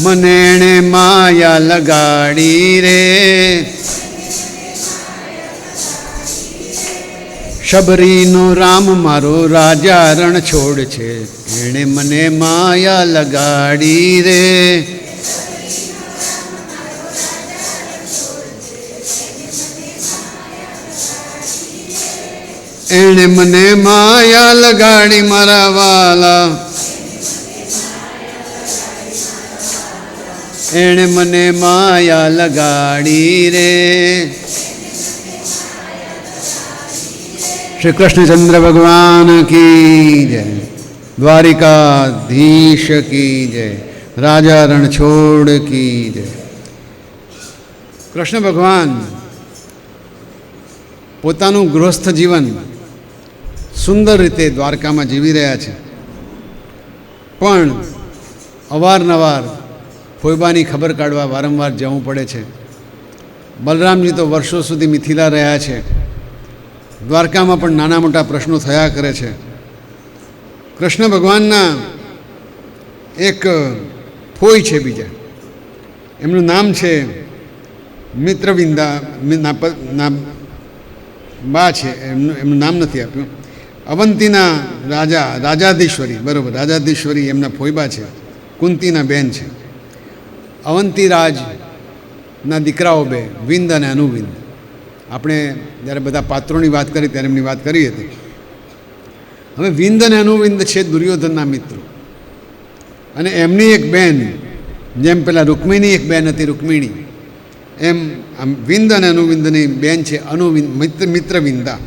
Speaker 2: મને એણે માયા લગાડી રે. શબરીનો રામ મારો રાજા રણ છોડ છે, એણે મને માયા લગાડી રે. એણે મને માયા લગાડી મારા વાલા, એણે મને માયા લગાડી રે. શ્રી કૃષ્ણચંદ્ર ભગવાન કી જય, દ્વારિકાધીશ કી જય, રાજા રણછોડ કી જય. કૃષ્ણ ભગવાન પોતાનું ગૃહસ્થ જીવન સુંદર રીતે દ્વારકામાં જીવી રહ્યા છે, પણ અવારનવાર ફોઈબાની ખબર કાઢવા વારંવાર જવું પડે છે. બલરામજી તો વર્ષો સુધી મિથિલા રહ્યા છે. દ્વારકામાં પણ નાના મોટા પ્રશ્નો થયા કરે છે. કૃષ્ણ ભગવાનના એક ફોઈ છે બીજા, એમનું નામ છે મિત્રવિંદા, બા છે, એમનું નામ નથી આપ્યું. અવંતીના રાજાધીશ્વરી, બરાબર, રાજાધીશ્વરી એમના ફોઈબા છે, કુંતીના બેન છે. અવંતી રાજના દીકરાઓ બે, વિંદ અને અનુવિંદ. આપણે જ્યારે બધા પાત્રોની વાત કરી ત્યારે એમની વાત કરી હતી. હવે વિંદ અને અનુવિંદ છે દુર્યોધનના મિત્રો, અને એમની એક બેન, જેમ પેલા રૂકમિણી એક બેન હતી રૂકમિણી, એમ આમ વિંદ અને અનુવિંદની બેન છે મિત્રવિંદા.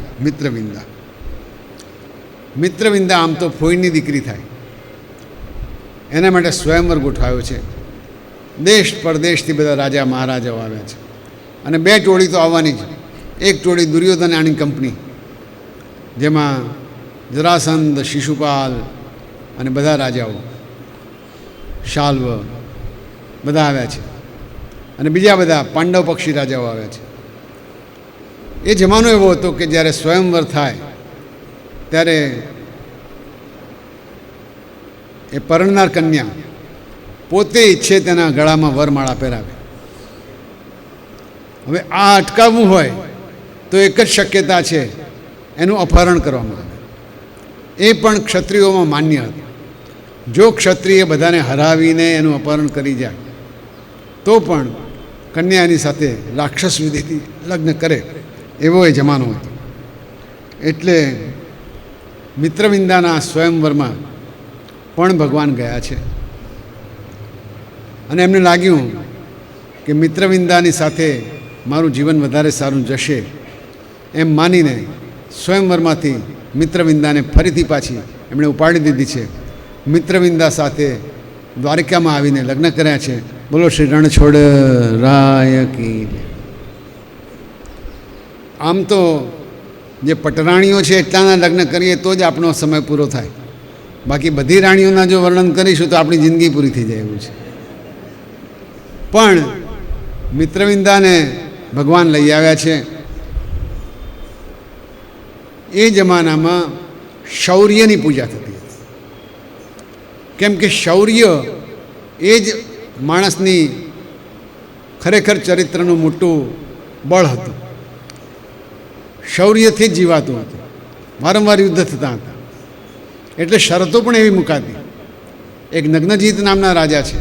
Speaker 2: મિત્રવિંદા આમ તો ફોઈની દીકરી થાય, એના માટે સ્વયંવર ગોઠવાયો છે. દેશ પરદેશથી બધા રાજા મહારાજાઓ આવ્યા છે, અને બે ટોળી તો આવવાની જ. એક ટોળી દુર્યોધન આની કંપની, જેમાં જરાસંધ, શિશુપાલ અને બધા રાજાઓ, શાલ્વ બધા આવ્યા છે, અને બીજા બધા પાંડવ પક્ષી રાજાઓ આવ્યા છે. એ જમાનો એવો હતો કે જ્યારે સ્વયંવર થાય ત્યારે એ પરણનાર કન્યા પોતે ઈચ્છે તેના ગળામાં વરમાળા પહેરાવે. હવે આ અટકાવવું હોય તો એક જ શક્યતા છે, એનું અપહરણ કરવામાં આવે. એ પણ ક્ષત્રિયોમાં માન્ય હતું. જો ક્ષત્રિય બધાને હરાવીને એનું અપહરણ કરી જાય તો પણ કન્યા એની સાથે રાક્ષસ વિધિથી લગ્ન કરે, એવો એ જમાનો હતો. એટલે મિત્રવિંદાના સ્વયંવરમાં પણ ભગવાન ગયા છે, અને એમને લાગ્યું કે મિત્રવિંદાની સાથે મારું જીવન વધારે સારું જશે એમ માનીને સ્વયંવરમાંથી મિત્રવિંદાને ફરીથી પાછી એમણે ઉપાડી દીધી છે. મિત્રવિંદા સાથે દ્વારિકામાં આવીને લગ્ન કર્યા છે. બોલો શ્રી રણછોડ રાય કી. આમ તો જે પટરાણીઓ છે એટલાના લગ્ન કરીએ તો જ આપણો સમય પૂરો થાય, બાકી બધી રાણીઓના જો વર્ણન કરીશું તો આપણી જિંદગી પૂરી થઈ જાય એવું છે. પણ મિત્રવિંદાને ભગવાન લઈ આવ્યા છે. એ જમાનામાં શૌર્યની પૂજા થતી હતી, કેમ કે શૌર્ય એ જ માણસની ખરેખર ચરિત્રનું મોટું બળ હતું. શૌર્યથી જ જીવાતું હતું, વારંવાર યુદ્ધ થતા હતા. એટલે શરતો પણ એવી મુકાતી. એક નગ્નજીત નામના રાજા છે,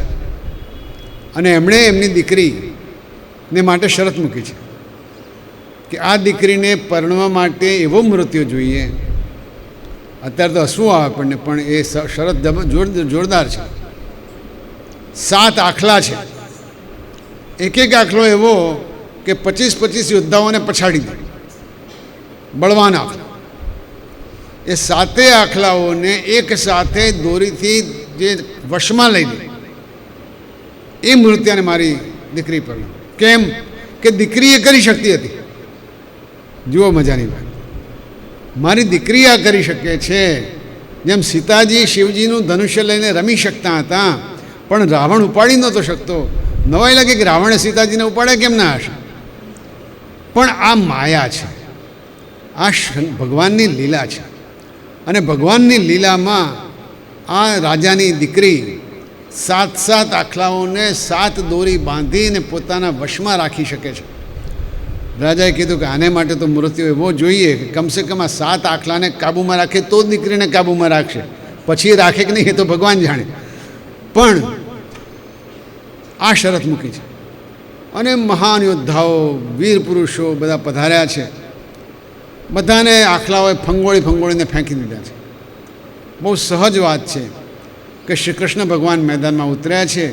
Speaker 2: અને એમણે એમની દીકરીને માટે શરત મૂકી છે કે આ દીકરીને પરણવા માટે એવો મૃત્યુ જોઈએ. અત્યારે તો હસવું આવે આપણને, પણ એ શરત જોરદાર છે. 7 આખલા છે, એક એક આખલો એવો કે 25-25 યોદ્ધાઓને પછાડી દે, બળવાન આખલા. એ 7 આખલાઓને એક સાથે દોરીથી જે વશમાં લઈ લે એ મૃત્યાને મારી દીકરી પરણાવ. કેમ કે દીકરી એ કરી શકતી હતી. જુઓ મજાની વાત, મારી દીકરી આ કરી શકે છે. જેમ સીતાજી શિવજીનું ધનુષ્ય લઈને રમી શકતા હતા, પણ રાવણ ઉપાડી નહોતો શકતો. નવાઈ લાગે કે રાવણે સીતાજીને ઉપાડ્યા કેમ ના હશે? પણ આ માયા છે, આ ભગવાનની લીલા છે. અને ભગવાનની લીલામાં આ રાજાની દીકરી 7 આખલાઓને 7 દોરી બાંધીને પોતાના વશમાં રાખી શકે છે. રાજાએ કીધું કે આને માટે તો મૃત્યુ એવો જોઈએ કે કમસે કમ આ 7 આખલાને કાબૂમાં રાખે તો જ દીકરીને કાબૂમાં રાખશે. પછી રાખે કે નહીં એ તો ભગવાન જાણે. પણ આ શરત મૂકી છે. અને મહાન યોદ્ધાઓ, વીર પુરુષો બધા પધાર્યા છે. બધાને આખલાઓએ ફંગોળીને ફેંકી દીધા છે. બહુ સહજ વાત છે કે શ્રી કૃષ્ણ ભગવાન મેદાનમાં ઉતર્યા છે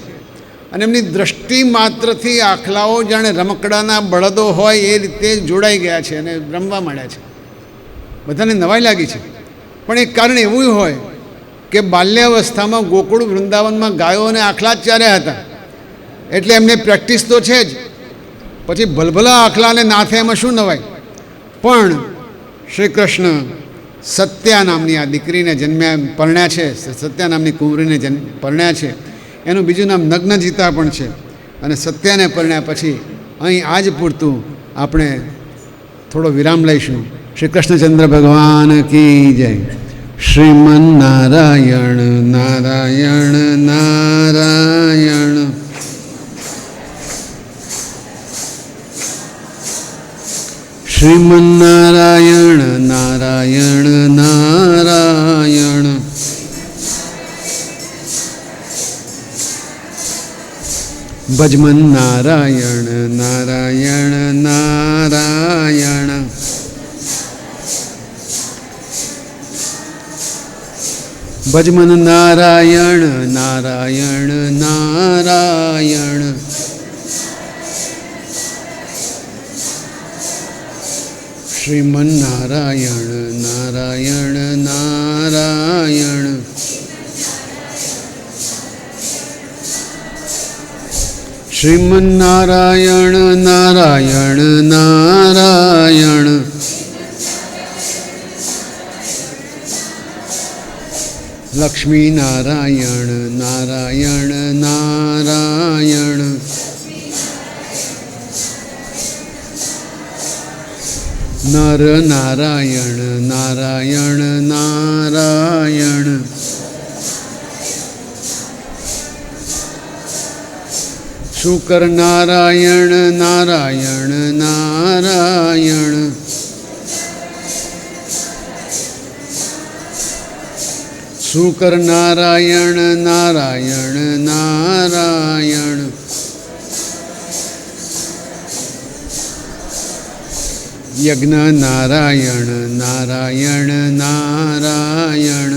Speaker 2: અને એમની દ્રષ્ટિ માત્રથી આખલાઓ જાણે રમકડાના બળદો હોય એ રીતે જોડાઈ ગયા છે અને રમવા માંડ્યા છે. બધાને નવાઈ લાગી છે. પણ એક કારણ એવું હોય કે બાલ્યાવસ્થામાં ગોકુળ વૃંદાવનમાં ગાયો અને આખલા જ ચાર્યા હતા, એટલે એમને પ્રેક્ટિસ તો છે જ. પછી ભલભલા આખલાને નાથે એમાં શું નવાય? પણ શ્રી કૃષ્ણ સત્યા નામની આ દીકરીને પરણ્યા છે, સત્યા નામની કુંવરીને પરણ્યા છે. એનું બીજું નામ નગ્નજીતા પણ છે. અને સત્યાને પરણ્યા પછી અહીં આજ પૂરતું આપણે થોડો વિરામ લઈશું. શ્રી કૃષ્ણચંદ્ર ભગવાન કી જય. શ્રીમન નારાયણ નારાયણ નારાયણ. શ્રીમન નારાયણ નારાયણ નારાયણ. ભજમન નારાયણ નારાયણ નારાયણ. ભજમન નારાયણ નારાયણ નારાયણ. શ્રીમન નારાયણ નારાયણ નારાયણ. શ્રીમન નારાયણ નારાયણ નારાયણ. લક્ષ્મી નારાયણ નારાયણ નારાયણ. નર નારાયણ નારાયણ નારાયણ. શુકર નારાયણ નારાયણ નારાયણ. શુકર નારાયણ નારાયણ નારાયણ. યજ્ઞ નારાયણ નારાયણ નારાયણ.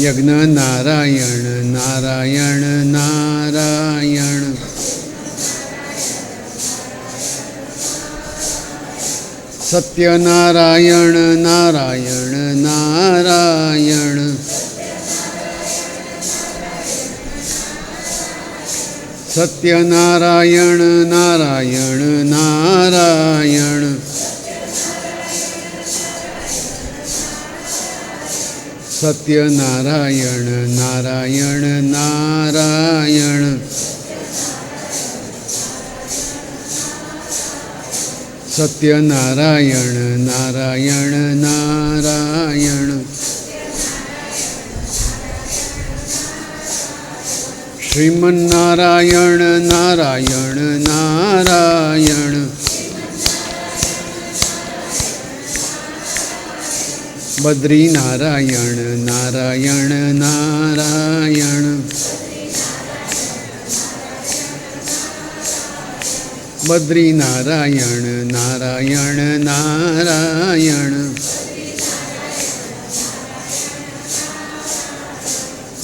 Speaker 2: યજ્ઞ નારાયણ નારાયણ નારાયણ. સત્ય નારાયણ નારાયણ નારાયણ. સત્ય નારાયણ નારાયણ નારાયણ. સત્ય નારાયણ નારાયણ નારાયણ. સત્ય નારાયણ નારાયણ નારાયણ. શ્રીમન નારાયણ નારાયણ નારાયણ. બદ્રી નારાયણ નારાયણ નારાયણ. બદ્રી નારાયણ નારાયણ નારાયણ.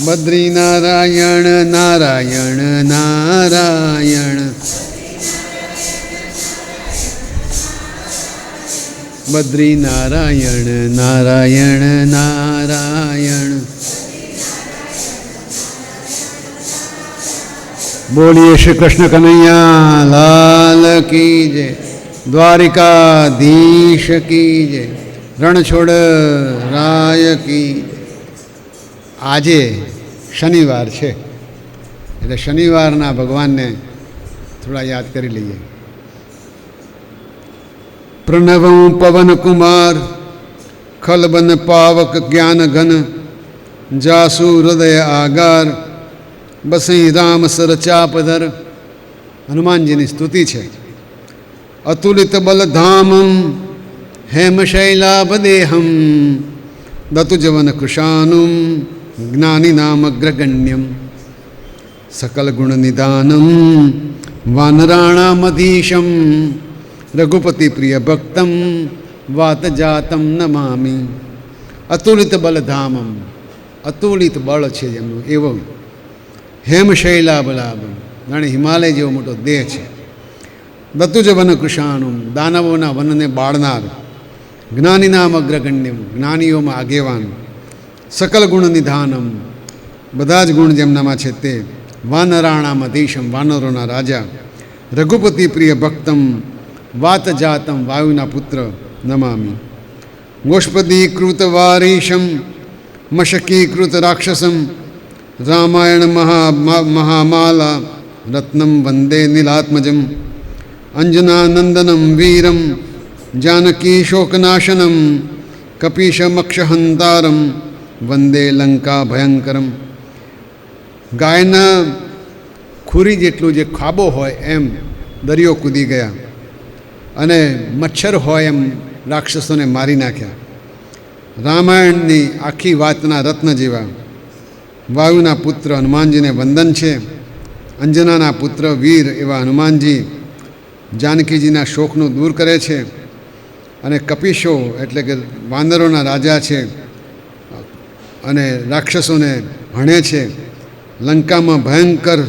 Speaker 2: બદ્રી નારાયણ નારાયણ નારાયણ. બદ્રી નારાયણ નારાયણ નારાયણ. બોલીએ શ્રી કૃષ્ણ કનૈયા લાલ કી જય, દ્વારિકાધીશ કી જય, રણછોડ રાય કી જય. આજે શનિવાર છે એટલે શનિવારના ભગવાનને થોડા યાદ કરી લઈએ. પ્રણવં પવન કુમાર ખલબન પાવક જ્ઞાન ઘન, જાસુ હૃદય આગાર બસઈ રામ સર ચાપધર. હનુમાનજીની સ્તુતિ છે. અતુલિત બલધામમ હેમશૈલાભદેહમ, દતુજવન કૃશાનુમ જ્ઞાની નામગ્રગણ્યમ, સકલ ગુણ નિદાનમ વાનરાણામધીશમ, રઘુપતિ પ્રિય ભક્તમ વાત જાતમ નમામિ. અતુલિત બલધામમ, અતુલિત બળ છે એમનું એવું. હેમશૈલાભલાભમ, જાણે હિમાલય જેવો મોટો દેહ છે. દતુજ વન કૃષાણુમ, દાનવોના વનને બાળનાર. જ્ઞાનીનામ અગ્રગણ્યમ, જ્ઞાનીઓમાં આગેવાન. સકલ ગુણ નિધાનમ, બધા જ ગુણ જેમનામાં છે તે. વાનરાણામ અધીશમ, વાનરોના રાજા. રઘુપતિ પ્રિય ભક્તમ વાત જાતમ, વાયુના પુત્ર નમામિ. ગોષ્પદીકૃત વારીશમ મશકીકૃત રાક્ષસમ, રામાયણ મહામાલા રત્નમ વંદે નીલાત્મજમ. અંજનાનંદનમ વીરમ જાનકી શોકનાશનમ, કપીશમક્ષહંતારમ વંદે લંકા ભયંકરમ. ગાયના ખુરી જેટલું જે ખાબો હોય એમ દરિયો કૂદી ગયા અને મચ્છર હોય એમ રાક્ષસોને મારી નાખ્યા. રામાયણની આખી વાતના રત્ન જેવા વાયુના પુત્ર હનુમાનજીને વંદન છે. અંજનાના પુત્ર વીર એવા હનુમાનજી જાનકીજીના શોકનું દૂર કરે છે. અને કપીશો એટલે કે વાનરોના રાજા છે અને રાક્ષસોને હણે છે. લંકામાં ભયંકર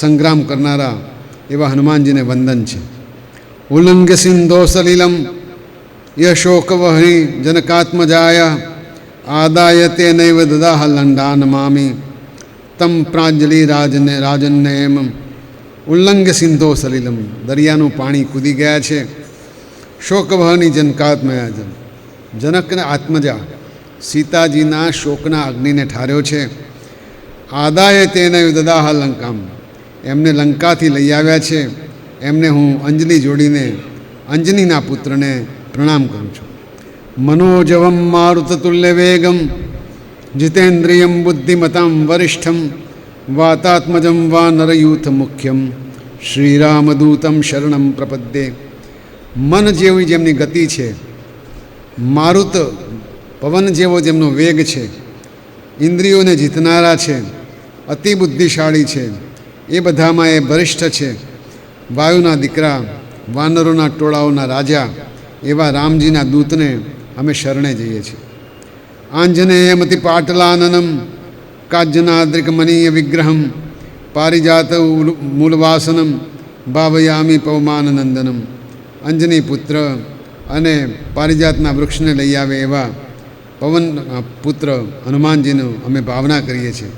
Speaker 2: સંગ્રામ કરનારા એવા હનુમાનજીને વંદન છે. ઉલ્લંઘ્ય સિંધો સલિલમ યશોકવહી જનકાત્મજાયા, આદાય તે નૈવ દદાહ લંડા નમામિ. તમ પ્રાંજલિ રાજન્યમ ઉલ્લંઘ્ય સિંધો સલિલમ, દરિયાનું પાણી કૂદી ગયા છે. શોકવહની જનકાત્મયા, જનકના આત્મજા સીતાજીના શોકના અગ્નિને ઠાર્યો છે. આદાય તે નૈવ દદાહ લંકામ, એમને લંકાથી લઈ આવ્યા છે. એમને હું અંજલિ જોડીને અંજનીના પુત્રને પ્રણામ કરું છું. મનોજવમ મારુતતુલ્ય વેગમ જીતેન્દ્રિયમ બુદ્ધિમતામ વરિષ્ઠમ, વાતાત્મજમ વાનરયુથ મુખ્યમ, શ્રીરામદૂતમ શરણમ પ્રપદ્યે. મન જેવી જેમની ગતિ છે, મારુત પવન જેવો જેમનો વેગ છે, ઇન્દ્રિયોને જીતનારા છે, અતિ બુદ્ધિશાળી છે, એ બધામાં એ વરિષ્ઠ છે. વાયુના દીકરા, વાનરોના ટોળાઓના રાજા એવા રામજીના દૂતને અમે શરણે જઈએ છીએ. આંજનેયમતિ પાટલાનનમ કાજ્જનાદ્રિકમનીય વિગ્રહમ, પારિજાત મૂલવાસનમ ભાવયામી પવમાનનંદનમ. અંજની પુત્ર અને પારિજાતના વૃક્ષને લઈ આવે એવા પવન પુત્ર હનુમાનજીનું અમે ભાવના કરીએ છીએ.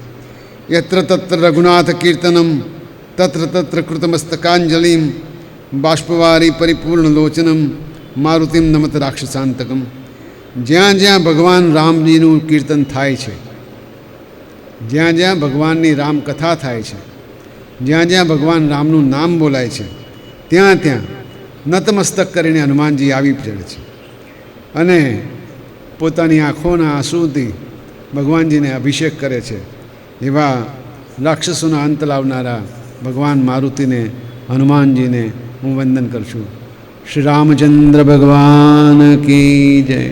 Speaker 2: યત્ર તત્ર રઘુનાથ કીર્તનમ તત્ર તત્ર કૃતમસ્તકાંજલિમ, બાષ્પવારી પરિપૂર્ણ લોચનમ મારુતિમ નમત રાક્ષસાંતકમ. જ્યાં જ્યાં ભગવાન રામજીનું કીર્તન થાય છે, જ્યાં જ્યાં ભગવાનની રામકથા થાય છે, જ્યાં જ્યાં ભગવાન રામનું નામ બોલાય છે, ત્યાં ત્યાં નતમસ્તક કરીને હનુમાનજી આવી ચડે છે અને પોતાની આંખોના આંસુથી ભગવાનજીને અભિષેક કરે છે. એવા રાક્ષસોના અંત લાવનારા ભગવાન મારુતિને, હનુમાનજીને હું વંદન કરું છું. શ્રી રામચંદ્ર ભગવાન કી જય.